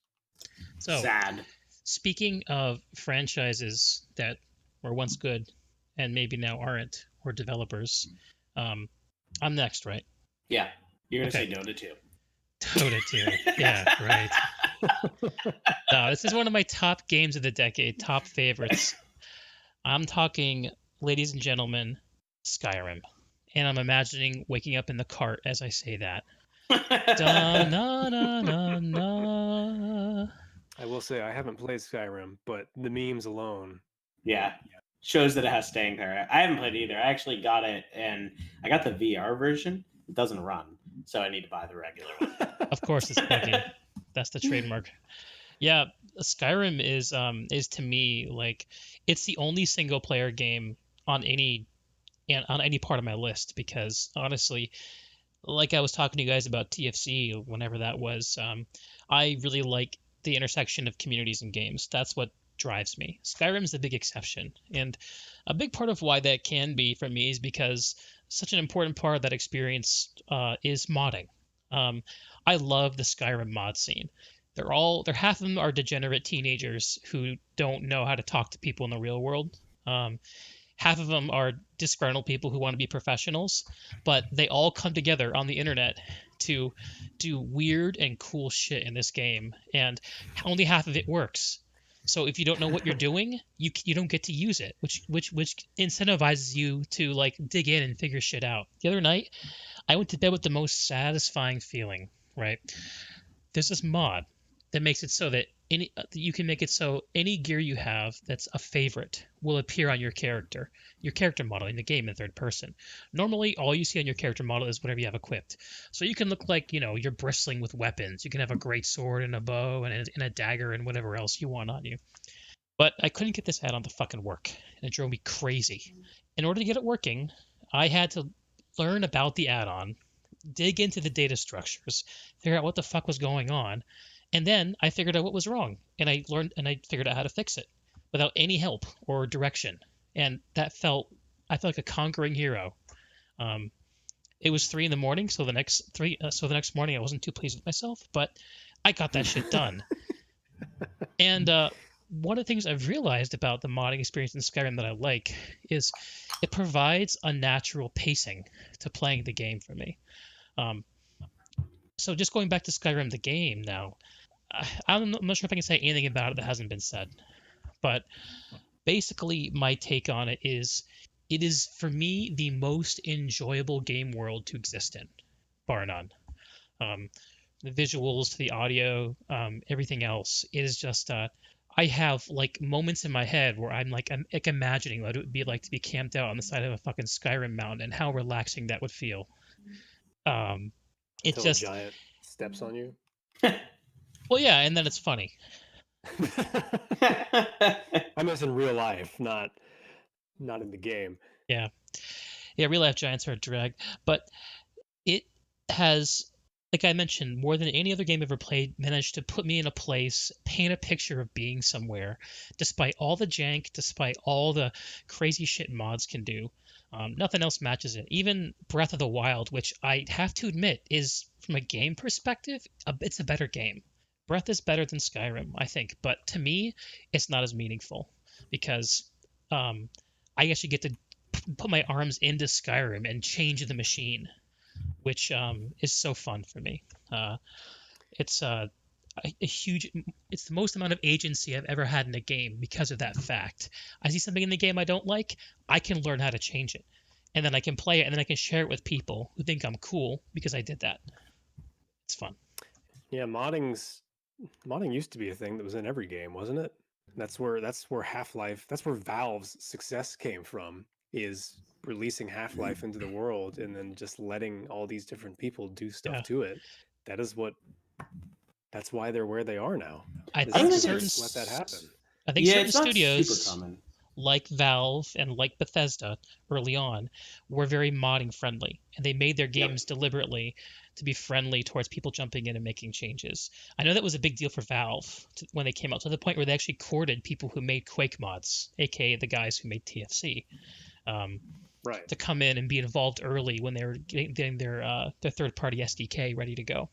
So, Sad. speaking of franchises that were once good and maybe now aren't, or developers, I'm next, right? Yeah. You're gonna Okay. say Dota 2. Dota 2. Yeah, right. No, this is one of my top games of the decade, top favorites. I'm talking, ladies and gentlemen, Skyrim. And I'm imagining waking up in the cart as I say that. Da, na, na, na, na. I will say I haven't played Skyrim, but the memes alone. Yeah. Shows that it has staying power. I haven't played either. I actually got it, and I got the VR version. It doesn't run, so I need to buy the regular one. Of course, it's buggy. That's the trademark. Yeah, Skyrim is to me like it's the only single player game on any part of my list because honestly, like I was talking to you guys about TFC whenever that was, I really like the intersection of communities and games. That's what drives me. Skyrim's the big exception, and a big part of why that can be for me is because such an important part of that experience is modding. I love the Skyrim mod scene. They're half of them are degenerate teenagers who don't know how to talk to people in the real world. Half of them are disgruntled people who want to be professionals, but they all come together on the internet to do weird and cool shit in this game, and only half of it works. So if you don't know what you're doing, you don't get to use it, which incentivizes you to like dig in and figure shit out. The other night, I went to bed with the most satisfying feeling. Right? There's this mod that makes it so that you can make it so any gear you have that's a favorite will appear on your character model in the game in third person. Normally, all you see on your character model is whatever you have equipped. So you can look like, you're bristling with weapons. You can have a great sword and a bow and a dagger and whatever else you want on you. But I couldn't get this add-on to fucking work, and it drove me crazy. In order to get it working, I had to learn about the add-on, dig into the data structures, figure out what the fuck was going on, and then I figured out what was wrong, and I figured out how to fix it without any help or direction, and I felt like a conquering hero. Um, it was 3 in the morning, so the next morning I wasn't too pleased with myself, but I got that shit done. And one of the things I've realized about the modding experience in Skyrim that I like is it provides a natural pacing to playing the game for me. Um, so just going back to Skyrim the game now, I'm not sure if I can say anything about it that hasn't been said, but basically my take on it is for me the most enjoyable game world to exist in, bar none. Um, the visuals to the audio, everything else. It is just I have like moments in my head where I'm like imagining what it would be like to be camped out on the side of a fucking Skyrim mountain and how relaxing that would feel. It Until just a giant steps on you. well, yeah, and then it's funny. I mean, it's in real life, not in the game. Yeah, real life giants are a drag, but it has, like I mentioned, more than any other game I've ever played, managed to put me in a place, paint a picture of being somewhere, despite all the jank, despite all the crazy shit mods can do. Nothing else matches it. Even Breath of the Wild, which I have to admit is, from a game perspective, it's a better game. Breath is better than Skyrim, I think, but to me, it's not as meaningful because I actually get to put my arms into Skyrim and change the machine, which is so fun for me. It's a huge, it's the most amount of agency I've ever had in a game because of that fact. I see something in the game I don't like, I can learn how to change it. And then I can play it and then I can share it with people who think I'm cool because I did that. It's fun. Yeah, modding used to be a thing that was in every game, wasn't it? That's where Half-Life, that's where Valve's success came from, is releasing Half-Life into the world and then just letting all these different people do stuff Yeah. to it. That's why they're where they are now. I Is I don't think think they certain just let that happen. I think Yeah, certain it's not super studios common. like Valve and like Bethesda early on were very modding friendly, and they made their games deliberately to be friendly towards people jumping in and making changes. I know that was a big deal for Valve when they came out, to the point where they actually courted people who made Quake mods, aka the guys who made TFC, Right. to come in and be involved early when they were getting their third-party SDK ready to go.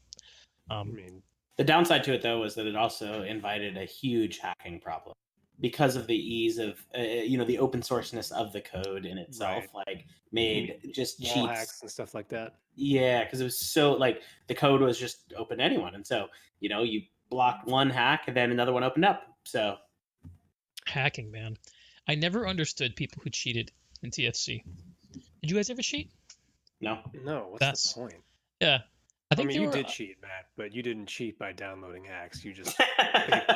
I mean, The downside to it, though, was that it also invited a huge hacking problem because of the ease of, the open sourceness of the code in itself. Like, made just wall cheats. hacks and stuff like that. Yeah, because it was so, like, the code was just open to anyone. And so, you blocked one hack and then another one opened up. So, Hacking, man. I never understood people who cheated in TFC. Did you guys ever cheat? no. No, what's That's the point? Yeah. I think mean, they you were. did cheat, Matt, but you didn't cheat by downloading hacks. You just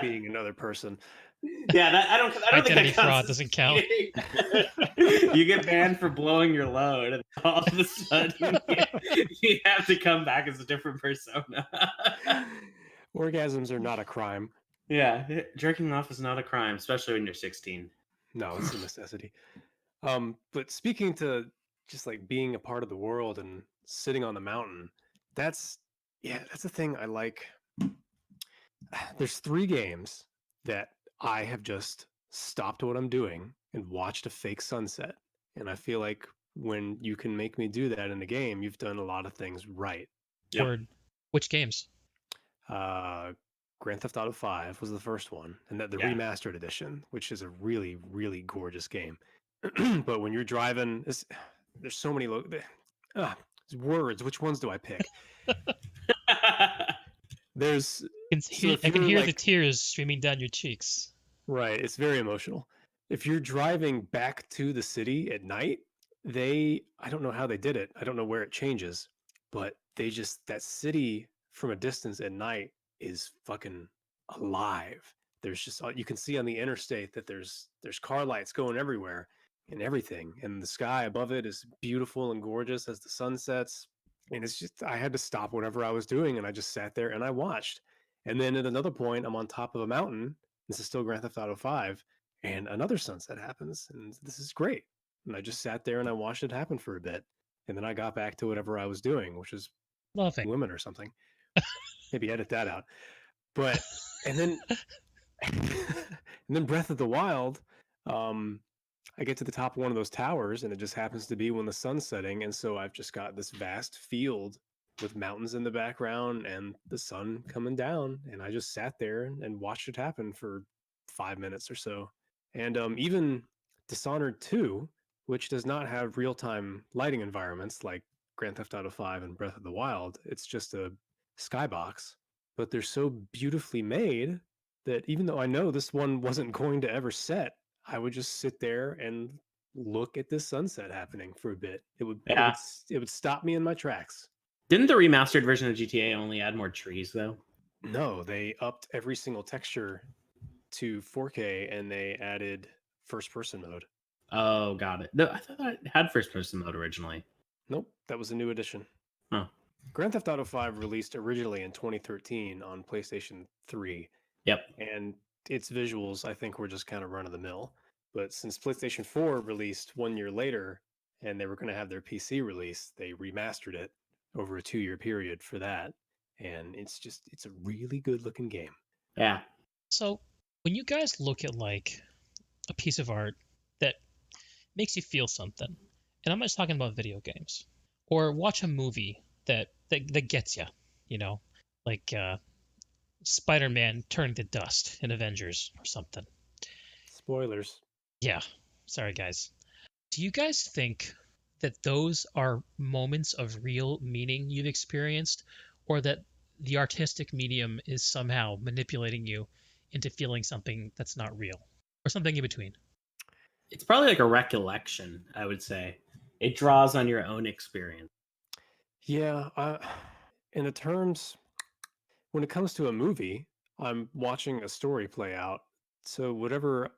being another person. Yeah, I don't think Identity that counts fraud as doesn't count. cheating. You get banned for blowing your load, and all of a sudden you have to come back as a different persona. Orgasms are not a crime. Yeah, jerking off is not a crime, especially when you're 16. No, it's a necessity. But speaking to just like being a part of the world and sitting on the mountain, that's the thing I like. There's 3 games that I have just stopped what I'm doing and watched a fake sunset. And I feel like when you can make me do that in a game, you've done a lot of things right. Yep. Word. Which games? Grand Theft Auto 5 was the first one, and the Yeah. remastered edition, which is a really, really gorgeous game. But when you're driving, there's so many words. Which ones do I pick? There's I can hear the tears streaming down your cheeks. Right, it's very emotional. If you're driving back to the city at night, I don't know how they did it. I don't know where it changes, but that city from a distance at night is fucking alive. There's just you can see on the interstate that there's car lights going everywhere and everything, and the sky above it is beautiful and gorgeous as the sun sets. And it's just I had to stop whatever I was doing and I just sat there and I watched. And then at another point, I'm on top of a mountain. This is still Grand Theft Auto 5, and another sunset happens, and this is great. And I just sat there and I watched it happen for a bit, and then I got back to whatever I was doing, which is Loving. women or something. Maybe edit that out. But and then and then Breath of the Wild, I get to the top of one of those towers, and it just happens to be when the sun's setting, and so I've just got this vast field with mountains in the background and the sun coming down, and I just sat there and watched it happen for 5 minutes or so. And even Dishonored 2, which does not have real-time lighting environments like Grand Theft Auto 5 and Breath of the Wild, it's just a skybox, but they're so beautifully made that even though I know this one wasn't going to ever set, I would just sit there and look at this sunset happening for a bit. It would stop me in my tracks. Didn't the remastered version of GTA only add more trees though? No, they upped every single texture to 4K and they added first person mode. Oh, got it. No, I thought it had first person mode originally. Nope, that was a new addition. Huh. Grand Theft Auto 5 released originally in 2013 on PlayStation 3. Yep. And its visuals, I think, were just kind of run of the mill. But since PlayStation 4 released 1 year later and they were going to have their PC release, they remastered it over a 2-year period for that. And it's a really good looking game. Yeah. So when you guys look at like a piece of art that makes you feel something, and I'm not just talking about video games, or watch a movie that gets you, you know, like Spider-Man turned to dust in Avengers or something. Spoilers. Yeah. Sorry, guys. Do you guys think that those are moments of real meaning you've experienced, or that the artistic medium is somehow manipulating you into feeling something that's not real, or something in between? It's probably like a recollection, I would say. It draws on your own experience. Yeah. In the terms, when it comes to a movie, I'm watching a story play out. So whatever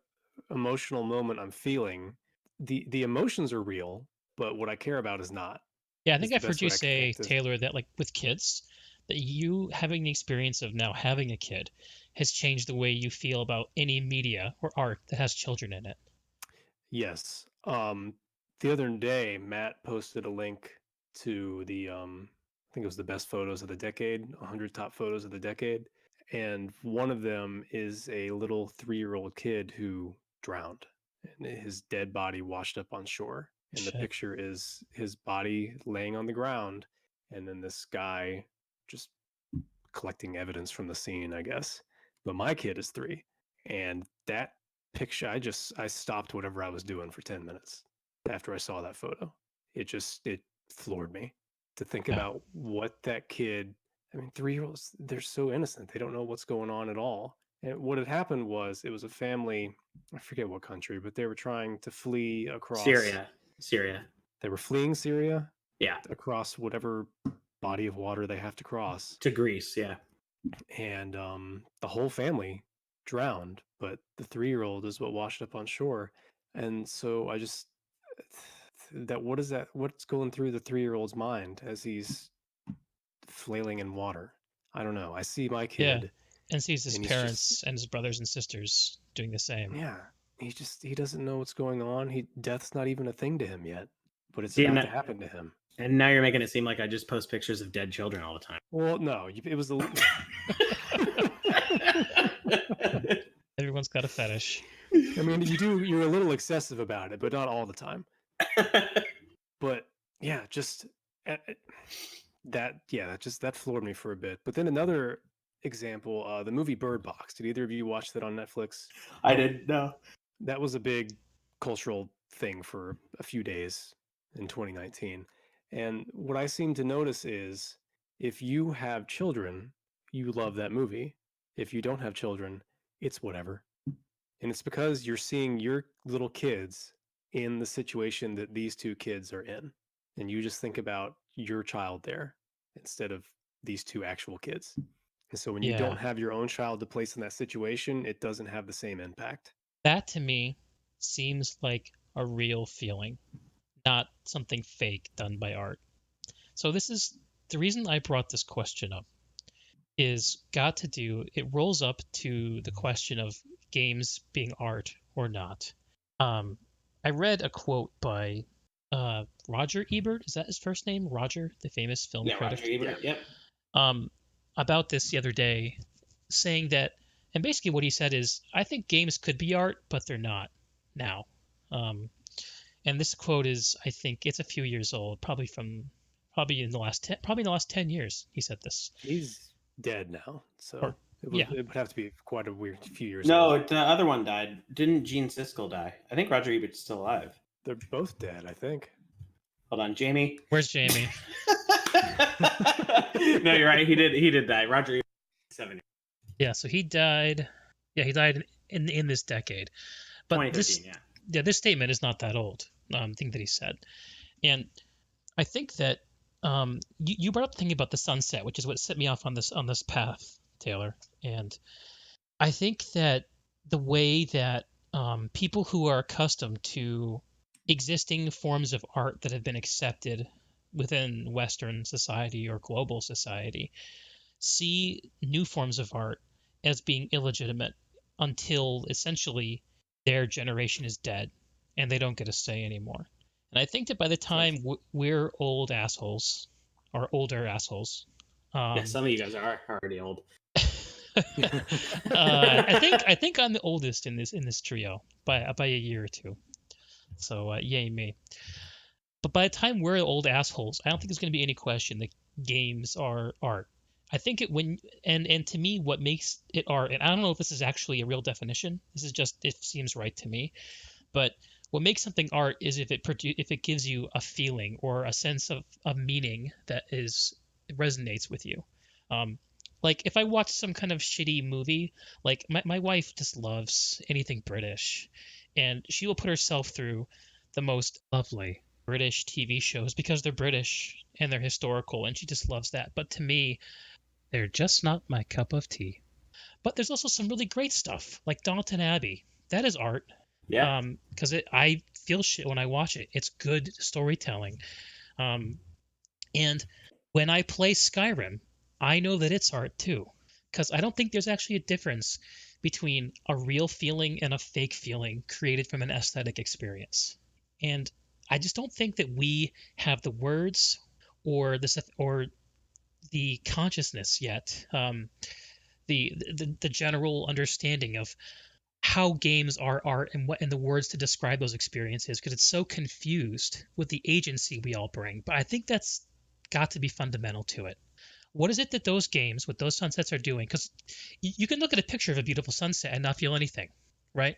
emotional moment I'm feeling, the emotions are real, but what I care about is not. Yeah, I think Is the I've heard best you way I can say, to- Taylor, that like with kids, that you having the experience of now having a kid has changed the way you feel about any media or art that has children in it. Yes. The other day, Matt posted a link to the I think it was the best photos of the decade, 100 top photos of the decade, and one of them is a little 3-year-old kid who drowned, and his dead body washed up on shore. And the Shit. picture is his body laying on the ground, and then this guy just collecting evidence from the scene, I guess. But my kid is 3, and that picture, I stopped whatever I was doing for 10 minutes after I saw that photo. It floored me to think Yeah. about what that kid, I mean, 3-year-olds, they're so innocent. They don't know what's going on at all. And what had happened was it was a family, I forget what country, but they were trying to flee across Syria. They were fleeing Syria Yeah. across whatever body of water they have to cross. To Greece, yeah. And the whole family drowned, but the 3-year-old is what washed up on shore. And so I just what's going through the 3-year-old's mind as he's flailing in water? I don't know. I see my Yeah. kid And sees his and he's parents just, and his brothers and sisters doing the same. yeah, he doesn't know what's going on. Death's not even a thing to him yet, but it's See, about and to happen to him. And now you're making it seem like I just post pictures of dead children all the time. Well, no, it was the Everyone's got a fetish. I mean, you're a little excessive about it, but not all the time. But yeah, just that floored me for a bit. But then another example, the movie Bird Box. Did either of you watch that on Netflix? I didn't know. That was a big cultural thing for a few days in 2019. And what I seem to notice is if you have children, you love that movie. If you don't have children, it's whatever. And it's because you're seeing your little kids in the situation that these two kids are in. And you just think about your child there instead of these two actual kids. And so when you don't have your own child to place in that situation, it doesn't have the same impact. That to me seems like a real feeling, not something fake done by art. So this is the reason I brought this question up, is got to do, it rolls up to the question of, games being art or not. I read a quote by Roger Ebert. Is that his first name? Roger, the famous film critic. Roger Ebert. Yep. About this the other day, saying that, and basically what he said is, I think games could be art, but they're not now. And this quote is, I think it's a few years old, probably in the last 10 years. He said this. He's dead now, so it would have to be quite a weird few years. No, the other one died. Didn't Gene Siskel die? I think Roger Ebert's still alive. They're both dead, I think. Hold on, Jamie. Where's Jamie? No, you're right. He did die. Roger Ebert, 70. Yeah, so he died. Yeah, he died in this decade. But this statement is not that old. Thing that he said, and I think that you brought up the thing about the sunset, which is what set me off on this path, Taylor. And I think that the way that people who are accustomed to existing forms of art that have been accepted within Western society or global society see new forms of art as being illegitimate until essentially their generation is dead and they don't get a say anymore. And I think that by the time we're old assholes or older assholes, yeah, some of you guys are already old. I think I'm the oldest in this trio by a year or two. So yay me. But by the time we're old assholes, I don't think there's going to be any question that games are art. I think and to me, what makes it art, and I don't know if this is actually a real definition. This is just, it seems right to me. But what makes something art is if it gives you a feeling or a sense of meaning that resonates with you. Like if I watch some kind of shitty movie, like my wife just loves anything British, and she will put herself through the most lovely British TV shows because they're British and they're historical, and she just loves that. But to me, they're just not my cup of tea. But there's also some really great stuff, like Downton Abbey. That is art. Yeah. Because I feel shit when I watch it. It's good storytelling. And when I play Skyrim, I know that it's art too. Because I don't think there's actually a difference between a real feeling and a fake feeling created from an aesthetic experience. And I just don't think that we have the words or the consciousness yet, the general understanding of how games are art and the words to describe those experiences, because it's so confused with the agency we all bring. But I think that's got to be fundamental to it. What is it that those games with those sunsets are doing? Because you can look at a picture of a beautiful sunset and not feel anything, right?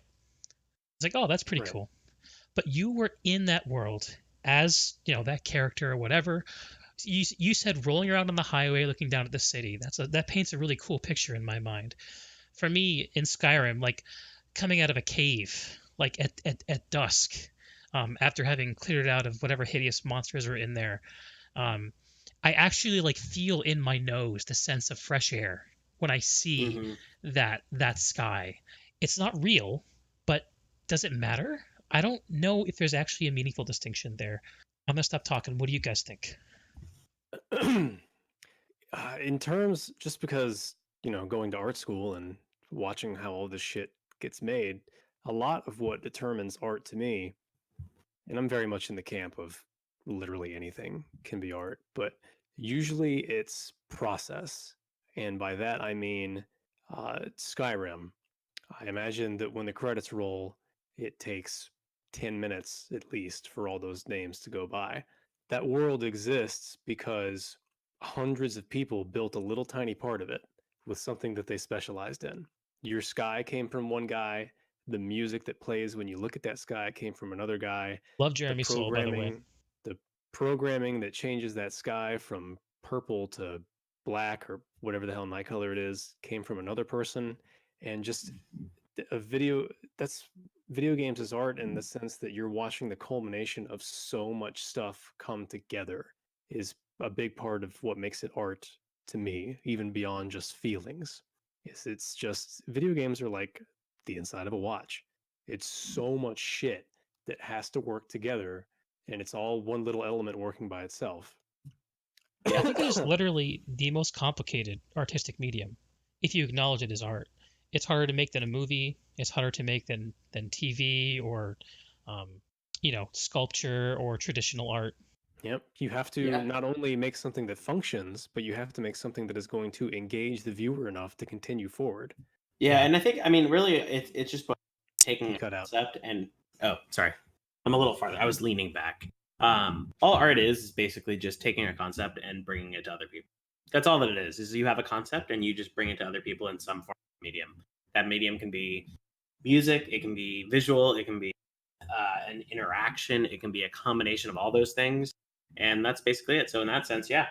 It's like, oh, that's pretty cool. But you were in that world as, that character or whatever. You said rolling around on the highway looking down at the city. That paints a really cool picture in my mind. For me, in Skyrim, like coming out of a cave, like at dusk, after having cleared it out of whatever hideous monsters were in there, I actually like feel in my nose the sense of fresh air when I see that sky. It's not real, but does it matter? I don't know if there's actually a meaningful distinction there. I'm gonna stop talking. What do you guys think? In terms, just because, going to art school and watching how all this shit gets made, a lot of what determines art to me, and I'm very much in the camp of literally anything can be art, but usually it's process. And by that, I mean Skyrim. I imagine that when the credits roll, it takes 10 minutes at least for all those names to go by. That world exists because hundreds of people built a little tiny part of it with something that they specialized in. Your sky came from one guy. The music that plays when you look at that sky came from another guy. Love Jeremy Soule, by the way. The programming that changes that sky from purple to black or whatever the hell night color it is came from another person. And just video games is art in the sense that you're watching the culmination of so much stuff come together is a big part of what makes it art to me, even beyond just feelings. It's just video games are like the inside of a watch. It's so much shit that has to work together, and it's all one little element working by itself. Yeah, I think it is literally the most complicated artistic medium, if you acknowledge it as art. it's harder to make than a movie. It's harder to make than TV or, um, sculpture or traditional art. Yep. You have to not only make something that functions, but you have to make something that is going to engage the viewer enough to continue forward. Yeah, and I think, I mean, really, it's just taking You a cut out. concept and sorry, I'm a little farther. I was leaning back. All art is basically just taking a concept and bringing it to other people. That's all that it is. Is you have a concept and you just bring it to other people in some form of medium. That medium can be music, it can be visual, it can be an interaction, it can be a combination of all those things, and that's basically it. So in that sense, yeah,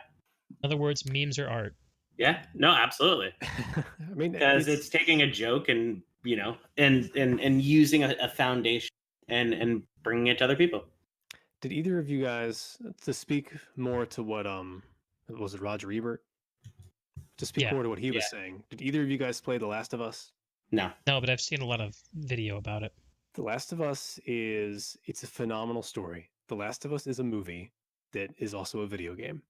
In other words, memes are art. yeah, no, absolutely. I mean, Because it's taking a joke and and using a foundation and bringing it to other people. Did either of you guys, to speak more to what was it Roger Ebert? To speak Yeah. more to what he was saying, did either of you guys play The Last of Us? No. No, but I've seen a lot of video about it. The Last of Us it's a phenomenal story. The Last of Us is a movie that is also a video game.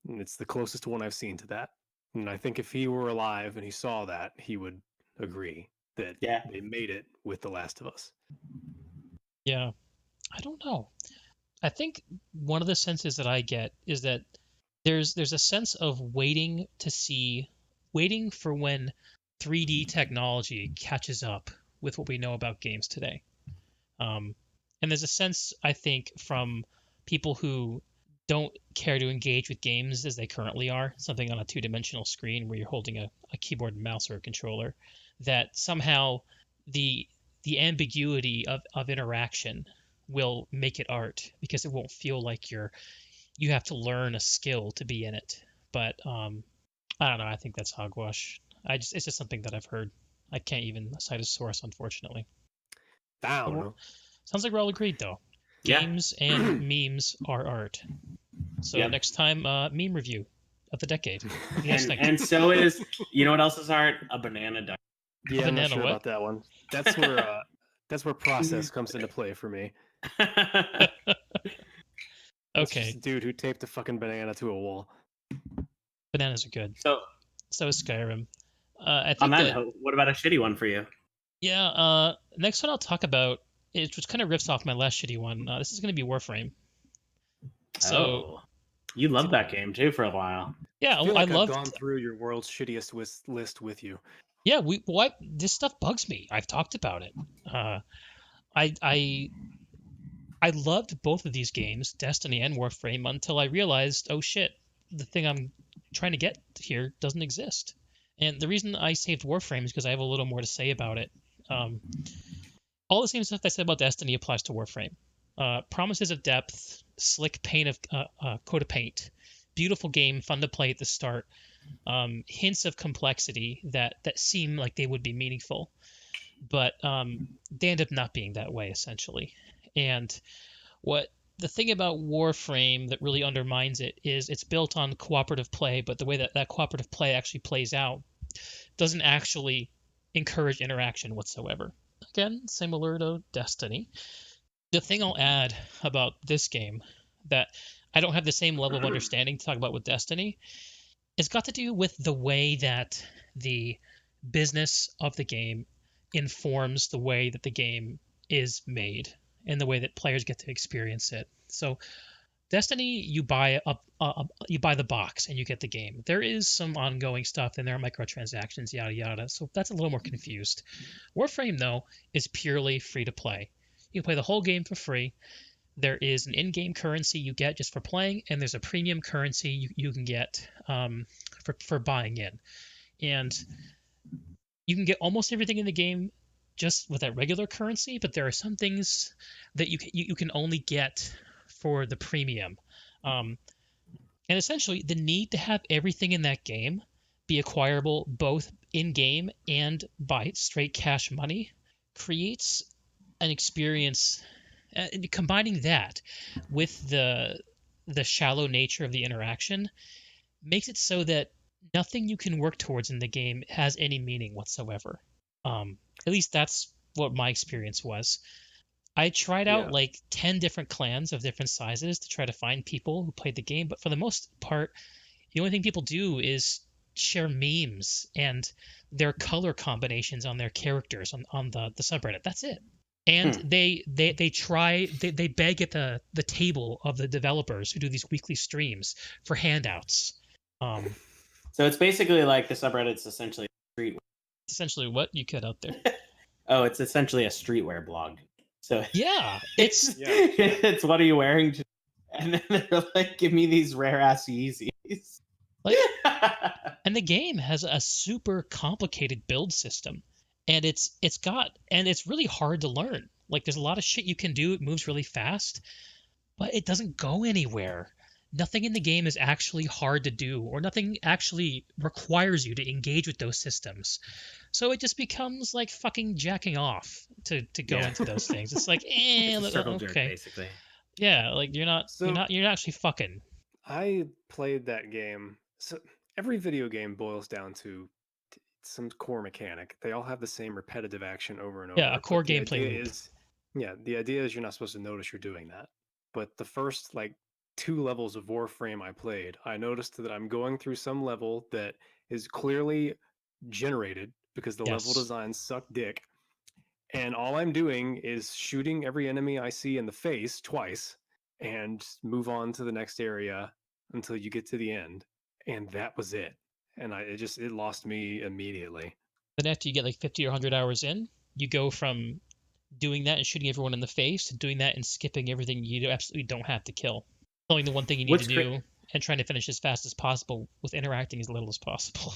And it's the closest one I've seen to that. And I think if he were alive and he saw that, he would agree that they made it with The Last of Us. Yeah. I don't know. I think one of the senses that I get is that there's a sense of waiting for when 3D technology catches up with what we know about games today. And there's a sense, I think, from people who don't care to engage with games as they currently are, something on a two-dimensional screen where you're holding a keyboard and mouse or a controller, that somehow the ambiguity of interaction will make it art because it won't feel like you have to learn a skill to be in it. But I don't know. I think that's hogwash. It's just something that I've heard. I can't even cite a source, unfortunately. Sounds like we're all agreed, though. Games and memes are art. So next time, meme review of the decade. And so is, you know what else is art? A banana duck. Yeah, I'm not sure about that one. That's where process comes into play for me. That's just a dude who taped a fucking banana to a wall. Bananas are good. So is Skyrim. I think on that note, what about a shitty one for you? Yeah, next one I'll talk about, which kind of rips off my last shitty one. This is going to be Warframe. So, you loved that game too for a while. Yeah, I've gone through your world's shittiest list with you. Yeah, this stuff bugs me. I've talked about it. I loved both of these games, Destiny and Warframe, until I realized, oh shit, the thing I'm trying to get here doesn't exist. And the reason I saved Warframe is because I have a little more to say about it. All the same stuff I said about Destiny applies to Warframe. Promises of depth, slick paint of coat of paint, beautiful game, fun to play at the start. Hints of complexity that seem like they would be meaningful, but they end up not being that way, essentially. And the thing about Warframe that really undermines it is it's built on cooperative play, but the way that cooperative play actually plays out doesn't actually encourage interaction whatsoever. Again, similar to Destiny. The thing I'll add about this game that I don't have the same level of understanding to talk about with Destiny, it's got to do with the way that the business of the game informs the way that the game is made and the way that players get to experience it. So Destiny, you buy the box and you get the game. There is some ongoing stuff and there are microtransactions, yada yada. So that's a little more confused. Warframe, though, is purely free to play. You can play the whole game for free. There is an in-game currency you get just for playing, and there's a premium currency you can get for buying in. And you can get almost everything in the game just with that regular currency, but there are some things that you can only get for the premium. And essentially, the need to have everything in that game be acquirable both in-game and by straight cash money creates an experience. Combining that with the shallow nature of the interaction makes it so that nothing you can work towards in the game has any meaning whatsoever. At least that's what my experience was. I tried out like 10 different clans of different sizes to try to find people who played the game, but for the most part, the only thing people do is share memes and their color combinations on their characters on the subreddit. That's it. And they beg at the table of the developers who do these weekly streams for handouts. So it's basically like the subreddit's essentially a street. Essentially, what you cut out there? Oh, it's essentially a streetwear blog. So Yeah, it's it's what are you wearing? And then they're like, give me these rare ass Yeezys. like, and the game has a super complicated build system, and it's really hard to learn. Like, there's a lot of shit you can do. It moves really fast, but it doesn't go anywhere. Nothing in the game is actually hard to do, or nothing actually requires you to engage with those systems. So it just becomes like fucking jacking off to go into those things. It's like, It's a circle okay, jerk, basically. yeah, like you're not actually fucking. I played that game. So every video game boils down to some core mechanic. They all have the same repetitive action over and over. Yeah, a core but the gameplay idea loop. the idea is you're not supposed to notice you're doing that. But the first like 2 levels of Warframe I played, I noticed that I'm going through some level that is clearly generated because the level Yes. designs suck dick. And all I'm doing is shooting every enemy I see in the face twice and move on to the next area until you get to the end. And that was it. And it lost me immediately. Then after you get like 50 or 100 hours in, you go from doing that and shooting everyone in the face to doing that and skipping everything you absolutely don't have to kill. Only the one thing you need to do and trying to finish as fast as possible with interacting as little as possible.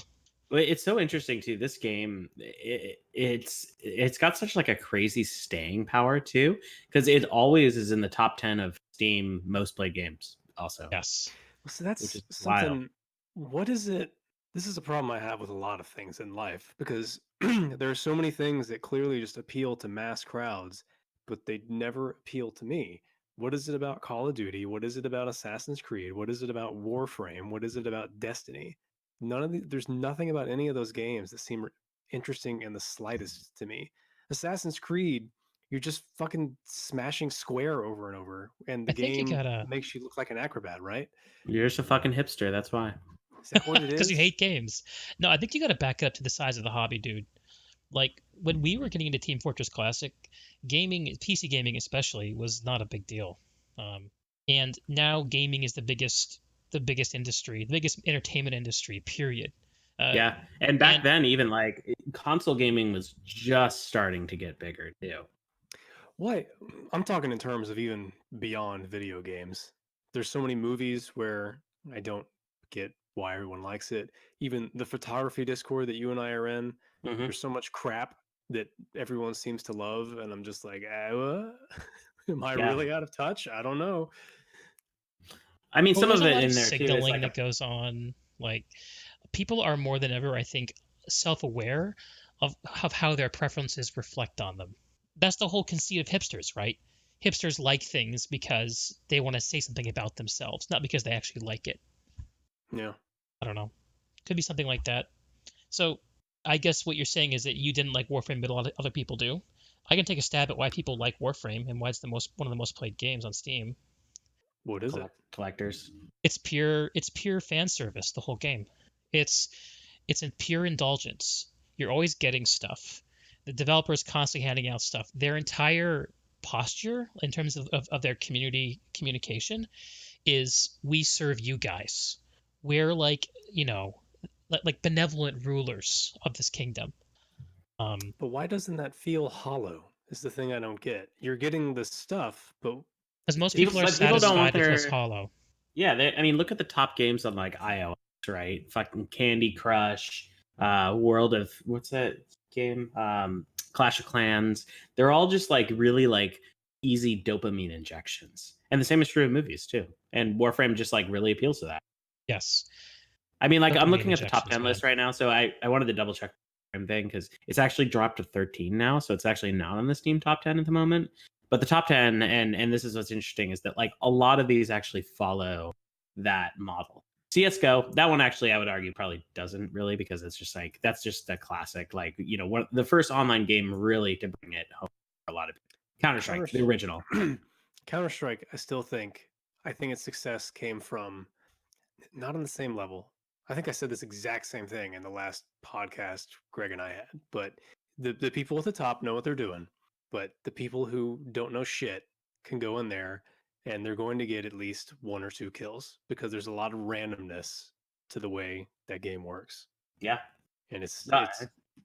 It's so interesting too. This game, it's got such like a crazy staying power too, because it always is in the top 10 of Steam most played games. Also, Yes. So that's Which is something. What is it? This is a problem I have with a lot of things in life because there are so many things that clearly just appeal to mass crowds, but they never appeal to me. What is it about Call of Duty? What is it about Assassin's Creed? What is it about Warframe? What is it about Destiny? There's nothing about any of those games that seem interesting in the slightest to me. Assassin's Creed, you're just fucking smashing square over and over, and the I think you game gotta makes you look like an acrobat, right? You're just a fucking hipster. That's why. Is that what it is? because you hate games. No, I think you gotta back it up to the size of the hobby, dude. Like when we were getting into Team Fortress Classic, gaming, PC gaming especially, was not a big deal. And now gaming is the biggest industry, the biggest entertainment industry, period. Yeah, and back then, even like console gaming was just starting to get bigger too. What? I'm talking in terms of even beyond video games. There's so many movies where I don't get why everyone likes it. Even the photography Discord that you and I are in, there's so much crap that everyone seems to love, and I'm just like, what? Am I really out of touch? I don't know. I mean, some of it in there signaling too is like that goes on. Like, people are more than ever, I think, self-aware of how their preferences reflect on them. That's the whole conceit of hipsters, right? Hipsters like things because they want to say something about themselves, not because they actually like it. Yeah. I don't know. Could be something like that. So I guess what you're saying is that you didn't like Warframe, but a lot of other people do. I can take a stab at why people like Warframe and why it's one of the most played games on Steam. What is it? Collectors. It's pure fan service, the whole game. It's a pure indulgence. You're always getting stuff. The developers constantly handing out stuff. Their entire posture in terms of their community communication is, we serve you guys. We're like, like benevolent rulers of this kingdom. But why doesn't that feel hollow? Is the thing I don't get. You're getting the stuff, but because most People- people are but people don't want satisfied it feels their- hollow. Yeah, I mean, look at the top games on like iOS, right? Fucking Candy Crush, World of what's that game? Clash of Clans. They're all just like really like easy dopamine injections, and the same is true of movies too. And Warframe just like really appeals to that. Yes. I mean, like I'm Dopamine looking at the top injections, 10 list right now, so I wanted to double check the Warframe thing because it's actually dropped to 13 now, so it's actually not on the Steam top 10 at the moment. But the top 10, and this is what's interesting, is that like a lot of these actually follow that model. CS:GO, that one actually I would argue probably doesn't really, because it's just like that's just a classic, like the first online game really to bring it home for a lot of people. Counter-Strike, the original. Counter-Strike, I think its success came from not on the same level. I think I said this exact same thing in the last podcast Greg and I had, but the people at the top know what they're doing, but the people who don't know shit can go in there and they're going to get at least 1 or 2 kills because there's a lot of randomness to the way that game works. Yeah. And No,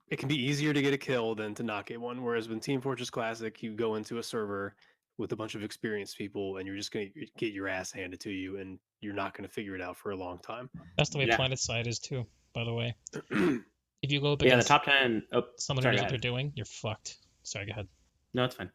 it can be easier to get a kill than to not get one. Whereas with Team Fortress Classic, you go into a server with a bunch of experienced people and you're just going to get your ass handed to you and you're not going to figure it out for a long time. That's the way Yeah. Planetside is too, by the way. If you go up Yeah, the against top 10. Oh, someone sorry, who knows go what they're ahead. doing, you're fucked. Sorry, go ahead. No, it's fine.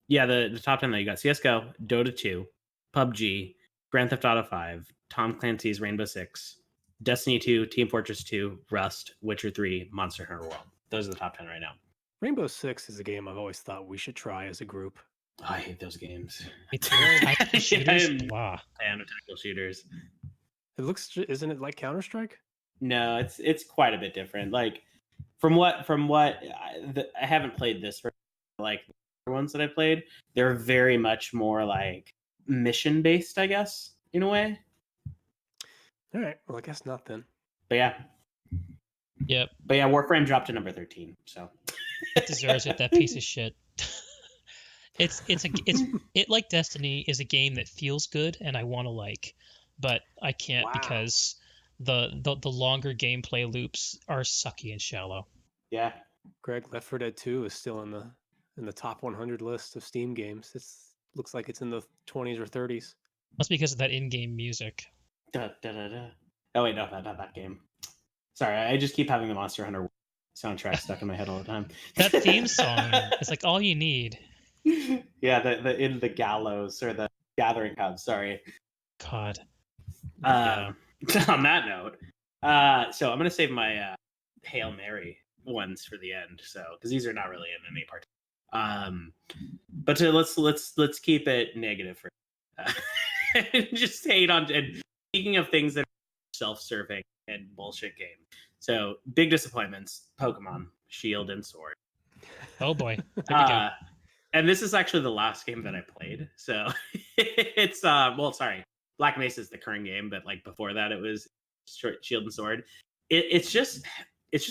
Yeah, the top 10 that you got: CS:GO, Dota 2, PUBG, Grand Theft Auto 5, Tom Clancy's Rainbow Six, Destiny 2, Team Fortress 2, Rust, Witcher 3, Monster Hunter World. Those are the top 10 right now. Rainbow Six is a game I've always thought we should try as a group. Oh, I hate those games. It's tactical shooters. Blah. I am tactical shooters. It looks, isn't it like Counter Strike? No, it's quite a bit different. Like from what I haven't played this for, like the ones that I played, they're very much more like mission based, I guess, in a way. All right, well I guess not then. But yeah, Yep. but yeah, Warframe dropped to number 13. So It deserves it, that piece of shit. It like Destiny is a game that feels good and I want to like, but I can't Wow. because the longer gameplay loops are sucky and shallow. yeah, Greg, Left 4 Dead 2 is still in the top 100 list of Steam games. It's looks like it's in the 20s or 30s. That's because of that in-game music. da, da, da, da. Oh wait, no, not that game. Sorry, I just keep having the Monster Hunter soundtrack stuck in my head all the time. That theme song is like all you need. Yeah, the in the gallows or the gathering hub. Sorry. God. On that note, so I'm gonna save my Hail Mary ones for the end. So because these are not really in any part. But let's keep it negative for just hate on. And speaking of things that are self-serving and bullshit game, so big disappointments: Pokemon Shield and Sword. Oh boy. There we go. And this is actually the last game that I played. So it's well, sorry, Black Mesa is the current game, but like before that, it was Shield and Sword. It's just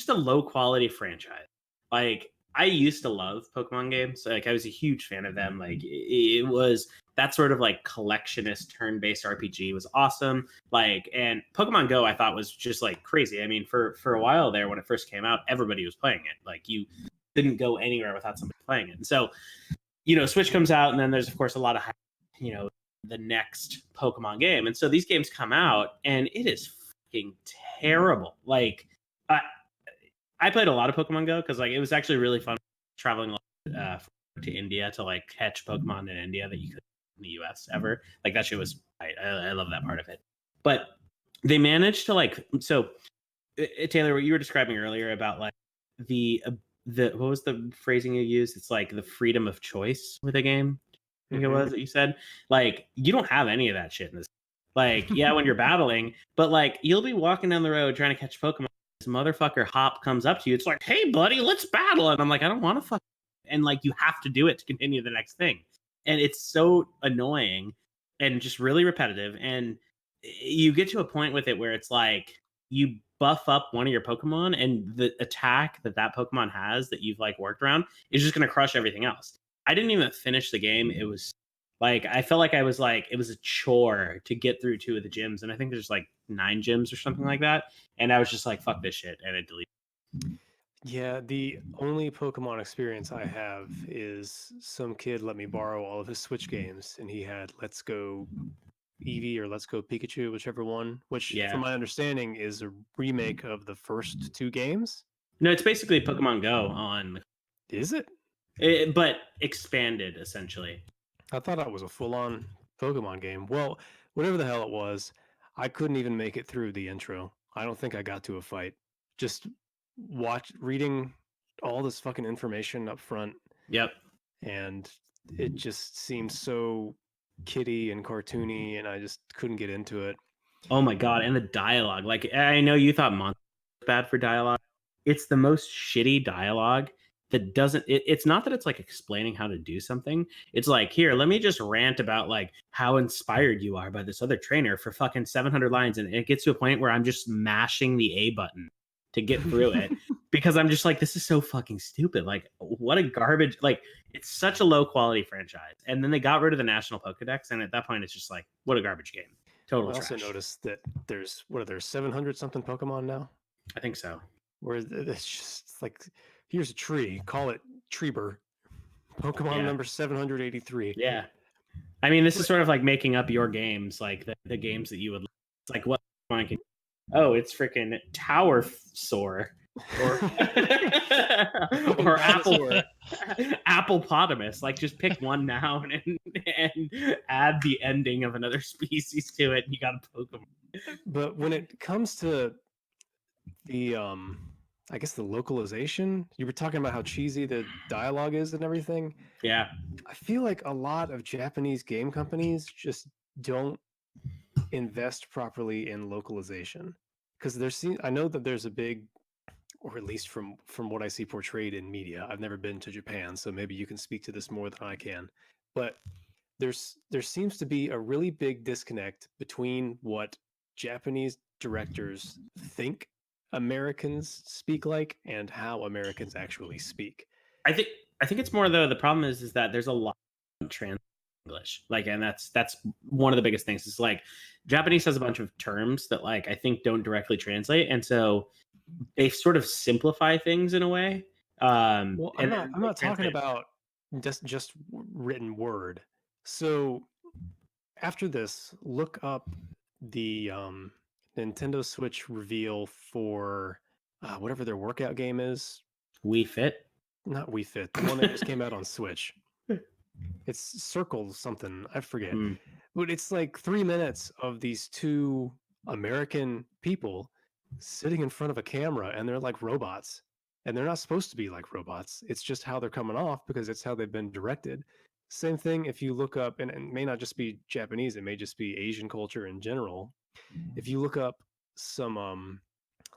a low quality franchise. Like I used to love Pokemon games. Like I was a huge fan of them. Like it was that sort of like collectionist turn-based RPG was awesome. Like, and Pokemon Go I thought was just like crazy. I mean, for a while there when it first came out, everybody was playing it. Like you didn't go anywhere without somebody playing it. And so, Switch comes out, and then there's of course a lot of hype, the next Pokemon game. And so these games come out, and it is fucking terrible. Like I played a lot of Pokemon Go because like it was actually really fun traveling to India to like catch Pokemon in India that you could in the US ever. Like that shit was I love that part of it. But they managed to like Taylor, what you were describing earlier about like the what was the phrasing you used? It's like the freedom of choice with a game. I think it was that you said. Like you don't have any of that shit in this. Like yeah, when you're battling, but like you'll be walking down the road trying to catch Pokemon. This motherfucker Hop comes up to you. It's like, hey buddy, let's battle. And I'm like, I don't want to fuck. And like you have to do it to continue the next thing. And it's so annoying and just really repetitive. And you get to a point with it where it's like you buff up one of your Pokemon and the attack that Pokemon has that you've like worked around is just going to crush everything else. I didn't even finish the game. It was like, I felt like it was a chore to get through 2 of the gyms. And I think there's like 9 gyms or something like that. And I was just like, fuck this shit. And I deleted. Yeah, the only Pokemon experience I have is some kid let me borrow all of his Switch games, and he had Let's Go Eevee or Let's Go Pikachu, whichever one, which from my understanding is a remake of the first 2 games. No, it's basically Pokemon Go on. Is it? But expanded, essentially. I thought it was a full-on Pokemon game. Well, whatever the hell it was, I couldn't even make it through the intro. I don't think I got to a fight. Just reading all this fucking information up front. Yep. And it just seemed so kiddie and cartoony, and I just couldn't get into it. Oh my god, and the dialogue. Like I know you thought Monster was bad for dialogue. It's the most shitty dialogue that doesn't it's not that it's like explaining how to do something. It's like, here, let me just rant about like how inspired you are by this other trainer for fucking 700 lines, and it gets to a point where I'm just mashing the A button to get through it because I'm just like, this is so fucking stupid. Like, what a garbage, like, it's such a low quality franchise. And then they got rid of the National Pokedex, and at that point it's just like, what a garbage game. Total I trash. also noticed that there's 700 something Pokemon now. I think so. Where it's just like, here's a tree, call it Treeber. Pokemon number 783. Yeah. I mean, this is sort of like making up your games, like the games that you would. It's like, what Pokemon can? Oh, it's freaking Tower Soar, or Applepotamus. Like, just pick one now and add the ending of another species to it, and you got a Pokemon. But when it comes to the I guess the localization, you were talking about how cheesy the dialogue is and everything. Yeah. I feel like a lot of Japanese game companies just don't invest properly in localization, because I know that there's a big, or at least from what I see portrayed in media. I've never been to Japan, so maybe you can speak to this more than I can. But there seems to be a really big disconnect between what Japanese directors think Americans speak like and how Americans actually speak. I think it's more, though, the problem is that there's a lot of trans English, like, and that's one of the biggest things. Is like Japanese has a bunch of terms that, like, I think don't directly translate, and so they sort of simplify things in a way. Well, I'm and not talking about just written word. So after this, look up the Nintendo Switch reveal for whatever their workout game is. Wii Fit? Not Wii Fit. The one that just came out on Switch. It's Circle something. I forget. But it's like 3 minutes of these two American people sitting in front of a camera, and they're like robots. And they're not supposed to be like robots. It's just how they're coming off because it's how they've been directed. Same thing if you look up, and it may not just be Japanese, it may just be Asian culture in general. If you look up some,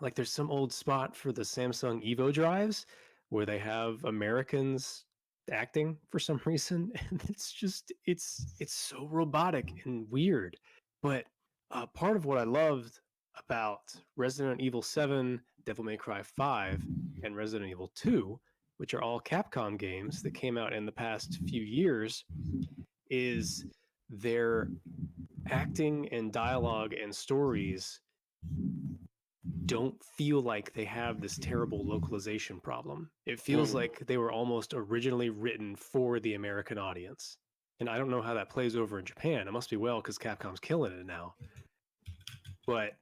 like there's some old spot for the Samsung Evo drives where they have Americans acting for some reason, and it's so robotic and weird. But part of what I loved about Resident Evil 7, Devil May Cry 5, and Resident Evil 2, which are all Capcom games that came out in the past few years, is their acting and dialogue and stories don't feel like they have this terrible localization problem. It feels like they were almost originally written for the American audience. And I don't know how that plays over in Japan. It must be well, because Capcom's killing it now. But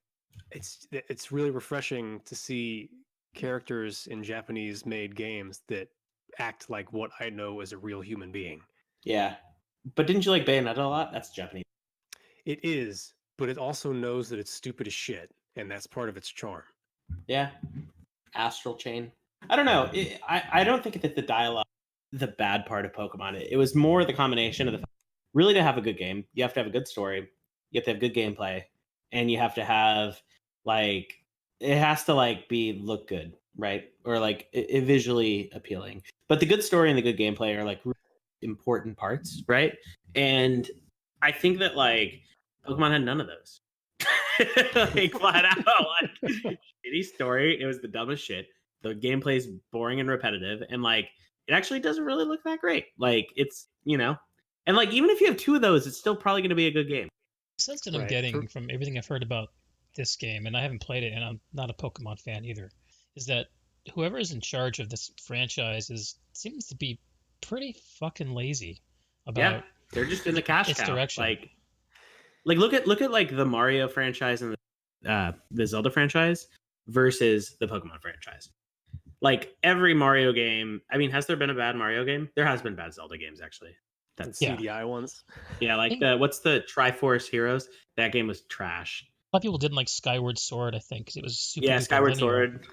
it's really refreshing to see characters in Japanese made games that act like what I know as a real human being. Yeah. But didn't you like Bayonetta a lot? That's Japanese. It is, but it also knows that it's stupid as shit, and that's part of its charm. Yeah. Astral Chain. I don't know. I don't think that the dialogue, the bad part of Pokemon. It was more the combination of the really, to have a good game, you have to have a good story, you have to have good gameplay, and you have to have, like, it has to like look good, right? Or like it visually appealing. But the good story and the good gameplay are like really important parts, right? And I think that like Pokemon had none of those. Like, flat out, like, shitty story. It was the dumbest shit. The gameplay's boring and repetitive, and like it actually doesn't really look that great. Like, it's, and like even if you have two of those, it's still probably going to be a good game. The sense that I'm getting from everything I've heard about this game, and I haven't played it, and I'm not a Pokemon fan either, is that whoever is in charge of this franchise seems to be pretty fucking lazy about they're just in the cash cow. Direction. Like look at like the Mario franchise and the Zelda franchise versus the Pokemon franchise. Like every Mario game, I mean, has there been a bad Mario game? There has been bad Zelda games, actually. That's CDI ones. Yeah, like what's the Triforce Heroes? That game was trash. A lot of people didn't like Skyward Sword, I think, because it was super. Skyward linear. Sword,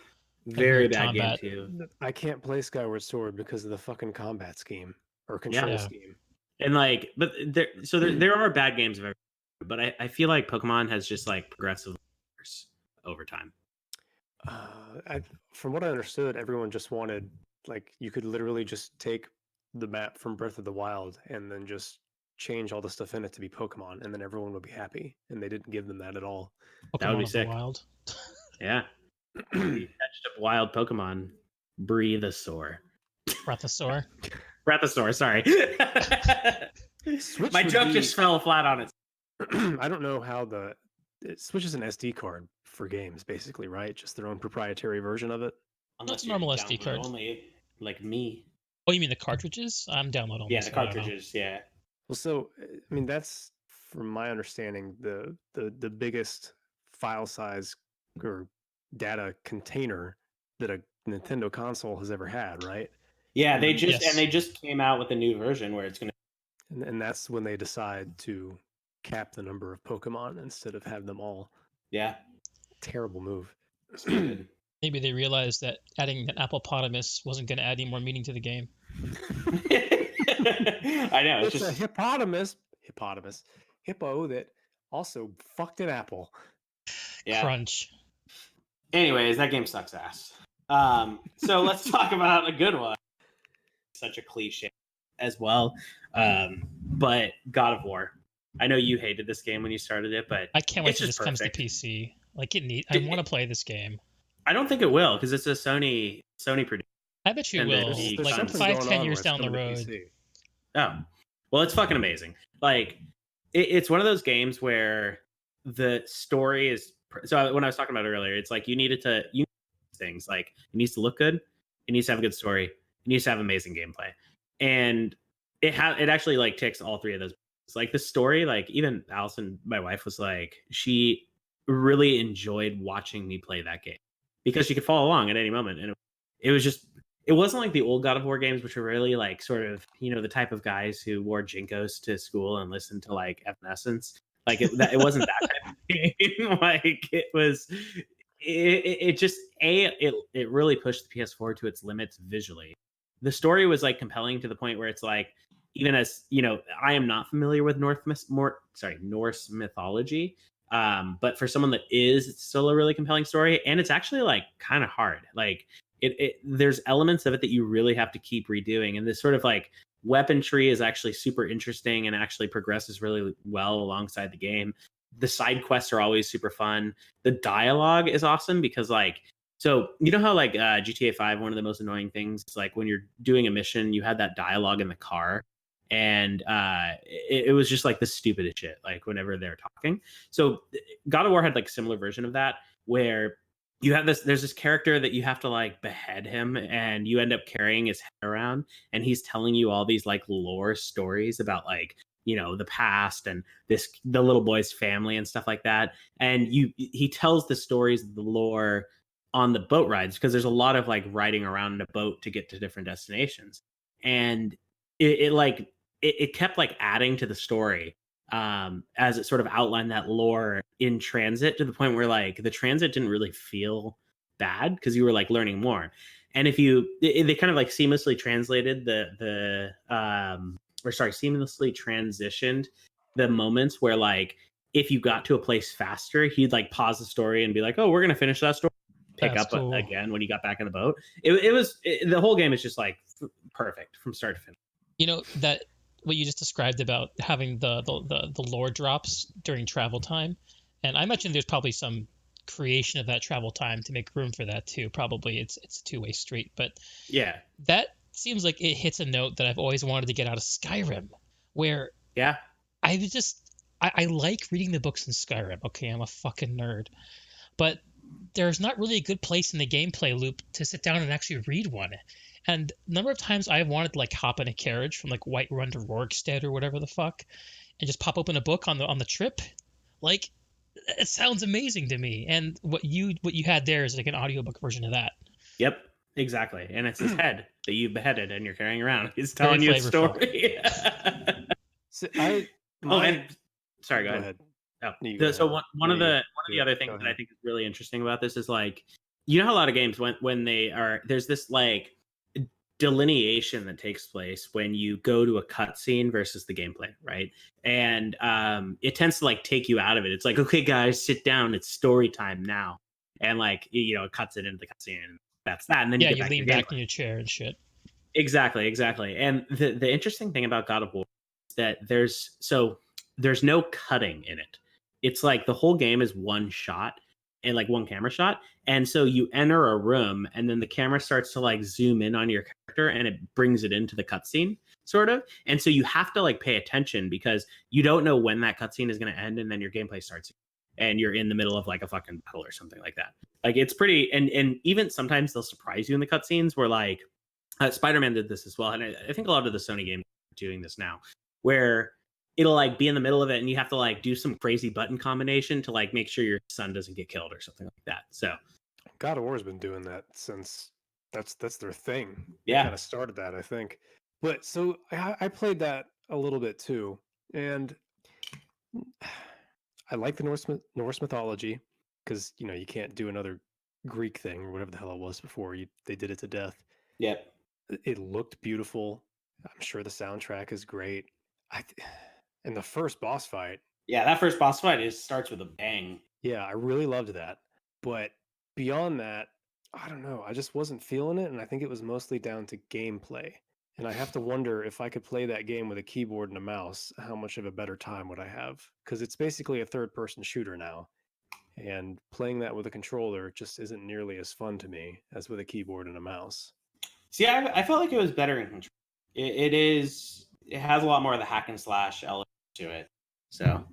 very bad combat. game too. I can't play Skyward Sword because of the fucking combat scheme or control scheme. And like, but there are bad games of every, but I feel like Pokemon has just like progressively worse over time. From what I understood, everyone just wanted Like you could literally just take the map from Breath of the Wild and then just change all the stuff in it to be Pokemon, and then everyone would be happy. And they didn't give them that at all. That would Pokemon be of the sick. Wild. Yeah. You catched a wild Pokemon. Breathasaur. Breathasaur. Breathasaur, sorry. Switch My would joke be- just fell flat on its. I don't know how Switch is an SD card for games, basically, right? Just their own proprietary version of it. Unless a normal you're SD download card. only, like me. Oh, you mean the cartridges? I'm download only. Yeah, so the I don't know. cartridges. Yeah. Well, so I mean, that's from my understanding the biggest file size or data container that a Nintendo console has ever had, right? Yeah, they Mhm. just Yes. and they just came out with a new version where it's gonna. And that's when they decide to cap the number of Pokemon instead of have them all. Yeah. Terrible move. Stupid. Maybe they realized that adding an Applepotamus wasn't going to add any more meaning to the game. I know. It's It's a just hippo that also fucked an apple. yeah. Crunch. Anyways, that game sucks ass. So let's talk about a good one. Such a cliche as well. But God of War. I know you hated this game when you started it, but I can't wait it's till this just comes to perfect. PC. Like I want to play this game. I don't think it will because it's a Sony production. I bet you And will. there's Like something 5-10 years down the road. Oh, well, it's fucking amazing. Like, it's one of those games where the story is. So when I was talking about it earlier, it's like you need things like it needs to look good, it needs to have a good story, it needs to have amazing gameplay, and it actually like ticks all three of those. It's like the story, like even Allison, my wife, was like she really enjoyed watching me play that game because she could follow along at any moment, and it was just. It wasn't like the old God of War games, which were really like sort of, the type of guys who wore Jinkos to school and listened to like Evanescence. Like it wasn't that type of game. Like it was, it really pushed the PS4 to its limits visually. The story was like compelling to the point where it's like, even as I am not familiar with Norse mythology. But for someone that is, it's still a really compelling story, and it's actually like kind of hard. Like there's elements of it that you really have to keep redoing, and this sort of like weaponry is actually super interesting and actually progresses really well alongside the game. The side quests are always super fun. The dialogue is awesome because like, so you know how like GTA 5, one of the most annoying things is like when you're doing a mission, you had that dialogue in the car, and it was just like the stupidest shit, like whenever they're talking. So God of War had like a similar version of that where you have there's this character that you have to like behead him, and you end up carrying his head around, and he's telling you all these like lore stories about like the past and the little boy's family and stuff like that. And he tells the stories of the lore on the boat rides because there's a lot of like riding around in a boat to get to different destinations, and it kept like adding to the story as it sort of outlined that lore in transit, to the point where like the transit didn't really feel bad because you were like learning more. And if they kind of like seamlessly translated seamlessly transitioned the moments where like if you got to a place faster, he'd like pause the story and be like, oh, we're gonna finish that story, pick That's up cool. again when you got back in the boat. The whole game is just like perfect from start to finish. That what you just described about having the lore drops during travel time, and I imagine there's probably some creation of that travel time to make room for that too. Probably it's a two-way street, but yeah, that seems like it hits a note that I've always wanted to get out of Skyrim, where yeah, I like reading the books in Skyrim. Okay, I'm a fucking nerd, but there's not really a good place in the gameplay loop to sit down and actually read one. And the number of times I've wanted to like hop in a carriage from like Whiterun to Rorikstead or whatever the fuck, and just pop open a book on the trip, like it sounds amazing to me. And what you had there is like an audiobook version of that. Yep, exactly. And it's his head that you beheaded and you're carrying around. He's Very telling you a flavorful. story. So sorry, go go ahead. ahead. Oh. You go So ahead. one of the other go things that I ahead. think is really interesting about this is like, how a lot of games when they are, there's this like delineation that takes place when you go to a cutscene versus the gameplay, right? And it tends to like take you out of it. It's like, okay, guys, sit down. It's story time now, and like it cuts it into the cutscene. that's that, and then Yeah, you you get back to lean your back gameplay. in your chair and shit. Exactly. And the interesting thing about God of War is that there's no cutting in it. It's like the whole game is one shot and like one camera shot. And so you enter a room and then the camera starts to like zoom in on your character and it brings it into the cutscene, sort of. And so you have to like pay attention because you don't know when that cutscene is going to end and then your gameplay starts and you're in the middle of like a fucking battle or something like that. Like it's pretty, and even sometimes they'll surprise you in the cutscenes where like Spider-Man did this as well, and I think a lot of the Sony games are doing this now, where it'll like be in the middle of it, and you have to like do some crazy button combination to like make sure your son doesn't get killed or something like that. So, God of War's been doing that since that's their thing. Yeah. They kind of started that, I think. But so I played that a little bit too, and I like the Norse mythology because you can't do another Greek thing or whatever the hell it was before they did it to death. Yep. It looked beautiful. I'm sure the soundtrack is great. And the first boss fight, Yeah, that first boss fight starts with a bang. yeah, I really loved that. But beyond that, I don't know. I just wasn't feeling it, and I think it was mostly down to gameplay. And I have to wonder if I could play that game with a keyboard and a mouse, how much of a better time would I have? Because it's basically a third-person shooter now, and playing that with a controller just isn't nearly as fun to me as with a keyboard and a mouse. See, I felt like it was better in control. It has a lot more of the hack and slash element to it. So,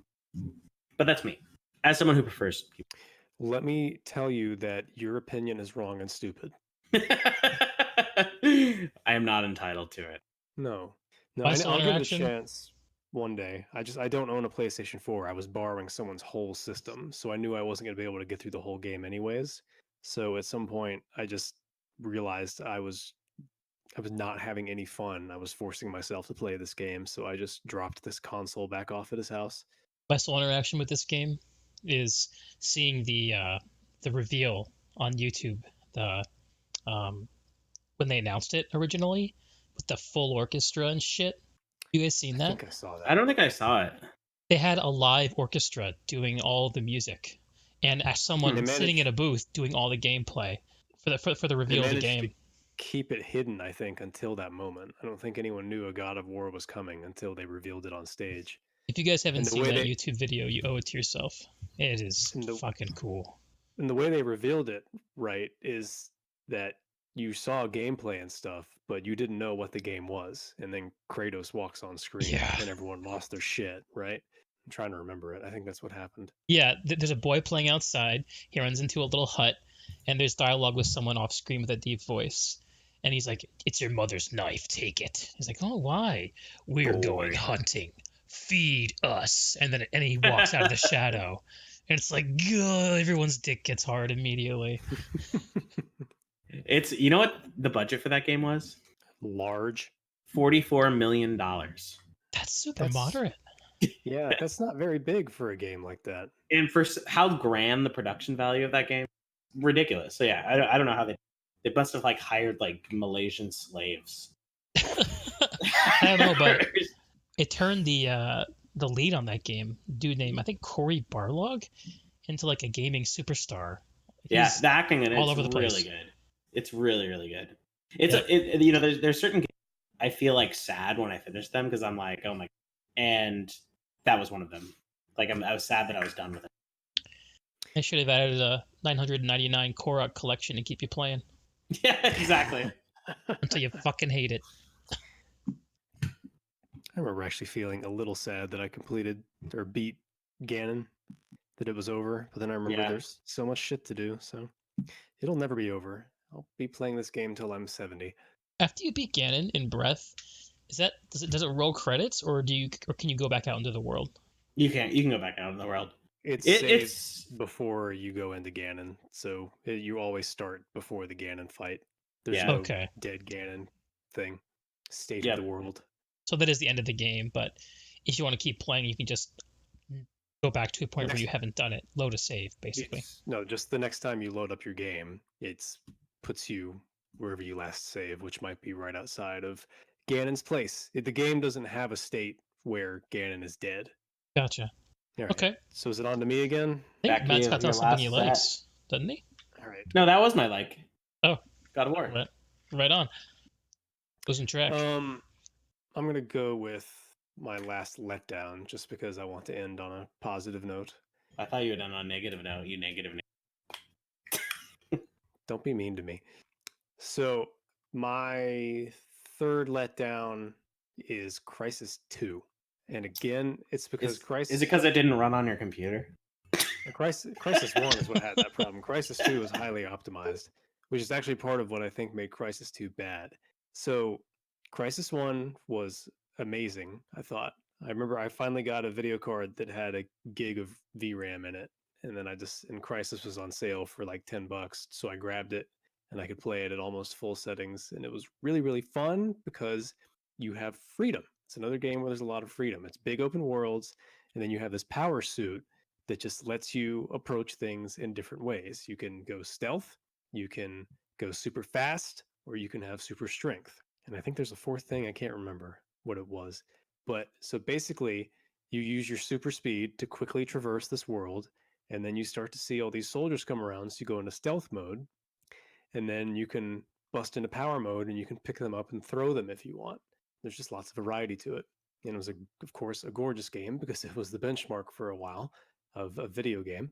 but that's me, as someone who prefers keyboard. Let me tell you that your opinion is wrong and stupid. I am not entitled to it. No, Muscle I'll give it a interaction? chance one day. I don't own a PlayStation 4. I was borrowing someone's whole system, so I knew I wasn't going to be able to get through the whole game anyways. So at some point, I just realized I was not having any fun. I was forcing myself to play this game, so I just dropped this console back off at his house. My sole interaction with this game is seeing the reveal on YouTube, the when they announced it originally with the full orchestra and shit. You guys seen I that? think I saw that. I don't think I saw it. They had a live orchestra doing all the music, and as someone sitting in a booth doing all the gameplay for the reveal of the game. Keep it hidden, I think, until that moment. I don't think anyone knew a God of War was coming until they revealed it on stage. If you guys haven't seen that YouTube video, you owe it to yourself. It is fucking cool. And the way they revealed it, right, is that you saw gameplay and stuff, but you didn't know what the game was. And then Kratos walks on screen and everyone lost their shit, right? I'm trying to remember it. I think that's what happened. Yeah, there's a boy playing outside. He runs into a little hut, and there's dialogue with someone off screen with a deep voice. And he's like, "It's your mother's knife. Take it." He's like, "Oh, why? We're going hunting. Feed us." And then he walks out of the shadow. And it's like, good. Everyone's dick gets hard immediately. It's, you know what the budget for that game was? Large. $44 million. That's super moderate. Yeah, that's not very big for a game like that. And for how grand the production value of that game, ridiculous. So yeah, I don't know how they must have like hired like Malaysian slaves. I don't know, but it turned the lead on that game, dude named I think Cory Barlog, into like a gaming superstar. Yeah, the acting in it all over the place. Really good. It's really, really good. It's there's certain games I feel like sad when I finish them because I'm like, oh my, and that was one of them. Like I was sad that I was done with it. I should have added a 999 Korok collection to keep you playing. Yeah, exactly. Until you fucking hate it. I remember actually feeling a little sad that I completed or beat Ganon, that it was over. But then I remember there's so much shit to do, so it'll never be over. I'll be playing this game till I'm 70. After you beat Ganon in Breath, does it roll credits or can you go back out into the world? You can go back out in the world. It's before you go into Ganon, so you always start before the Ganon fight. There's no dead Ganon thing. State of the world. So that is the end of the game, but if you want to keep playing, you can just go back to a point where you haven't done it. Load a save, basically. Just the next time you load up your game, it puts you wherever you last saved, which might be right outside of Ganon's place. The game doesn't have a state where Ganon is dead. Gotcha. Right. Okay. So is it on to me again? I think Matt's got something he likes, doesn't he? All right. No, that was my like. Oh. God of War. Right on. Losing track. I'm gonna go with my last letdown, just because I want to end on a positive note. I thought you would end on a negative note. You negative. Don't be mean to me. So my third letdown is Crysis 2. And again, it's because Is it because it didn't run on your computer? Crysis 1 is what had that problem. Crysis 2 is highly optimized, which is actually part of what I think made Crysis 2 bad. So Crysis 1 was amazing, I thought. I remember I finally got a video card that had a gig of VRAM in it. And then and Crysis was on sale for like $10. So I grabbed it and I could play it at almost full settings. And it was really, really fun because you have freedom. It's another game where there's a lot of freedom. It's big open worlds. And then you have this power suit that just lets you approach things in different ways. You can go stealth, you can go super fast, or you can have super strength. And I think there's a fourth thing, I can't remember what it was. But so basically, you use your super speed to quickly traverse this world, and then you start to see all these soldiers come around, so you go into stealth mode, and then you can bust into power mode and you can pick them up and throw them if you want. There's just lots of variety to it. And it was, of course, a gorgeous game because it was the benchmark for a while of a video game.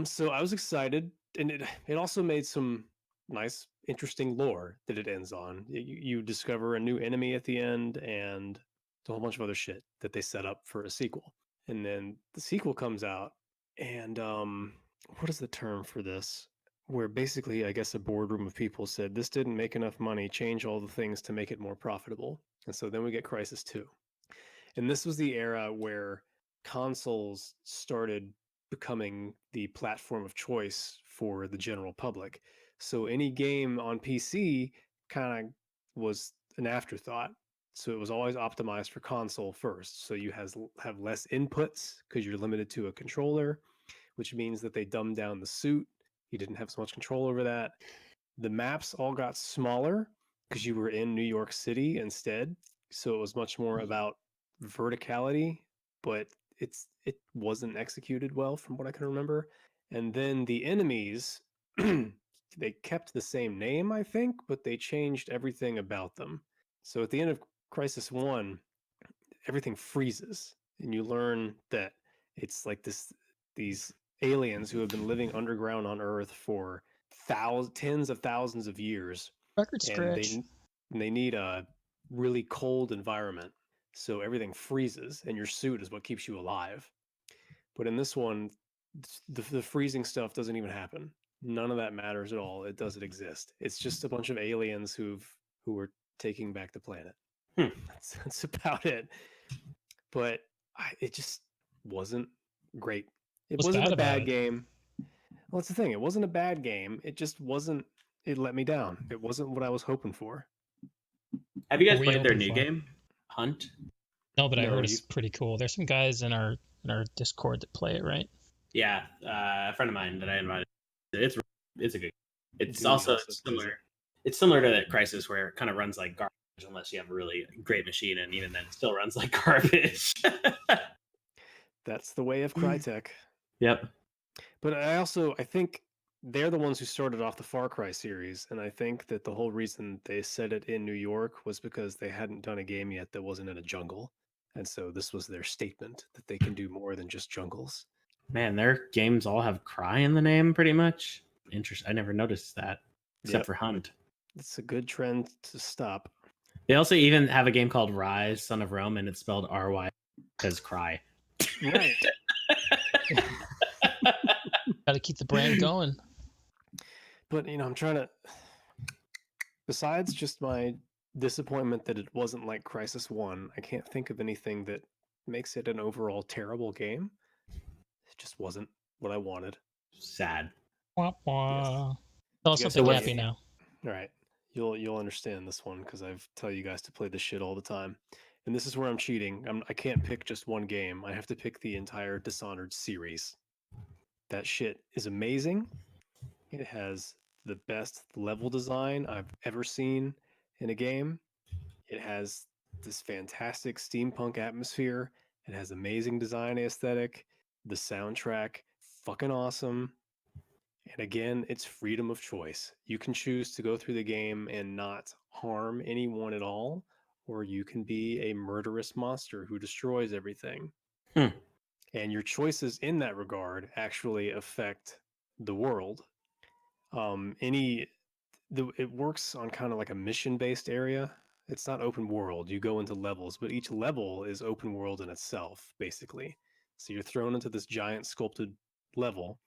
So I was excited, and it also made some nice, interesting lore that it ends on. You discover a new enemy at the end, and a whole bunch of other shit that they set up for a sequel. And then the sequel comes out, and what is the term for this? Where basically, I guess, a boardroom of people said, this didn't make enough money, change all the things to make it more profitable. And so then we get Crysis 2. And this was the era where consoles started becoming the platform of choice for the general public. So any game on PC kind of was an afterthought. So it was always optimized for console first. So you have less inputs because you're limited to a controller, which means that they dumbed down the suit. You didn't have so much control over that. The maps all got smaller because you were in New York City instead. So it was much more about verticality, but it wasn't executed well from what I can remember. And then the enemies, they kept the same name, I think, but they changed everything about them. So at the end of Crysis 1, everything freezes, and you learn that it's like these aliens who have been living underground on Earth for tens of thousands of years, Record and scratch. they need a really cold environment, so everything freezes, and your suit is what keeps you alive. But in this one, the freezing stuff doesn't even happen. None of that matters at all. It doesn't exist. It's just a bunch of aliens who are taking back the planet. That's about it. But it just wasn't great. It What's wasn't bad a about bad it? game. Well, that's the thing. It wasn't a bad game. It just wasn't. It let me down. It wasn't what I was hoping for. Have you What guys were you played their hoping new for? game, Hunt? No, but I No, heard it's pretty cool. There's some guys in our Discord that play it, right? Yeah, a friend of mine that I invited. It's a good. It's Dude also also plays similar. It's similar to that Crysis where it kind of runs like garbage unless you have a really great machine, and even then, it still runs like garbage. That's the way of Crytek. Yep. But I think they're the ones who started off the Far Cry series, and I think that the whole reason they set it in New York was because they hadn't done a game yet that wasn't in a jungle. And so this was their statement that they can do more than just jungles. Man, their games all have cry in the name, pretty much. Interesting. I never noticed that, except Yep. for Hunt. It's a good trend to stop. They also even have a game called Rise, Son of Rome, and it's spelled RY because cry. Right. Got to keep the brand going. But, I'm trying to, besides just my disappointment that it wasn't like Crysis 1, I can't think of anything that makes it an overall terrible game. It just wasn't what I wanted. Sad. Wah, wah. Tell us You guys something play happy it? now. All right. You'll understand this one because I've tell you guys to play this shit all the time. And this is where I'm cheating. I can't pick just one game. I have to pick the entire Dishonored series. That shit is amazing. It has the best level design I've ever seen in a game. It has this fantastic steampunk atmosphere. It has amazing design aesthetic. The soundtrack, fucking awesome. And again, it's freedom of choice. You can choose to go through the game and not harm anyone at all, or you can be a murderous monster who destroys everything. Hmm. And your choices in that regard actually affect the world. It works on kind of like a mission-based area. It's not open world. You go into levels, but each level is open world in itself, basically. So you're thrown into this giant sculpted level,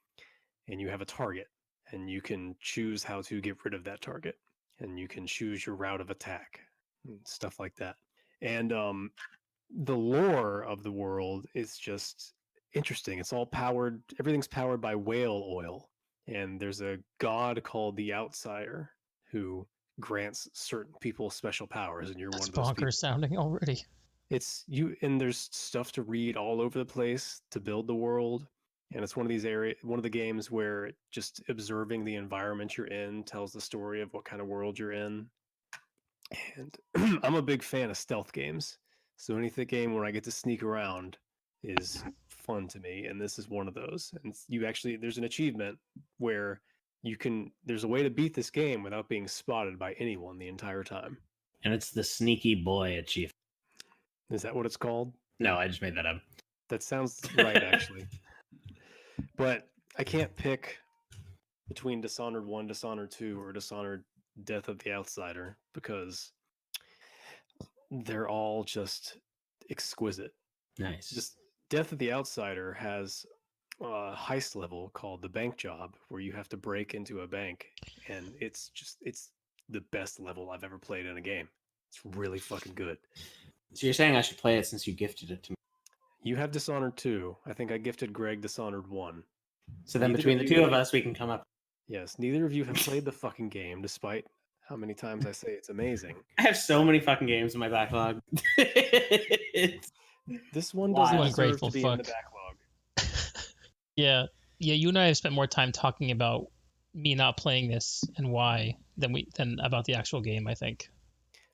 and you have a target, and you can choose how to get rid of that target, and you can choose your route of attack, and stuff like that. And the lore of the world is just interesting. It's all powered, everything's powered by whale oil. And there's a god called the Outsider who grants certain people special powers, and you're That's one of those people. bonkers sounding already. It's you, and there's stuff to read all over the place to build the world. And it's one of the games where just observing the environment you're in tells the story of what kind of world you're in. And I'm a big fan of stealth games. So anything game where I get to sneak around is fun to me, and this is one of those. And there's an achievement where there's a way to beat this game without being spotted by anyone the entire time. And it's the sneaky boy achievement. Is that what it's called? No, I just made that up. That sounds right, actually. But I can't pick between Dishonored 1, Dishonored 2, or Dishonored Death of the Outsider because they're all just exquisite. Nice. Just Death of the Outsider has a heist level called the bank job where you have to break into a bank, and it's the best level I've ever played in a game. It's really fucking good. So you're saying I should play it since you gifted it to me? You have Dishonored 2. I think I gifted Greg Dishonored 1. So then Neither between of the you two of have- us, we can come up. Yes, neither of you have played the fucking game, despite how many times I say it's amazing. I have so many fucking games in my backlog. This one Wow. doesn't What a deserve grateful to be in the fuck. backlog. Yeah, you and I have spent more time talking about me not playing this and why than about the actual game, I think.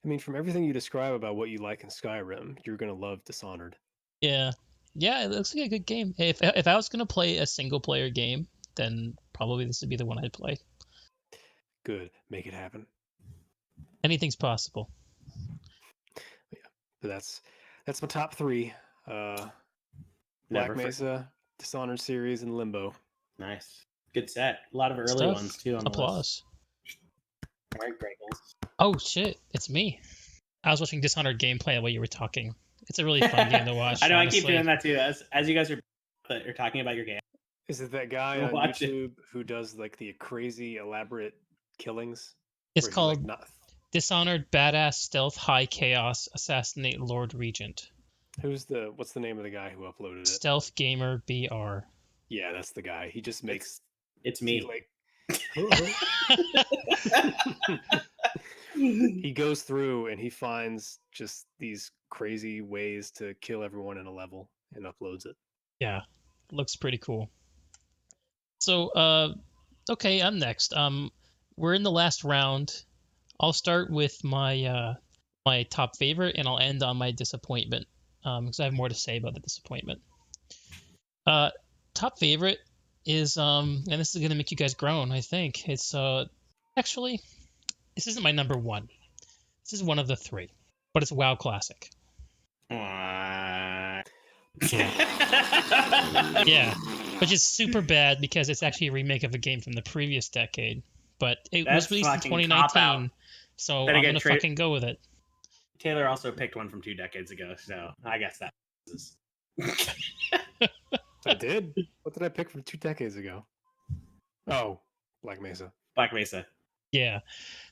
I mean, from everything you describe about what you like in Skyrim, you're gonna love Dishonored. Yeah, it looks like a good game. If I was gonna play a single player game, then probably this would be the one I'd play. Good, make it happen. Anything's possible. But that's my top 3. Black Mesa, Dishonored series, and Limbo. Nice. Good set. A lot of early Stuff. ones too on the list. Applause. All right, Gregles. Oh shit, it's me. I was watching Dishonored gameplay while you were talking. It's a really fun game to watch. I know. honestly. I keep doing that too. As you guys are talking about your game. Is it that guy Go on watch it. YouTube who does like the crazy elaborate killings? It's where he's, called like, not... Dishonored Badass Stealth High Chaos Assassinate Lord Regent. What's the name of the guy who uploaded it? Stealth Gamer BR. Yeah, that's the guy. He just makes It's me. he's like he goes through and he finds just these crazy ways to kill everyone in a level and uploads it. Yeah, looks pretty cool. So, okay, I'm next. We're in the last round. I'll start with my my top favorite, and I'll end on my disappointment, because I have more to say about the disappointment. Top favorite is and this is gonna make you guys groan. I think it's actually this isn't my number 1. This is one of the 3, but it's WoW Classic. Yeah, which is super bad because it's actually a remake of a game from the previous decade, but it That's was released in fucking 2019, cop-out. so Then I'm again, gonna fucking go with it. Taylor also picked one from 2 decades ago, so I guess that is. I did? What did I pick from 2 decades ago? Oh, Black Mesa. Black Mesa. Yeah.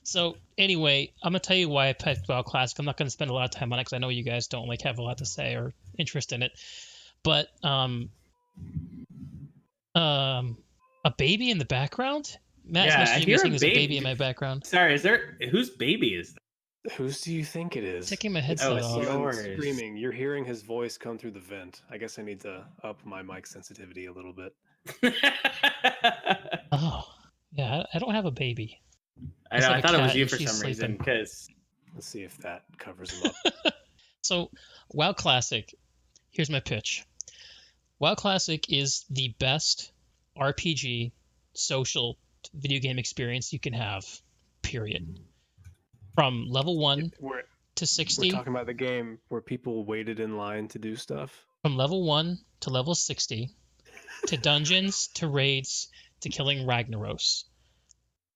So anyway, I'm gonna tell you why I picked WoW Classic. I'm not gonna spend a lot of time on it because I know you guys don't have a lot to say or interest in it. But a baby in the background? Matt's Yeah, I mentioning hear a there's a baby. baby in my background. Sorry, whose baby is that? Whose do you think it is? Taking my It's headset my it's off. son yours. screaming. You're hearing his voice come through the vent. I guess I need to up my mic sensitivity a little bit. Oh, yeah. I don't have a baby. I It's know. like I a thought it was cat you and for she's some reason sleeping. because Let's see if that covers him up. So, WoW Classic, here's my pitch. WoW Classic is the best RPG social video game experience you can have, period. From level 1 We're to we're 60, talking about the game where people waited in line to do stuff. from level 1 to level 60, to dungeons, to raids, to killing Ragnaros.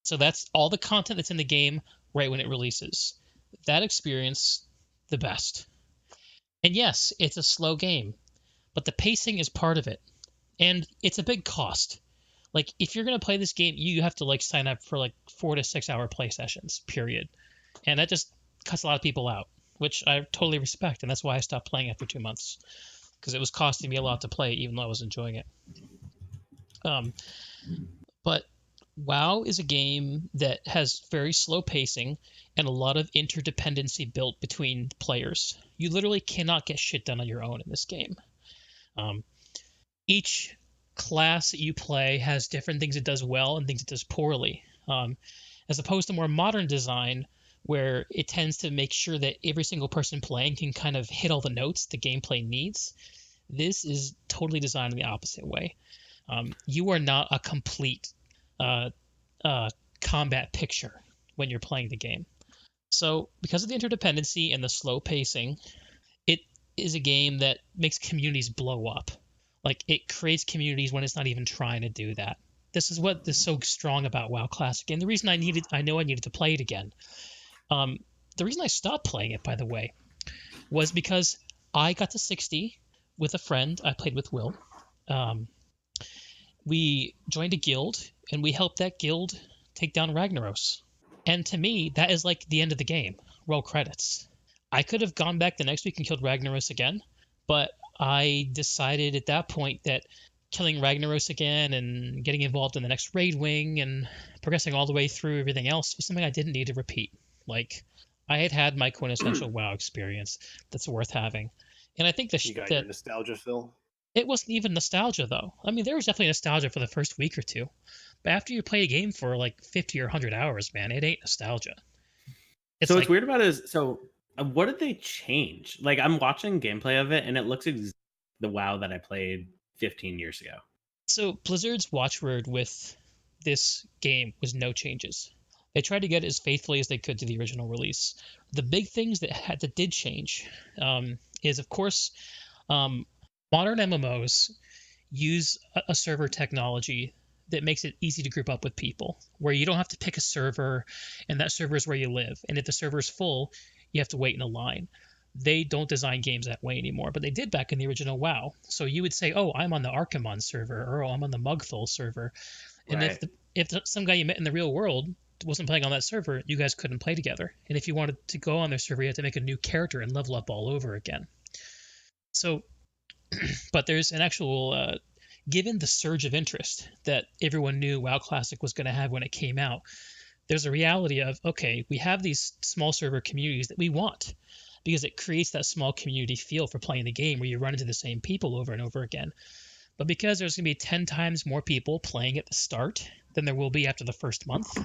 So that's all the content that's in the game right when it releases. That experience, the best. And yes, it's a slow game, but the pacing is part of it. And it's a big cost. Like, if you're going to play this game, you have to, like, sign up for, like, 4 to 6 hour play sessions, period. And that just cuts a lot of people out, which I totally respect. And that's why I stopped playing after 2 months, because it was costing me a lot to play, even though I was enjoying it. But WoW is a game that has very slow pacing and a lot of interdependency built between players. You literally cannot get shit done on your own in this game. Each class that you play has different things it does well and things it does poorly, as opposed to more modern design where it tends to make sure that every single person playing can kind of hit all the notes the gameplay needs. This is totally designed in the opposite way. You are not a complete combat picture when you're playing the game. So because of the interdependency and the slow pacing, it is a game that makes communities blow up. Like, it creates communities when it's not even trying to do that. This is what is so strong about WoW Classic, and the reason I needed to play it again. The reason I stopped playing it, by the way, was because I got to 60 with a friend. I played with Will. We joined a guild, and we helped that guild take down Ragnaros. And to me, that is like the end of the game. Roll credits. I could have gone back the next week and killed Ragnaros again, but I decided at that point that killing Ragnaros again and getting involved in the next raid wing and progressing all the way through everything else was something I didn't need to repeat. Like, I had my quintessential WoW experience that's worth having. And I think You got your nostalgia fill. it wasn't even nostalgia, though. I mean, there was definitely nostalgia for the first week or two. But after you play a game for like 50 or 100 hours, man, it ain't nostalgia. So what's weird about it is, what did they change? Like, I'm watching gameplay of it, and it looks the WoW that I played 15 years ago. So Blizzard's watchword with this game was no changes. They tried to get it as faithfully as they could to the original release. The big things that did change is, of course, modern MMOs use a server technology that makes it easy to group up with people, where you don't have to pick a server, and that server is where you live. And if the server is full, you have to wait in a line. They don't design games that way anymore, but they did back in the original WoW. So you would say, "Oh, I'm on the Archimon server," or "Oh, I'm on the Mugthul server," and Right. if some guy you met in the real world wasn't playing on that server, you guys couldn't play together. And if you wanted to go on their server, you had to make a new character and level up all over again. So, but there's an actual given the surge of interest that everyone knew WoW Classic was going to have when it came out, there's a reality of, okay, we have these small server communities that we want, because it creates that small community feel for playing the game where you run into the same people over and over again. But because there's going to be 10 times more people playing at the start than there will be after the first month,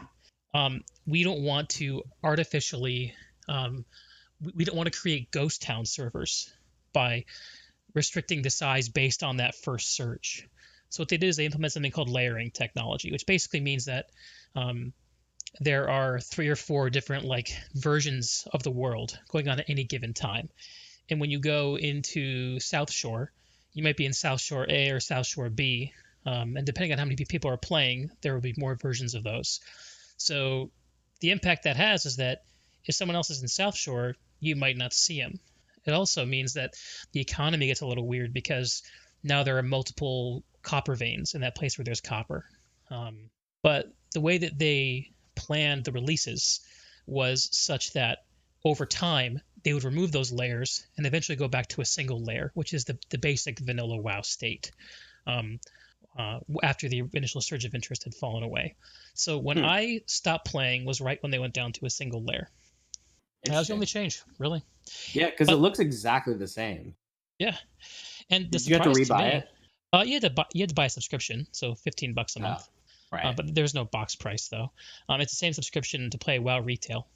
we don't want to artificially, we don't want to create ghost town servers by restricting the size based on that first surge. So what they did is they implement something called layering technology, which basically means that there are 3 or 4 different versions of the world going on at any given time. And when you go into South Shore, you might be in South Shore A or South Shore B. And depending on how many people are playing, there will be more versions of those. So the impact that has is that if someone else is in South Shore, you might not see them. It also means that the economy gets a little weird because now there are multiple copper veins in that place where there's copper. But the way that they planned the releases was such that over time, they would remove those layers and eventually go back to a single layer, which is the basic vanilla WoW state, after the initial surge of interest had fallen away. So when I stopped playing was right when they went down to a single layer. That was the only change, really. Yeah, because it looks exactly the same. Yeah, and did you have to rebuy it? You had to buy a subscription, so $15 a month. Right. But there's no box price though. It's the same subscription to play WoW retail.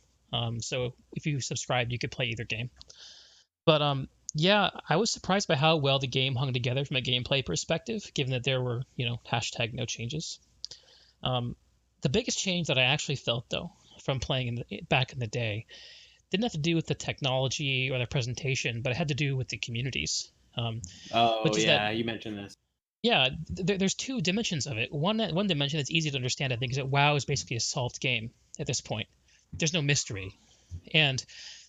So if you subscribed, you could play either game. But yeah, I was surprised by how well the game hung together from a gameplay perspective, given that there were #no changes. The biggest change that I actually felt, though, from playing back in the day, didn't have to do with the technology or the presentation, but it had to do with the communities. Oh Which is that, yeah, you mentioned this. yeah, there's two dimensions of it. One dimension that's easy to understand, I think, is that WoW is basically a solved game at this point. There's no mystery, and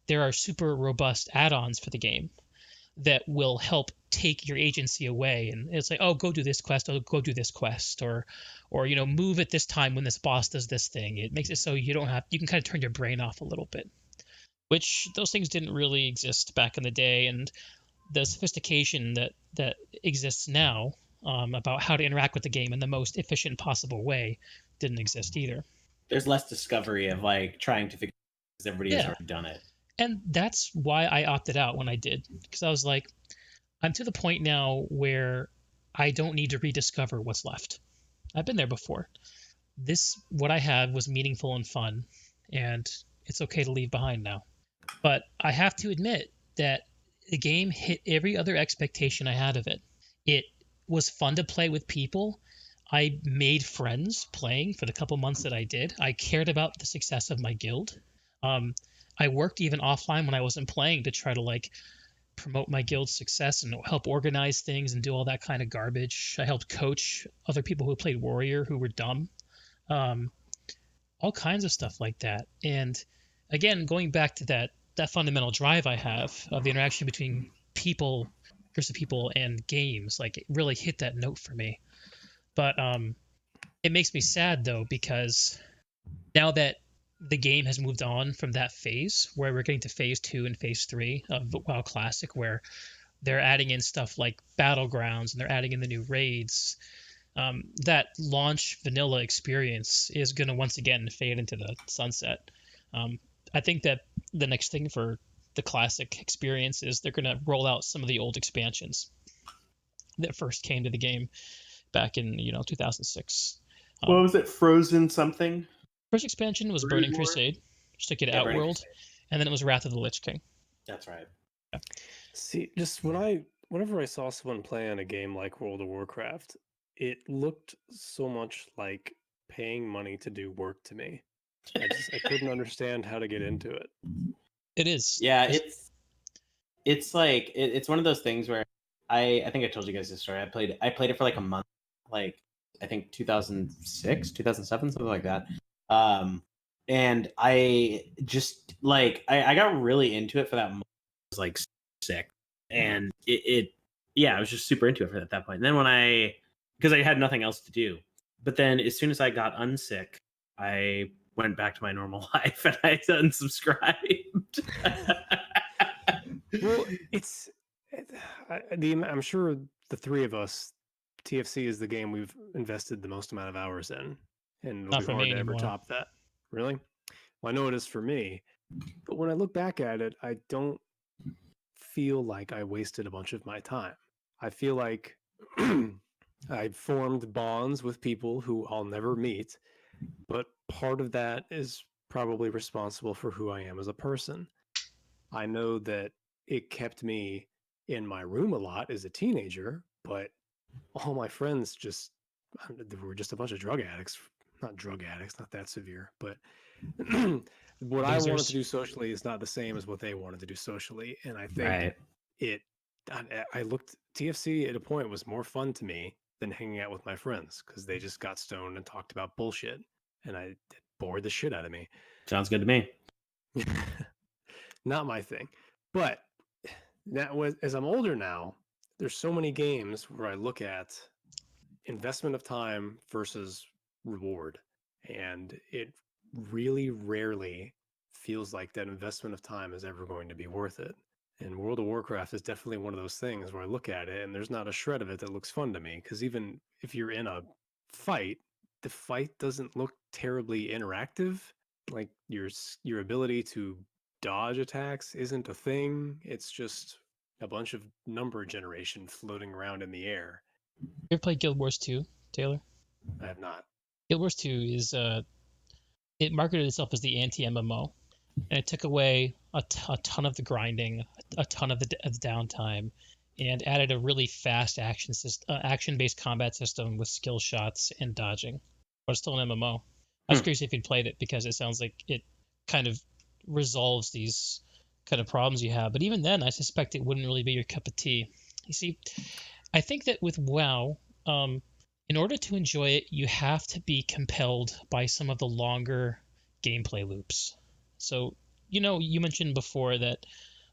there are super robust add-ons for the game that will help take your agency away. And it's like, oh, go do this quest, oh, go do this quest, or move at this time when this boss does this thing. It makes it so you can kind of turn your brain off a little bit, which those things didn't really exist back in the day. And the sophistication that exists now, about how to interact with the game in the most efficient possible way, didn't exist either. There's less discovery of like trying to figure because everybody has Yeah. already done it. And that's why I opted out when I did, because I was like, I'm to the point now where I don't need to rediscover what's left. I've been there before. What I had was meaningful and fun, and it's okay to leave behind now. But I have to admit that the game hit every other expectation I had of it. It was fun to play with people. I made friends playing for the couple months that I did. I cared about the success of my guild. I worked even offline when I wasn't playing to try to like promote my guild's success and help organize things and do all that kind of garbage. I helped coach other people who played Warrior who were dumb. All kinds of stuff like that. And again, going back to that fundamental drive I have of the interaction between people, groups of people, and games, like it really hit that note for me. But it makes me sad though, because now that the game has moved on from that phase, where we're getting to phase 2 and phase 3 of WoW Classic, where they're adding in stuff like battlegrounds and they're adding in the new raids, that launch vanilla experience is going to once again fade into the sunset. I think that the next thing for the classic experience is they're going to roll out some of the old expansions that first came to the game back in 2006. What was it? Frozen something? First expansion was Brood Burning War? Crusade, just took it Yeah, Burning Outworld, Crusade. and then it was Wrath of the Lich King. That's right. See, just whenever I saw someone play on a game like World of Warcraft, it looked so much like paying money to do work to me. I couldn't understand how to get into it. It is. Yeah, it's like it's one of those things where I think I told you guys this story. I played it for like a month, like I think 2006, 2007, something like that. And I just like I got really into it for that month. I was like sick, and I was just super into it at that point. And then because I had nothing else to do, but then as soon as I got unsick, I went back to my normal life and I unsubscribed. Well, I'm sure the three of us, TFC is the game we've invested the most amount of hours in, and it'll Not be for hard me to ever anymore. top that. Really? Well, I know it is for me, but when I look back at it, I don't feel like I wasted a bunch of my time. I feel like I formed bonds with people who I'll never meet, but part of that is probably responsible for who I am as a person. I know that it kept me in my room a lot as a teenager, but all my friends they were just a bunch of drug addicts. Not drug addicts, not that severe, but what I wanted to do socially is not the same as what they wanted to do socially. And I think TFC at a point was more fun to me than hanging out with my friends because they just got stoned and talked about bullshit. And it bored the shit out of me. Sounds good to me. Not my thing. But as I'm older now, there's so many games where I look at investment of time versus reward. And it really rarely feels like that investment of time is ever going to be worth it. And World of Warcraft is definitely one of those things where I look at it and there's not a shred of it that looks fun to me. Because even if you're in a fight, the fight doesn't look terribly interactive. Like your ability to dodge attacks isn't a thing. It's just a bunch of number generation floating around in the air. You ever played Guild Wars 2, Taylor? I have not. Guild Wars 2 is it marketed itself as the anti-MMO, and it took away a ton of the grinding, a ton of the downtime, and added a really fast action-based combat system with skill shots and dodging. but it's still an MMO. I was curious if you'd played it because it sounds like it kind of resolves these kind of problems you have. But even then, I suspect it wouldn't really be your cup of tea. You see, I think that with WoW, in order to enjoy it, you have to be compelled by some of the longer gameplay loops. So, you mentioned before that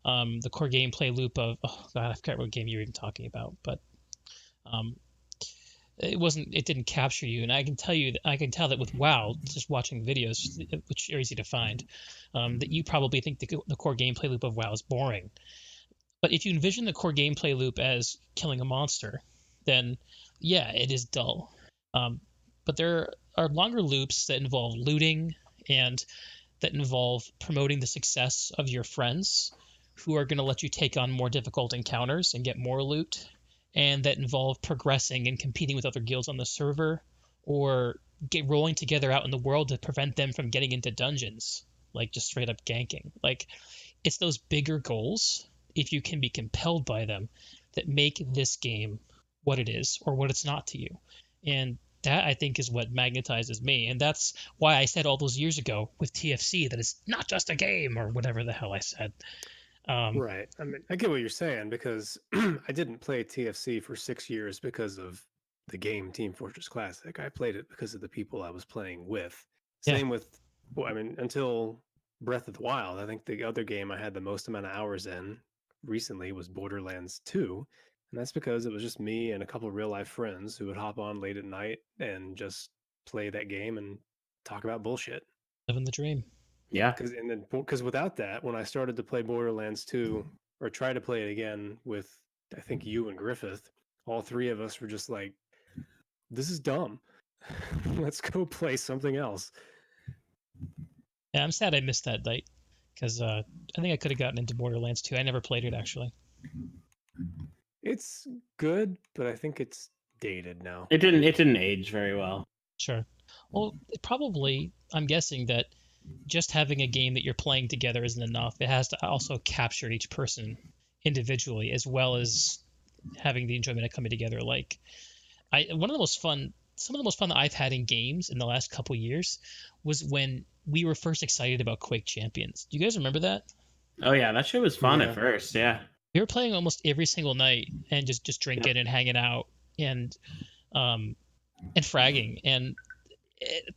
the core gameplay loop of, oh God, I forgot what game you were even talking about, but it didn't capture you. And I can tell that with WoW, just watching videos, which are easy to find, that you probably think the core gameplay loop of WoW is boring. But if you envision the core gameplay loop as killing a monster, then yeah, it is dull. But there are longer loops that involve looting and that involve promoting the success of your friends who are going to let you take on more difficult encounters and get more loot, and that involve progressing and competing with other guilds on the server or rolling together out in the world to prevent them from getting into dungeons, like just straight up ganking. Like, it's those bigger goals, if you can be compelled by them, that make this game what it is or what it's not to you. And that, I think, is what magnetizes me. And that's why I said all those years ago with TFC that it's not just a game, or whatever the hell I said. Right. I mean, I get what you're saying, because I didn't play TFC for 6 years because of the game Team Fortress Classic. I played it because of the people I was playing with. Yeah. Same with, well, I mean, until Breath of the Wild, I think the other game I had the most amount of hours in recently was Borderlands 2. And that's because it was just me and a couple of real life friends who would hop on late at night and just play that game and talk about bullshit. Living the dream. Yeah. Because without that, when I started to play Borderlands 2 or try to play it again with, I think, you and Griffith, all three of us were just like, this is dumb. Let's go play something else. Yeah, I'm sad I missed that night because I think I could have gotten into Borderlands 2. I never played it, actually. It's good, but I think it's dated now. It didn't age very well. Sure. Well, probably, I'm guessing that just having a game that you're playing together isn't enough. It has to also capture each person individually, as well as having the enjoyment of coming together. Like, some of the most fun that I've had in games in the last couple years was when we were first excited about Quake Champions. Do you guys remember that? Oh yeah, that shit was fun Yeah. at first. Yeah. We were playing almost every single night and just drinking and hanging out and fragging. And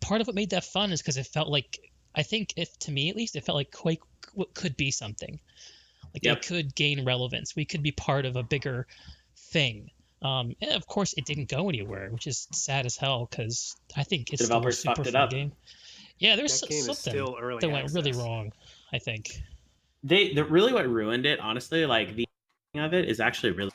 part of what made that fun is because it felt like, I think, to me at least, it felt like Quake could be something. Like, it could gain relevance. We could be part of a bigger thing. And of course, it didn't go anywhere, which is sad as hell because I think it's still a Developers super fucked it fun up. game. Yeah, there's That game is something still early that went really access. wrong, I think. Really what ruined it, honestly, like the of it is actually really,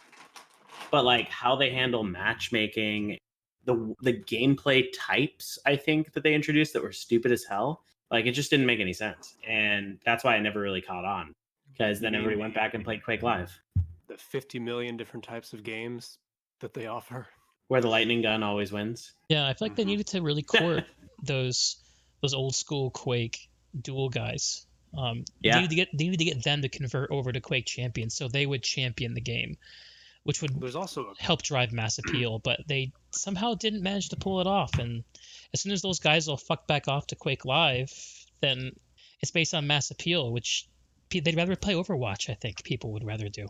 but like how they handle matchmaking, the gameplay types, I think, that they introduced that were stupid as hell. Like, it just didn't make any sense, and that's why I never really caught on, because then everybody went back and played Quake Live, The 50 million different types of games that they offer. where the lightning gun always wins. Yeah, I feel like they needed to really court those old school Quake duel guys. Yeah. They needed to get them to convert over to Quake Champions, so they would champion the game, which would There's also help drive mass appeal. But they somehow didn't manage to pull it off. And as soon as those guys will fuck back off to Quake Live, then it's based on mass appeal, which they'd rather play Overwatch. I think people would rather do.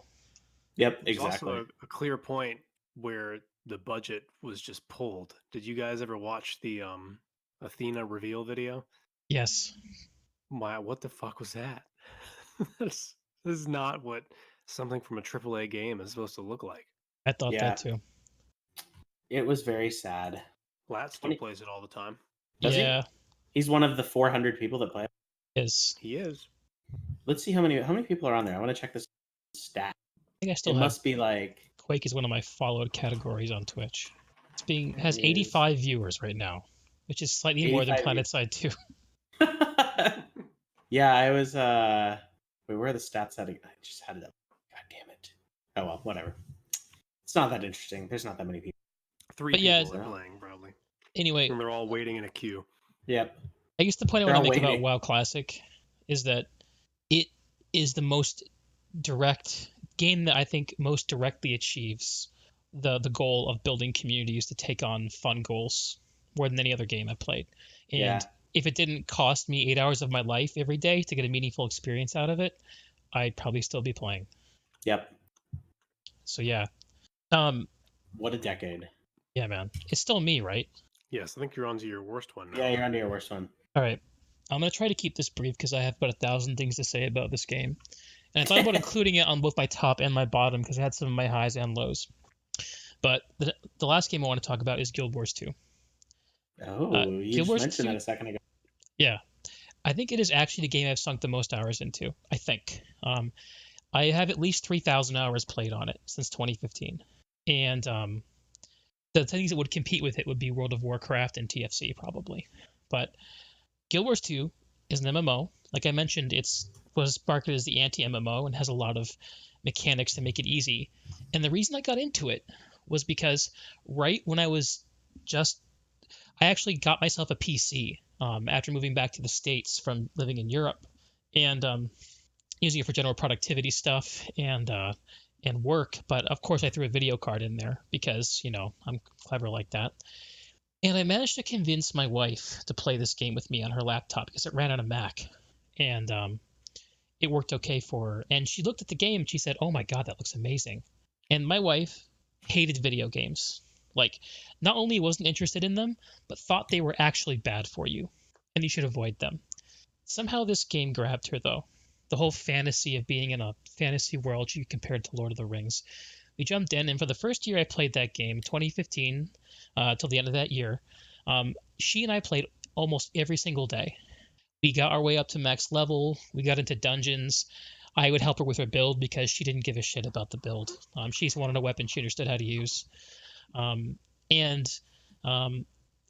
Yep, There's exactly. also a clear point where the budget was just pulled. Did you guys ever watch the Athena reveal video? Yes. Wow, what the fuck was that? this is not what something from a AAA game is supposed to look like. I thought Yeah. that too. It was very sad. Lat still plays it all the time. Does he? Yeah, He's one of the 400 people that play. is. He is. Let's see how many people are on there. I want to check this stat. I think I still It have must be like Quake is one of my followed categories on Twitch. Has It is. 85 viewers right now, which is slightly more than 85 Planetside 2. yeah, I was wait, where are the stats at? I just had it up. God damn it. Oh well, whatever. It's not that interesting. There's not that many people. 3 But yeah, people are playing, probably. Anyway, And they're all waiting in a queue. Yep. I guess the point I They're want to all make about waiting. WoW Classic is that it is the most direct game that I think most directly achieves the goal of building communities to take on fun goals. more than any other game I've played. And Yeah. if it didn't cost me 8 hours of my life every day to get a meaningful experience out of it, I'd probably still be playing. Yep. So yeah. What a decade. Yeah, man. It's still me, right? Yes, I think you're on to your worst one now. Yeah, you're onto your worst one. All right. I'm going to try to keep this brief because I have about 1,000 things to say about this game. And I thought about including it on both my top and my bottom because it had some of my highs and lows. But the last game I want to talk about is Guild Wars 2. Oh, you Guild just Wars mentioned 2 that a second ago. Yeah. I think it is actually the game I've sunk the most hours into, I think. I have at least 3,000 hours played on it since 2015. And the things that would compete with it would be World of Warcraft and TFC, probably. But Guild Wars 2 is an MMO. Like I mentioned, it was marketed as the anti-MMO and has a lot of mechanics to make it easy. And the reason I got into it was because right when I actually got myself a PC after moving back to the States from living in Europe, and using it for general productivity stuff and work. But of course, I threw a video card in there because I'm clever like that. And I managed to convince my wife to play this game with me on her laptop because it ran on a Mac, and it worked okay for her. And she looked at the game and she said, "Oh my God, that looks amazing." And my wife hated video games. Like, not only wasn't interested in them, but thought they were actually bad for you, and you should avoid them. Somehow this game grabbed her, though. The whole fantasy of being in a fantasy world she compared to Lord of the Rings. We jumped in, and for the first year I played that game, 2015, till the end of that year, she and I played almost every single day. We got our way up to max level. We got into dungeons. I would help her with her build because she didn't give a shit about the build. She just wanted a weapon she understood how to use. And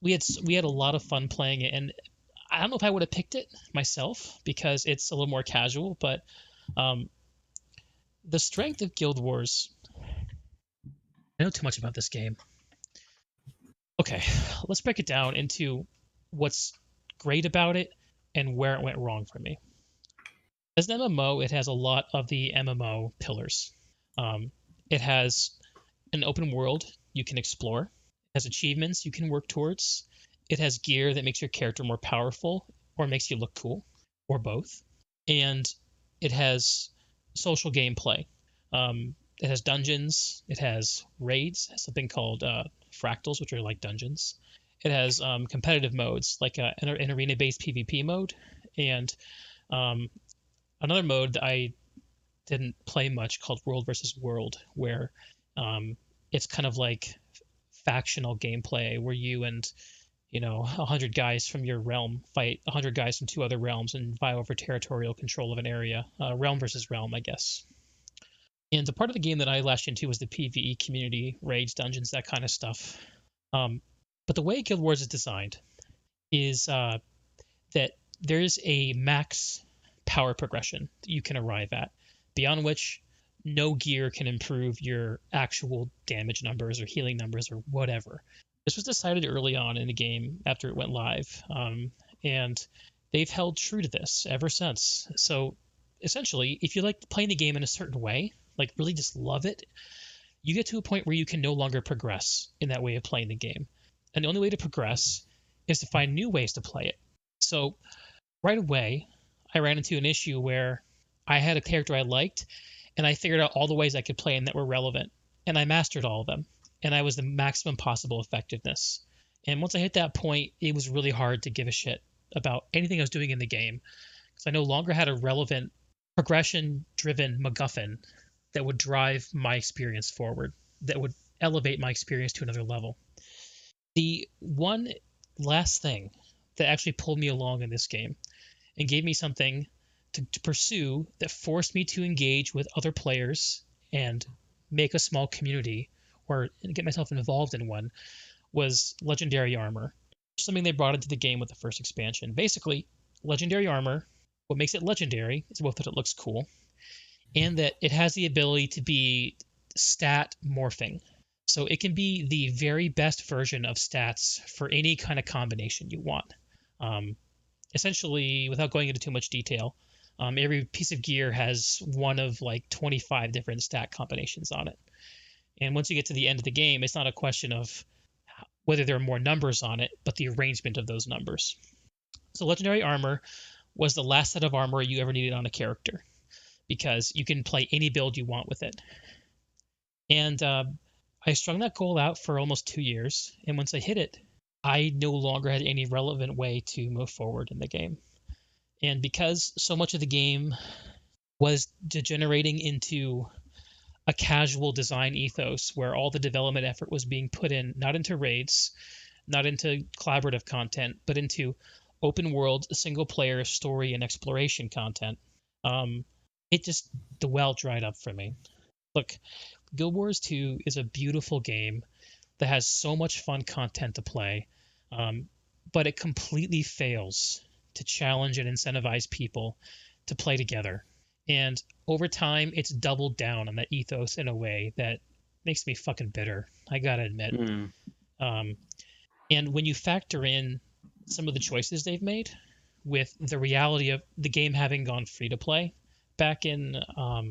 we had a lot of fun playing it, and I don't know if I would have picked it myself because it's a little more casual, but the strength of Guild Wars. I know too much about this game. Okay, let's break it down into what's great about it and where it went wrong for me. As an MMO, it has a lot of the MMO pillars. It has an open world you can explore. It has achievements you can work towards. It has gear that makes your character more powerful or makes you look cool, or both. And it has social gameplay. It has dungeons. It has raids. It has something called fractals, which are like dungeons. It has competitive modes, like an arena-based PvP mode, and another mode that I didn't play much called World versus World, where it's kind of like factional gameplay where you and 100 guys from your realm fight 100 guys from 2 other realms and vie over territorial control of an area. Realm versus realm, I guess. And the part of the game that I latched into was the PvE community, raids, dungeons, that kind of stuff. But the way Guild Wars is designed is that there's a max power progression that you can arrive at, beyond which no gear can improve your actual damage numbers or healing numbers or whatever. This was decided early on in the game after it went live, and they've held true to this ever since. So essentially, if you like playing the game in a certain way, like really just love it, you get to a point where you can no longer progress in that way of playing the game. And the only way to progress is to find new ways to play it. So right away, I ran into an issue where I had a character I liked, and I figured out all the ways I could play him that were relevant, and I mastered all of them, and I was the maximum possible effectiveness. And once I hit that point, it was really hard to give a shit about anything I was doing in the game, because I no longer had a relevant, progression-driven MacGuffin that would drive my experience forward, that would elevate my experience to another level. The one last thing that actually pulled me along in this game and gave me something to pursue that forced me to engage with other players and make a small community or get myself involved in one was legendary armor. Something they brought into the game with the first expansion. Basically, legendary armor, what makes it legendary is both that it looks cool and that it has the ability to be stat morphing. So it can be the very best version of stats for any kind of combination you want. Essentially, without going into too much detail, every piece of gear has one of like 25 different stat combinations on it. And once you get to the end of the game, it's not a question of whether there are more numbers on it, but the arrangement of those numbers. So legendary armor was the last set of armor you ever needed on a character, because you can play any build you want with it. And I strung that goal out for almost 2 years, and once I hit it, I no longer had any relevant way to move forward in the game. And because so much of the game was degenerating into a casual design ethos where all the development effort was being put in, not into raids, not into collaborative content, but into open world, single player story and exploration content, the well dried up for me. Look, Guild Wars 2 is a beautiful game that has so much fun content to play, but it completely fails to challenge and incentivize people to play together. And over time, it's doubled down on that ethos in a way that makes me fucking bitter, I gotta admit. And when you factor in some of the choices they've made with the reality of the game having gone free to play back in, I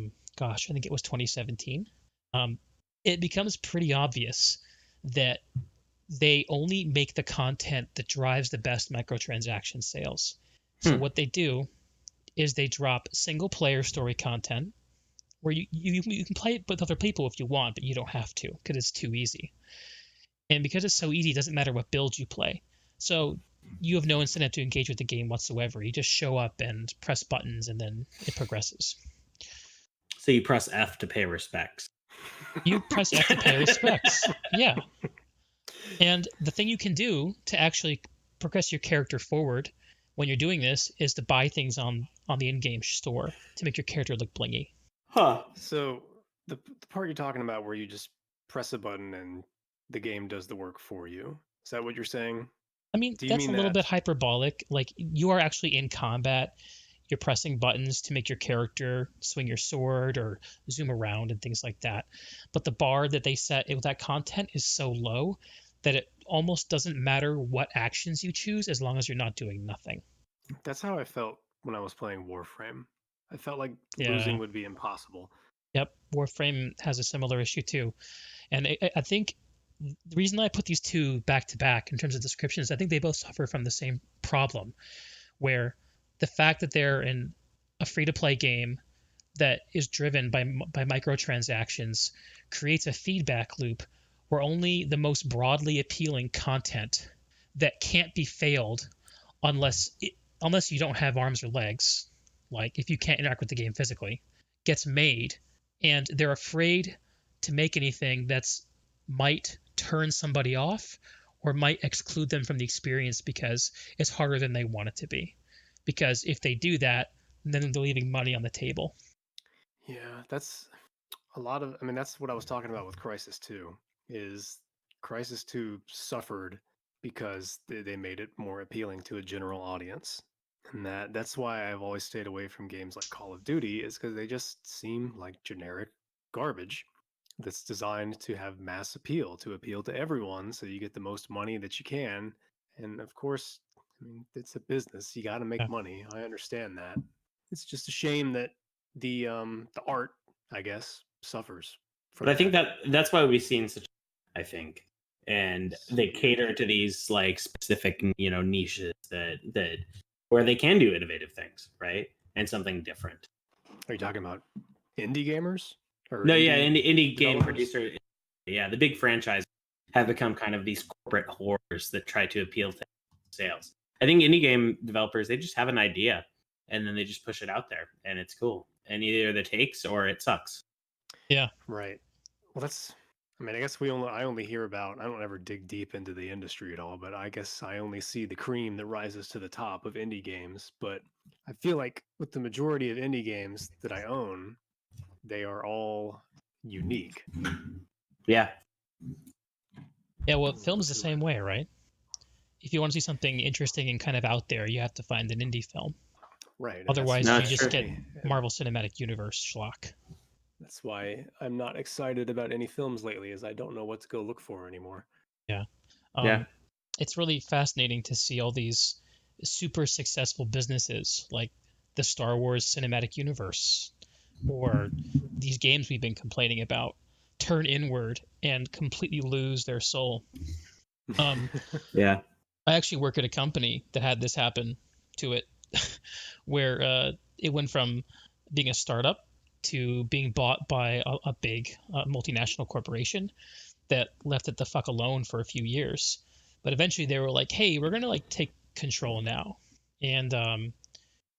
think it was 2017, it becomes pretty obvious that they only make the content that drives the best microtransaction sales. So what they do is they drop single player story content where you can play it with other people if you want, but you don't have to because it's too easy. And because it's so easy, it doesn't matter what build you play. So you have no incentive to engage with the game whatsoever. You just show up and press buttons and then it progresses. So you press F to pay respects. You press F to pay respects. Yeah. And the thing you can do to actually progress your character forward when you're doing this is to buy things on the in-game store to make your character look blingy. Huh. So the part you're talking about where you just press a button and the game does the work for you, is that what you're saying? I mean, that's a little bit hyperbolic. Like, you are actually in combat. You're pressing buttons to make your character swing your sword or zoom around and things like that. But the bar that they set with that content is so low that it almost doesn't matter what actions you choose as long as you're not doing nothing. That's how I felt when I was playing Warframe. I felt like losing would be impossible. Yep, Warframe has a similar issue too. And I think the reason I put these two back to back in terms of descriptions, I think they both suffer from the same problem, where the fact that they're in a free-to-play game that is driven by microtransactions creates a feedback loop where only the most broadly appealing content that can't be failed unless you don't have arms or legs, like if you can't interact with the game physically, gets made. And they're afraid to make anything that's might turn somebody off or might exclude them from the experience because it's harder than they want it to be. Because if they do that, then they're leaving money on the table. Yeah, that's a lot of, that's what I was talking about with Crysis 2, is Crysis 2 suffered because they made it more appealing to a general audience. And that's why I've always stayed away from games like Call of Duty, is because they just seem like generic garbage that's designed to have mass appeal, to appeal to everyone so you get the most money that you can. And of course, it's a business. You got to make money. I understand that. It's just a shame that the art, I guess, suffers. But I think that's why we've seen such, I think, and they cater to these like specific, niches that where they can do innovative things, right? And something different. Are you talking about indie gamers? Indie game producer. Yeah, the big franchises have become kind of these corporate whores that try to appeal to sales. I think indie game developers, they just have an idea and then they just push it out there and it's cool. And either it takes or it sucks. Yeah. Right. Well, I guess I only hear about, I don't ever dig deep into the industry at all, but I guess I only see the cream that rises to the top of indie games. But I feel like with the majority of indie games that I own, they are all unique. Yeah. Yeah, well, film's the same way, right? If you want to see something interesting and kind of out there, you have to find an indie film. Right. Otherwise, you just get Marvel Cinematic Universe schlock. That's why I'm not excited about any films lately, is I don't know what to go look for anymore. Yeah. It's really fascinating to see all these super successful businesses like the Star Wars Cinematic Universe or these games we've been complaining about turn inward and completely lose their soul. Yeah. I actually work at a company that had this happen to it, where it went from being a startup to being bought by a big multinational corporation that left it the fuck alone for a few years. But eventually they were like, hey, we're going to like take control now. And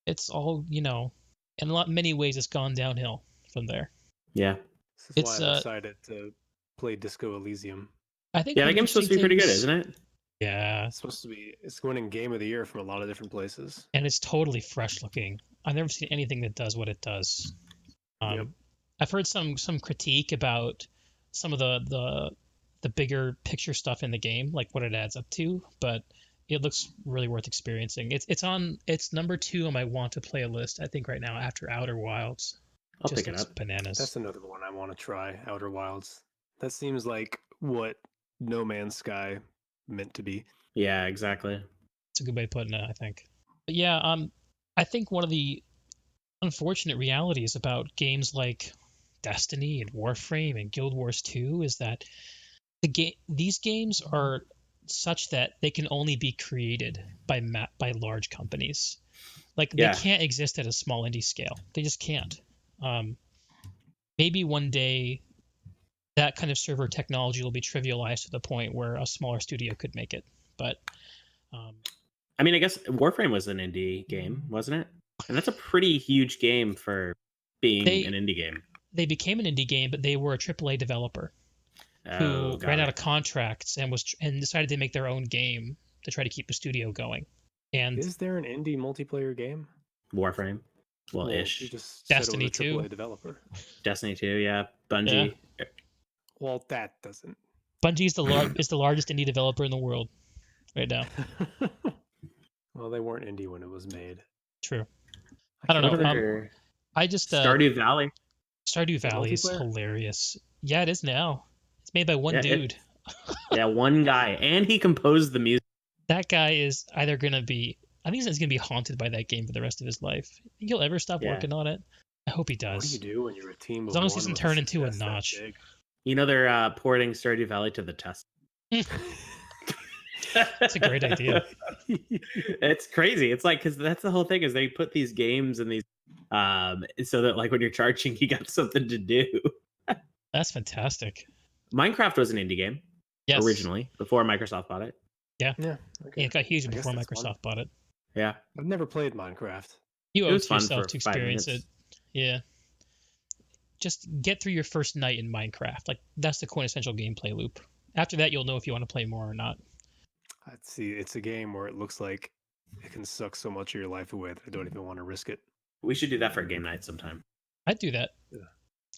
it's all, in many ways it's gone downhill from there. Yeah. This is It's why I'm excited to play Disco Elysium. I think Yeah, one that of the game's supposed to be interesting pretty good, things- isn't it? Yeah, It's winning Game of the Year from a lot of different places. and it's totally fresh looking. I've never seen anything that does what it does. Yep. I've heard some critique about some of the bigger picture stuff in the game, like what it adds up to, but it looks really worth experiencing. It's number 2 on my want to play list, I think, right now after Outer Wilds. I'll Just pick it looks up. bananas. That's another one I want to try, Outer Wilds. That seems like what No Man's Sky meant to be. Yeah, exactly. It's a good way of putting it, I think. But yeah, I think one of the unfortunate realities about games like Destiny and Warframe and Guild Wars 2 is that these games are such that they can only be created by large companies. Like they can't exist at a small indie scale. They just can't. Maybe one day that kind of server technology will be trivialized to the point where a smaller studio could make it. But I mean, I guess Warframe was an indie game, wasn't it? And that's a pretty huge game for being an indie game. They became an indie game, but they were a AAA developer who ran out of contracts and decided to make their own game to try to keep the studio going. And is there an indie multiplayer game? Warframe, well, You ish. just Destiny said it was a 2. AAA developer. Destiny 2, yeah. Bungie. Yeah. Well, that doesn't. Bungie is the largest indie developer in the world right now. Well, they weren't indie when it was made. True. I don't know. I just Stardew Valley. Stardew Valley is hilarious. Yeah, it is now. It's made by one dude. Yeah, one guy, and he composed the music. That guy is either gonna be. I think he's gonna be haunted by that game for the rest of his life. Think he'll ever stop working on it? I hope he does. What do you do when you're a team of as long as he one doesn't with turn into a success that notch. big? You know they're porting Stardew Valley to the test. That's a great idea. It's crazy. It's like, because that's the whole thing, is they put these games and these so that like when you're charging, you got something to do. That's fantastic. Minecraft was an indie game originally before Microsoft bought it. Yeah. Yeah, it got huge before that's Microsoft bought it. Yeah, I've never played Minecraft. You It owe it was to fun yourself for to 5 experience it. minutes. Yeah. Just get through your first night in Minecraft. Like that's the quintessential gameplay loop. After that, you'll know if you want to play more or not. I'd see. It's a game where it looks like it can suck so much of your life away that I don't even want to risk it. we should do that for a game night sometime. I'd do that. Yeah.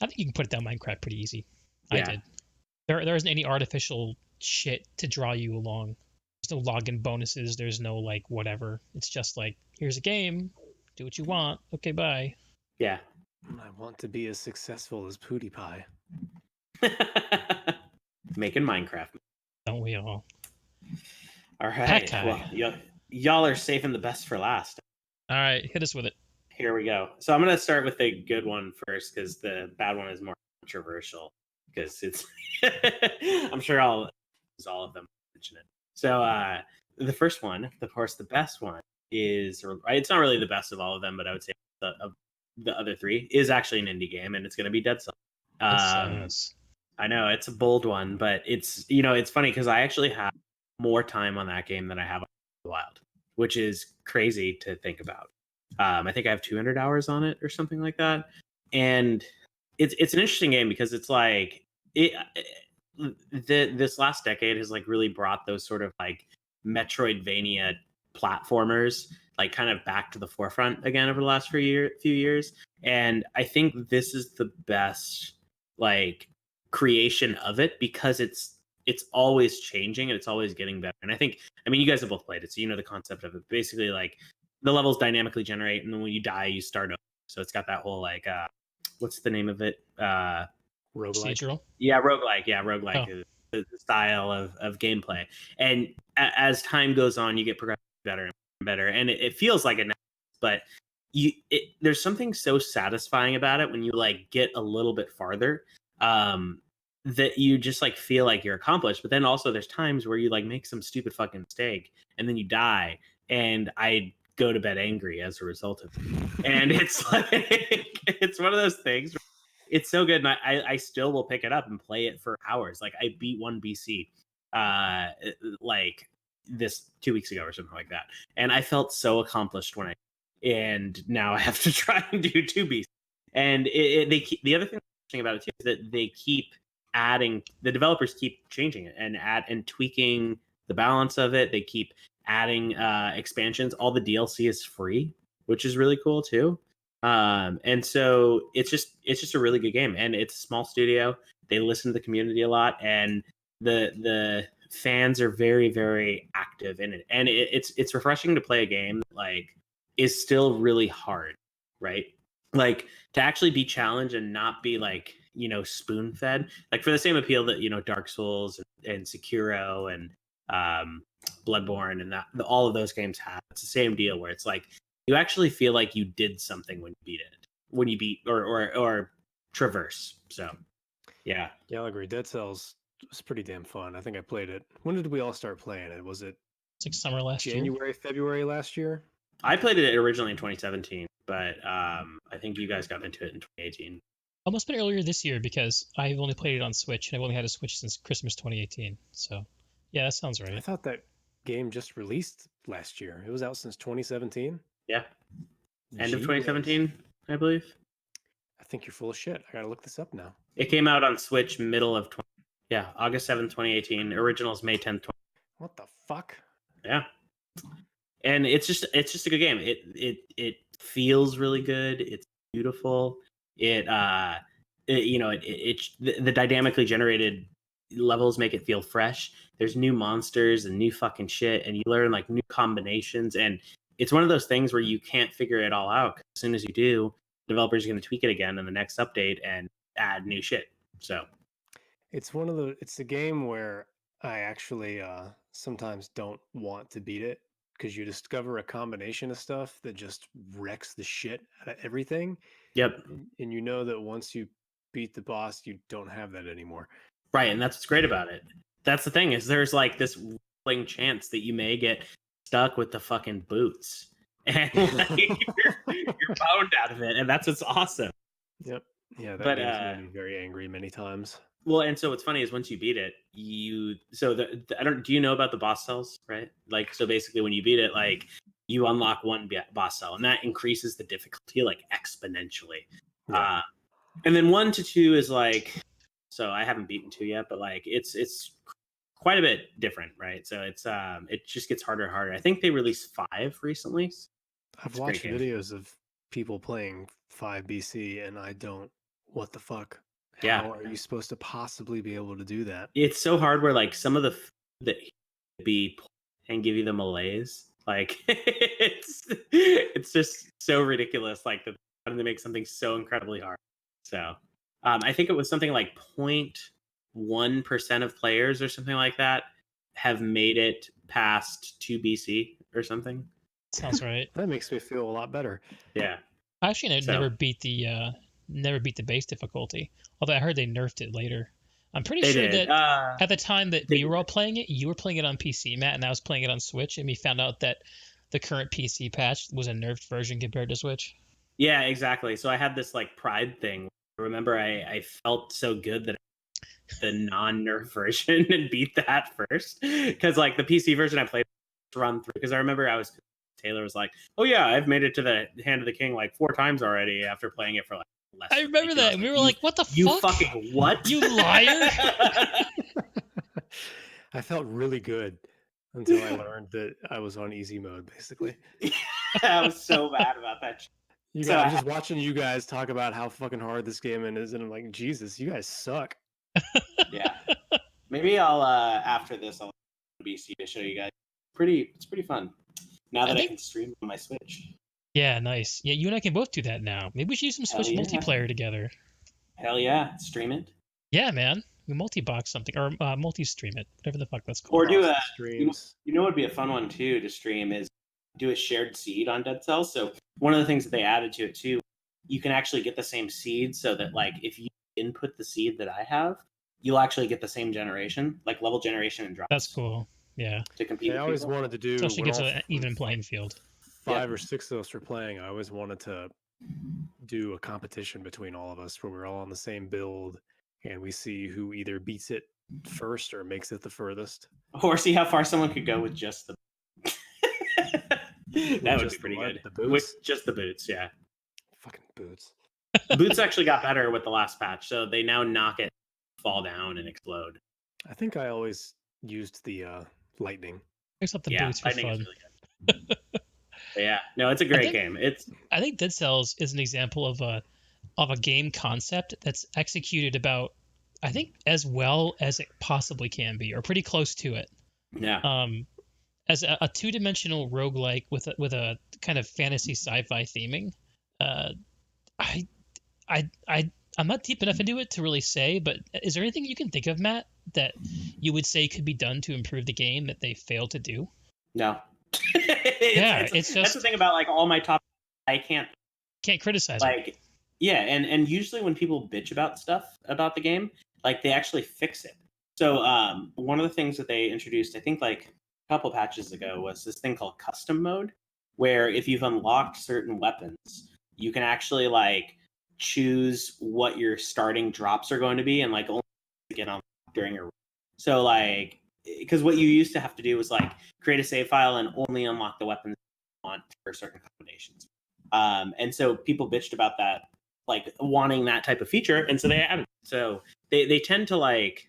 I think you can put it down Minecraft pretty easy. Yeah. I did. There isn't any artificial shit to draw you along. There's no login bonuses. There's no like whatever. It's just like, here's a game. Do what you want. Okay, bye. Yeah. I want to be as successful as PewDiePie. Making Minecraft. Don't we all? All right. Pakai. Well, y'all are saving the best for last. All right, hit us with it. Here we go. So I'm going to start with the good one first, because the bad one is more controversial. Because it's, I'm sure all of them mention it. So the first one, of course, the best one is, or it's not really the best of all of them, but I would say of the other 3 is actually an indie game, and it's going to be Dead Cells. I know it's a bold one, but it's it's funny because I actually have more time on that game than I have on the Wild, which is crazy to think about. I think I have 200 hours on it or something like that, and it's an interesting game because it's like this last decade has like really brought those sort of like Metroidvania platformers like kind of back to the forefront again over the last few years, and I think this is the best like creation of it because it's always changing and it's always getting better. And I mean you guys have both played it, so you know the concept of it. Basically, like the levels dynamically generate, and then when you die you start over, so it's got that whole like what's the name of it, Roguelike. Procedural? Yeah, roguelike is the style of gameplay. And as time goes on, you get progressively better and better. And it feels like it now, but there's something so satisfying about it when you like get a little bit farther. that you just like feel like you're accomplished. But then also there's times where you like make some stupid fucking mistake and then you die, and I go to bed angry as a result of it. And it's like it's one of those things. It's so good, and I still will pick it up and play it for hours. Like I beat one BC, like this 2 weeks ago or something like that, and I felt so accomplished when I. And now I have to try and do 2 BC. And the other thing about it too is that they keep adding. The developers keep changing it and tweaking the balance of it. They keep adding expansions. All the DLC is free, which is really cool too. And so it's just a really good game, and it's a small studio. They listen to the community a lot, and the fans are very, very active in it. And it's refreshing to play a game that like is still really hard, right? Like to actually be challenged and not be like, spoon fed, like for the same appeal that, Dark Souls and Sekiro and Bloodborne and all of those games have. It's the same deal where it's like you actually feel like you did something when you beat or traverse. So yeah, I'll agree. Dead Cells was pretty damn fun. I think I played it. When did we all start playing it? Was it It's like summer last year. January, February last year? I played it originally in 2017, but I think you guys got into it in 2018. Almost been earlier this year because I've only played it on Switch, and I've only had a Switch since Christmas 2018. So, yeah, that sounds right. I thought that game just released last year. It was out since 2017. Yeah, end of 2017, I believe. I think you're full of shit. I gotta look this up now. It came out on Switch middle of August 7th, 2018. Originals May 10th. What the fuck? Yeah. And it's just a good game. It feels really good. It's beautiful. The dynamically generated levels make it feel fresh. There's new monsters and new fucking shit, and you learn like new combinations. And it's one of those things where you can't figure it all out. As soon as you do, developers are going to tweak it again in the next update and add new shit. So it's a game where I actually sometimes don't want to beat it, because you discover a combination of stuff that just wrecks the shit out of everything. Yep. And you know that once you beat the boss, you don't have that anymore. Right, and that's what's great about it. That's the thing, is there's like this rolling chance that you may get stuck with the fucking boots. And like, you're bound out of it, and that's what's awesome. Yep. Yeah, that game's made me very angry many times. Well, and so what's funny is once you beat it, do you know about the boss cells, right? Like, so basically when you beat it, like you unlock one boss cell, and that increases the difficulty like exponentially. Yeah. And then 1 to 2 is like, so I haven't beaten 2 yet, but like it's quite a bit different, right? So it's it just gets harder and harder. I think they released 5 recently. I've watched videos of people playing 5 BC, and I don't. What the fuck? Yeah. How are you supposed to possibly be able to do that? It's so hard where like some of the that be and give you the malaise. Like it's just so ridiculous. Like how do they make something so incredibly hard? So I think it was something like 0.1% of players or something like that have made it past 2 BC or something. Sounds right. That makes me feel a lot better. Yeah. I actually never beat the base difficulty. Although I heard they nerfed it later. I'm pretty sure that at the time that we were all playing it, you were playing it on PC, Matt, and I was playing it on Switch, and we found out that the current PC patch was a nerfed version compared to Switch. Yeah, exactly. So I had this like pride thing. Remember, I felt so good that the non-nerf version and beat that first, because like the PC version I played run through, because I remember Taylor was like, "Oh yeah, I've made it to the Hand of the King like 4 times already after playing it for like less." I remember that, and we were like, "What the fuck? You fucking what? You liar!" I felt really good until I learned that I was on easy mode, basically. I was so mad about that. I'm just watching you guys talk about how fucking hard this game is, and I'm like, Jesus, you guys suck. Yeah. Maybe I'll after this I'll BC to show you guys. It's pretty fun. Now that I can stream on my Switch. Yeah, nice. Yeah, you and I can both do that now. Maybe we should use some Switch multiplayer together. Hell yeah, stream it. Yeah, man. We multi-box something or multi-stream it, whatever the fuck that's called. Or do streams. You know what would be a fun one too to stream is do a shared seed on Dead Cells. So one of the things that they added to it too, you can actually get the same seed, so that like if you input the seed that I have, you'll actually get the same generation, like level generation and drops. That's cool. Yeah. To compete. I always wanted to do. So she when gives all an even playing field. 5 or 6 of us were playing. I always wanted to do a competition between all of us where we're all on the same build and we see who either beats it first or makes it the furthest. Or see how far someone could go with just the. That would be pretty good. The boots? With just the boots, yeah. Fucking boots. Boots actually got better with the last patch, so they now knock it, fall down, and explode. I think I always used the lightning. Except the Yeah, boots for lightning is fun. really good. But yeah, no, it's a great game. I think Dead Cells is an example of a game concept that's executed about, I think, as well as it possibly can be, or pretty close to it. Yeah. As a two-dimensional roguelike with a kind of fantasy sci-fi theming. I'm not deep enough into it to really say, but is there anything you can think of, Matt, that you would say could be done to improve the game that they failed to do? No. It's just that's the thing about like all my top. I can't criticize like it. Yeah, and usually when people bitch about stuff about the game, like they actually fix it. So one of the things that they introduced, I think like a couple patches ago, was this thing called custom mode, where if you've unlocked certain weapons, you can actually like choose what your starting drops are going to be and like only get on during your. So like, because what you used to have to do was like create a save file and only unlock the weapons you want for certain combinations. And so people bitched about that, like wanting that type of feature, and so they added it. So they tend to like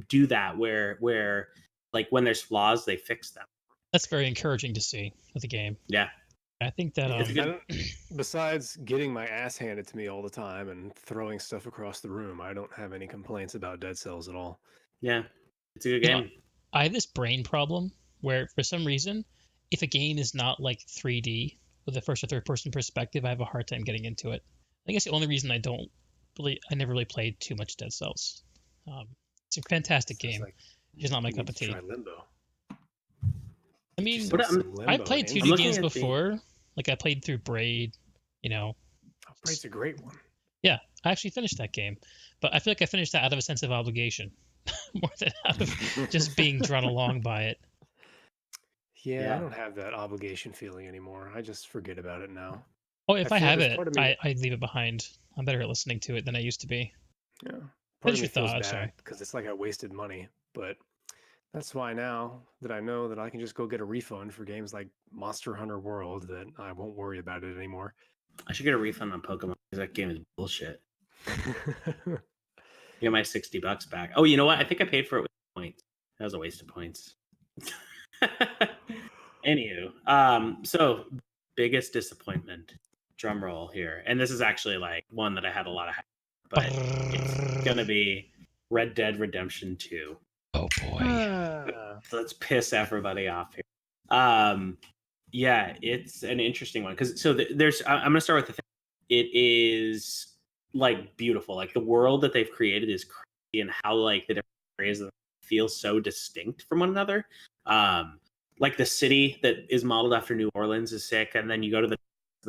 do that where like when there's flaws, they fix them. That's very encouraging to see with the game. Yeah. I think that besides getting my ass handed to me all the time and throwing stuff across the room, I don't have any complaints about Dead Cells at all. Yeah, it's a good game. You know, I have this brain problem where, for some reason, if a game is not like 3D with a first or third person perspective, I have a hard time getting into it. I think it's the only reason I never really played too much Dead Cells. It's a fantastic game. Like, it's just not my cup of tea. Try Limbo. I mean, Limbo, I've played 2D games before. Like I played through Braid, you know. Oh, Braid's a great one. Yeah, I actually finished that game, but I feel like I finished that out of a sense of obligation, more than out of just being drawn along by it. Yeah, I don't have that obligation feeling anymore. I just forget about it now. Oh, if I have it, I leave it behind. I'm better at listening to it than I used to be. Yeah, part of me feels bad because it's like I wasted money, but that's why now that I know that I can just go get a refund for games like Monster Hunter World, that I won't worry about it anymore. I should get a refund on Pokemon because that game is bullshit. Get my $60 back. Oh, you know what? I think I paid for it with points. That was a waste of points. Anywho, so biggest disappointment. Drum roll here, and this is actually like one that I had a lot of hype, but it's gonna be Red Dead Redemption 2. Oh boy. Let's piss everybody off here. Yeah, it's an interesting one because there's. I'm gonna start with the thing. It is like beautiful. Like the world that they've created is crazy, and how like the different areas feel so distinct from one another. Like the city that is modeled after New Orleans is sick, and then you go to the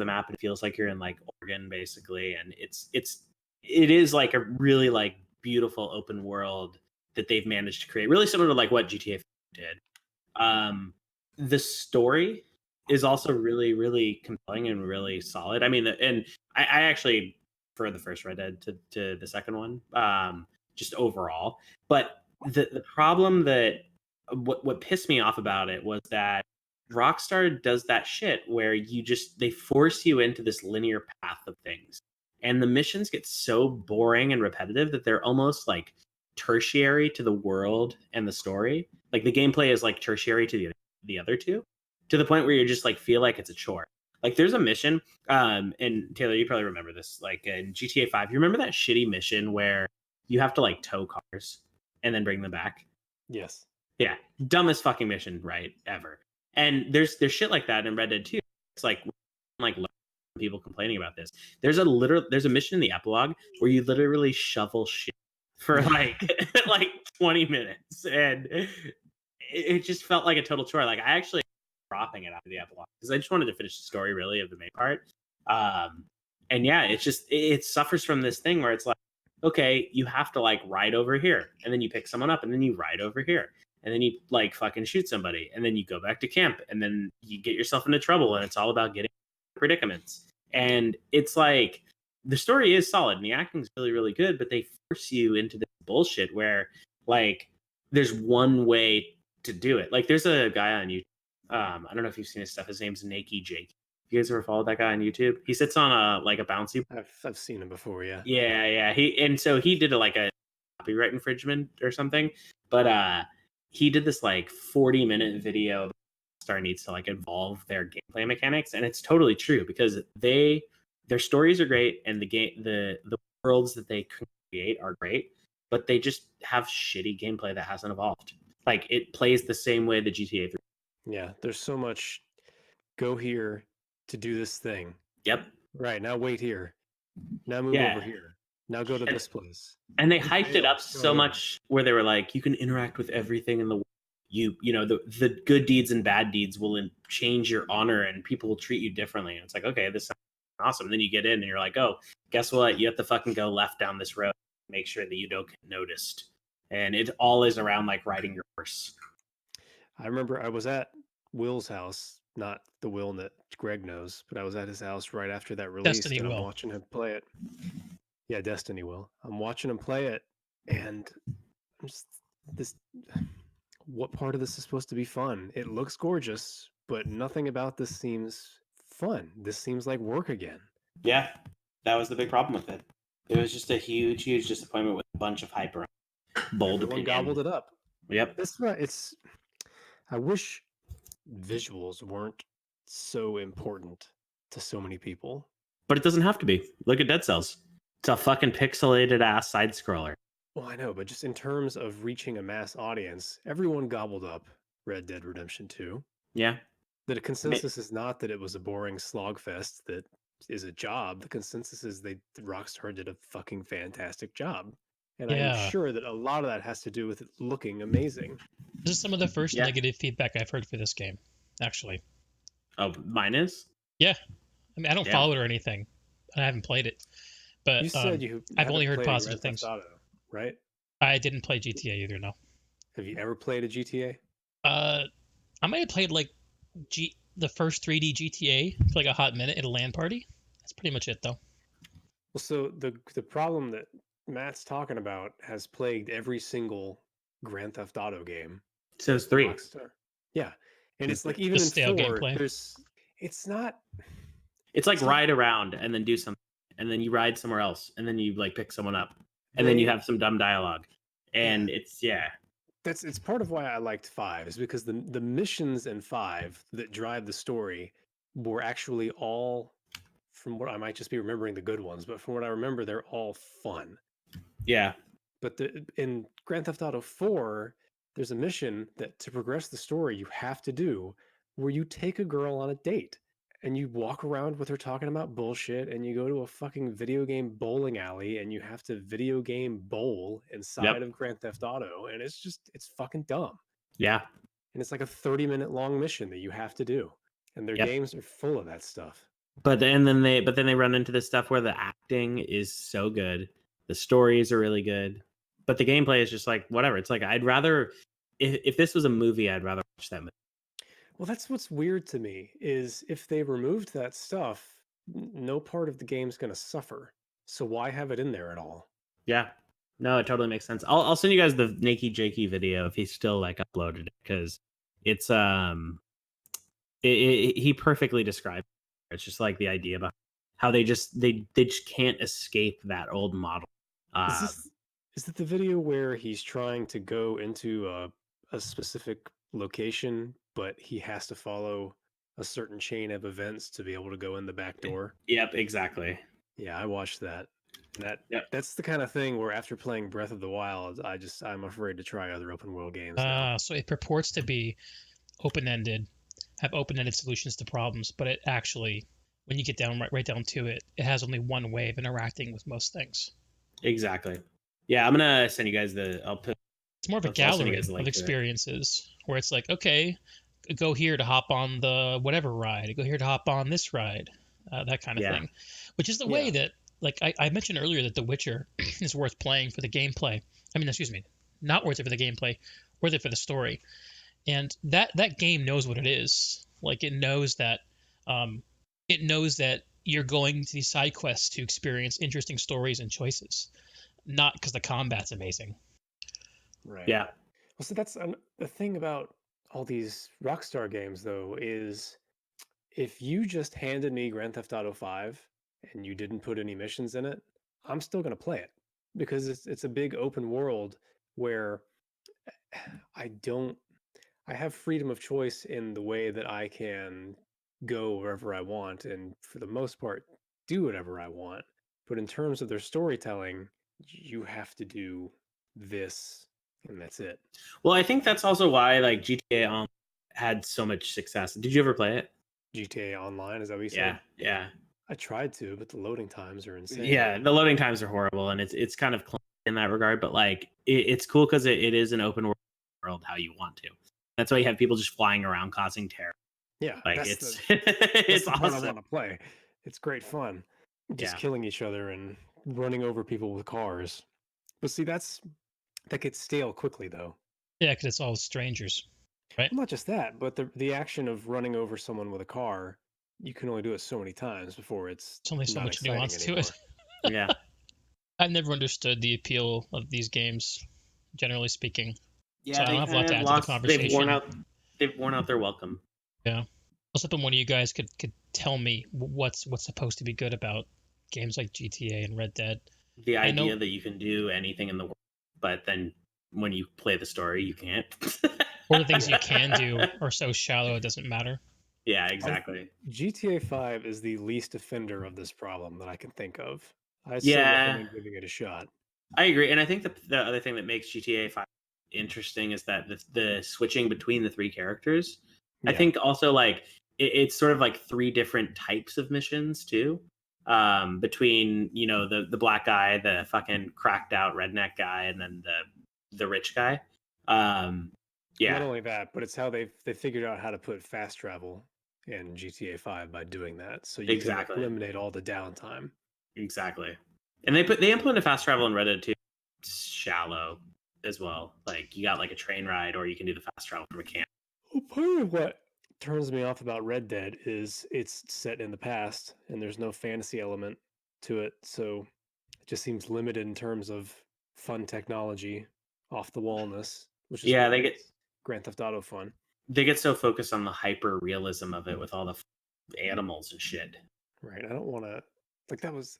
map and it feels like you're in like Oregon basically, and it is like a really like beautiful open world that they've managed to create, really similar to like what GTA did. The story is also really, really compelling and really solid. I mean, and I actually prefer the first Red Dead to the second one, just overall. But the problem that what pissed me off about it was that Rockstar does that shit where they force you into this linear path of things, and the missions get so boring and repetitive that they're almost like tertiary to the world and the story. Like the gameplay is like tertiary to the other two, to the point where you just like feel like it's a chore. Like there's a mission, and Taylor, you probably remember this, like in GTA 5. You remember that shitty mission where you have to like tow cars and then bring them back? Yes. Yeah, dumbest fucking mission, right, ever. And there's shit like that in Red Dead 2. It's like people complaining about this. There's a mission in the epilogue where you literally shovel shit for like 20 minutes, and it just felt like a total chore. Like I actually dropping it after the epilogue because I just wanted to finish the story really of the main part. And yeah, it suffers from this thing where it's like okay, you have to like ride over here, and then you pick someone up, and then you ride over here, and then you like fucking shoot somebody, and then you go back to camp, and then you get yourself into trouble, and it's all about getting predicaments. And it's like the story is solid and the acting's really, really good, but they force you into this bullshit where like there's one way to do it. Like there's a guy on YouTube. I don't know if you've seen his stuff. His name's Nakey Jake. You guys ever followed that guy on YouTube? He sits on a like a bouncy. I've seen him before, yeah. Yeah. So he did like a copyright infringement or something, but he did this like 40-minute video about Star needs to like evolve their gameplay mechanics, and it's totally true because their stories are great and the worlds that they create are great, but they just have shitty gameplay that hasn't evolved. Like it plays the same way the GTA 3. Yeah, there's so much go here to do this thing. Yep. Right, now wait here. Now move over here. Now go to this place. And they hyped it up so much where they were like, you can interact with everything in the world. You know, the good deeds and bad deeds will change your honor and people will treat you differently. And it's like, okay, this sounds awesome. And then you get in and you're like, oh, guess what? You have to fucking go left down this road. Make sure that you don't get noticed. And it all is around like riding your horse. I remember I was at Will's house, not the Will that Greg knows, but I was at his house right after that release, Destiny and I'm Will. watching him play it. Yeah, Destiny Will. I'm watching him play it, and I'm just this. What part of this is supposed to be fun? It looks gorgeous, but nothing about this seems fun. This seems like work again. Yeah, that was the big problem with it. It was just a huge, huge disappointment with a bunch of hype around. Bold Everyone opinion. gobbled it up. Yep. That's right. I wish visuals weren't so important to so many people. But it doesn't have to be. Look at Dead Cells. It's a fucking pixelated ass side scroller. Well, I know, but just in terms of reaching a mass audience, everyone gobbled up Red Dead Redemption 2. Yeah. The consensus is not that it was a boring slogfest that is a job. The consensus is Rockstar did a fucking fantastic job. And Yeah. I'm sure that a lot of that has to do with it looking amazing. This is some of the first Yeah. negative feedback I've heard for this game, actually. Oh, mine is? I mean, I don't Yeah. follow it or anything. I haven't played it. But You said you I've only haven't heard played positive Grand Theft things. Auto, right? I didn't play GTA either, no. Have you ever played a GTA? I might have played like the first 3D GTA for like a hot minute at a LAN party. That's pretty much it, though. Well, so the problem that Matt's talking about has plagued every single Grand Theft Auto game. So it's 3. Rockstar. Yeah, and it's like even Just stale in 4, gameplay. it's not. It's like ride around and then do something. And then you ride somewhere else. And then you like pick someone up. And then you have some dumb dialogue. And it's It's part of why I liked 5 is because the missions in 5 that drive the story were actually all, from what I might just be remembering the good ones, but from what I remember, they're all fun. Yeah. But in Grand Theft Auto 4, there's a mission that to progress the story you have to do where you take a girl on a date and you walk around with her talking about bullshit and you go to a fucking video game bowling alley and you have to video game bowl inside of Grand Theft Auto, and it's fucking dumb. Yeah. And it's like a 30-minute long mission that you have to do. And their games are full of that stuff. But then they run into this stuff where the acting is so good. The stories are really good. But the gameplay is just like whatever. It's like I'd rather if this was a movie, I'd rather watch that movie. Well, that's what's weird to me is if they removed that stuff, no part of the game's going to suffer. So why have it in there at all? Yeah. No, it totally makes sense. I'll send you guys the Nakey Jakey video if he's still like uploaded it, because it's he perfectly described it. It's just like the idea about how they just can't escape that old model. Is it the video where he's trying to go into a specific location, but he has to follow a certain chain of events to be able to go in the back door? Yep, exactly. Yeah, I watched that. That's the kind of thing where after playing Breath of the Wild, I'm afraid to try other open world games now. So it purports to be open-ended, have open-ended solutions to problems, but it actually, when you get down right down to it, it has only one way of interacting with most things. Exactly. Yeah, I'm gonna send you guys It's more of a gallery of experiences where it's like, okay, go here to hop on the whatever ride, go here to hop on this ride, that kind of thing, which is the way that like I mentioned earlier that The Witcher is worth playing for the gameplay. I mean, excuse me, not worth it for the gameplay, worth it for the story. And that game knows what it is. Like it knows that you're going to these side quests to experience interesting stories and choices, not because the combat's amazing. Right. Yeah. Well, so that's the thing about all these Rockstar games, though, is if you just handed me Grand Theft Auto 5 and you didn't put any missions in it, I'm still going to play it because it's a big open world where I have freedom of choice in the way that I can go wherever I want and for the most part do whatever I want. But in terms of their storytelling, you have to do this and that's it. Well, I think that's also why like GTA had so much success. Did you ever play it? GTA Online, is that what you Yeah, said? yeah, I tried to, but the loading times are insane. yeah. The loading times are horrible, and it's kind of clunky in that regard. But like, it's cool because it is an open world how you want to. That's why you have people just flying around causing terror. Yeah, Like that's it's that's it's the part I awesome. want to play. It's great fun. Just Yeah. killing each other and running over people with cars. But see, that gets stale quickly though. Yeah, because it's all strangers, right? Well, not just that, but the action of running over someone with a car, you can only do it so many times before it's There's only so not much exciting nuance to anymore. it. Yeah. I've never understood the appeal of these games, generally speaking. Yeah, So I they don't have a lot kind to of add to the lost. conversation. They've worn out their welcome. Yeah. I was hoping one of you guys could tell me what's supposed to be good about games like GTA and Red Dead. The I know- idea that you can do anything in the world, but then when you play the story, you can't. Or the things you can do are so shallow it doesn't matter. Yeah, exactly. GTA 5 is the least offender of this problem that I can think of. I still Yeah. recommend giving it a shot. I agree, and I think that the other thing that makes GTA 5 interesting is that the switching between the three characters. I Yeah. think also like it's sort of like three different types of missions too. Between the black guy, the fucking cracked out redneck guy, and then the rich guy. Not Yeah, only that, but it's how they figured out how to put fast travel in GTA 5 by doing that. So you exactly. can eliminate all the downtime. Exactly. And they implemented fast travel in Red Dead 2. It's shallow as well. Like you got like a train ride, or you can do the fast travel from a camp. Well, part of what turns me off about Red Dead is it's set in the past and there's no fantasy element to it. So it just seems limited in terms of fun technology, off the wallness, which is Yeah, what they makes Grand Theft Auto fun. They get so focused on the hyper realism of it with all the animals and shit. Right. I don't want to like that was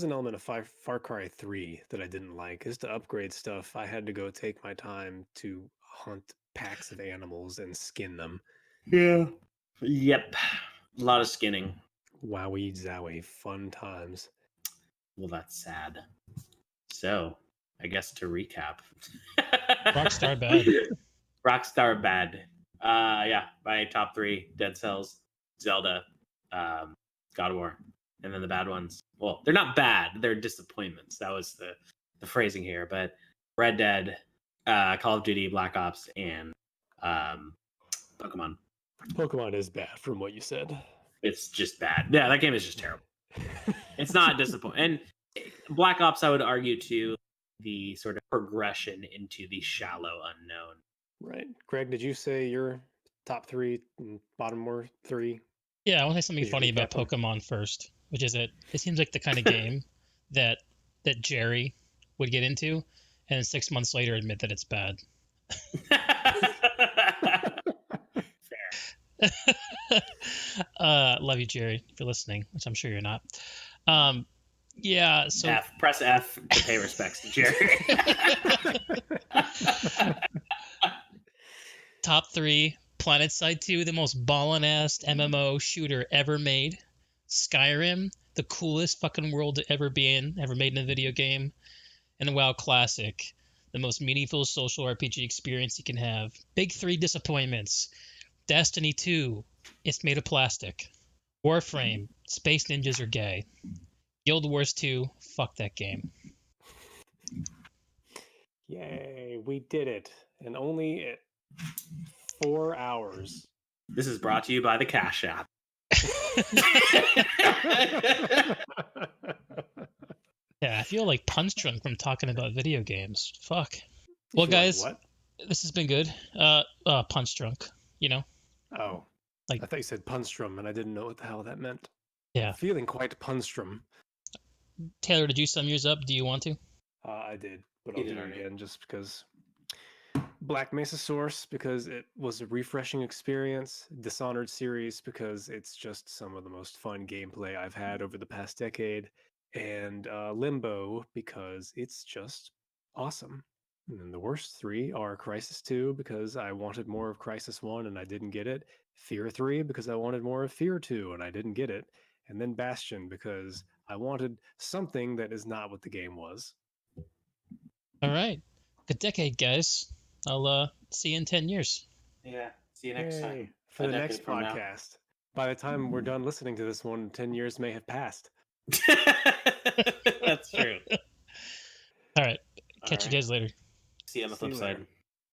an element of Far Cry 3 that I didn't like. Is to upgrade stuff, I had to go take my time to hunt packs of animals and skin them. Yeah. Yep. A lot of skinning. Wowie zowie, fun times. Well, that's sad. So, I guess to recap. Rockstar bad. Rockstar bad. Yeah, my top 3: Dead Cells, Zelda, God of War, and then the bad ones. Well, they're not bad; they're disappointments. That was the phrasing here. But Red Dead, Call of Duty, Black Ops, and Pokemon. Pokemon is bad from what you said. It's just bad. Yeah, that game is just terrible. It's not disappointing. And Black Ops, I would argue, too, the sort of progression into the shallow unknown. Right. Greg, did you say your top 3 and bottom were 3? Yeah, I want to say something Did you funny about recap them? Pokemon first, which is it seems like the kind of game that Jerry would get into, and 6 months later admit that it's bad. Love you, Jerry, if you're listening, which I'm sure you're not. Yeah, so press F to pay respects to Jerry. top 3: Planetside 2, the most ballin' ass MMO shooter ever made. Skyrim, the coolest fucking world to ever made in a video game. And WoW Classic, the most meaningful social RPG experience you can have. Big 3 disappointments. Destiny 2, it's made of plastic. Warframe, space ninjas are gay. Guild Wars 2, fuck that game. Yay, we did it. And only 4 hours. This is brought to you by the Cash App. Yeah, I feel like punch drunk from talking about video games. Fuck. You Well, feel like guys, what? this has been good. Punch drunk. You know, Oh, like I thought you said punstrum, and I didn't know what the hell that meant. yeah. Feeling quite punstrum. Taylor, did you sum yours up? Do you want to? I did, but He I'll did do it already. again just because. Black Mesa Source because it was a refreshing experience. Dishonored series because it's just some of the most fun gameplay I've had over the past decade. And Limbo because it's just awesome. And then the worst three are Crysis 2 because I wanted more of Crysis 1 and I didn't get it. Fear 3 because I wanted more of Fear 2 and I didn't get it. And then Bastion because I wanted something that is not what the game was. All right. Good decade, guys. I'll see you in 10 years. Yeah. See you next time. Yay. For A the decade next from now. podcast. By the time we're done listening to this one, 10 years may have passed. That's true. All right. All Catch you right. guys later. See you on the See flip you side. later.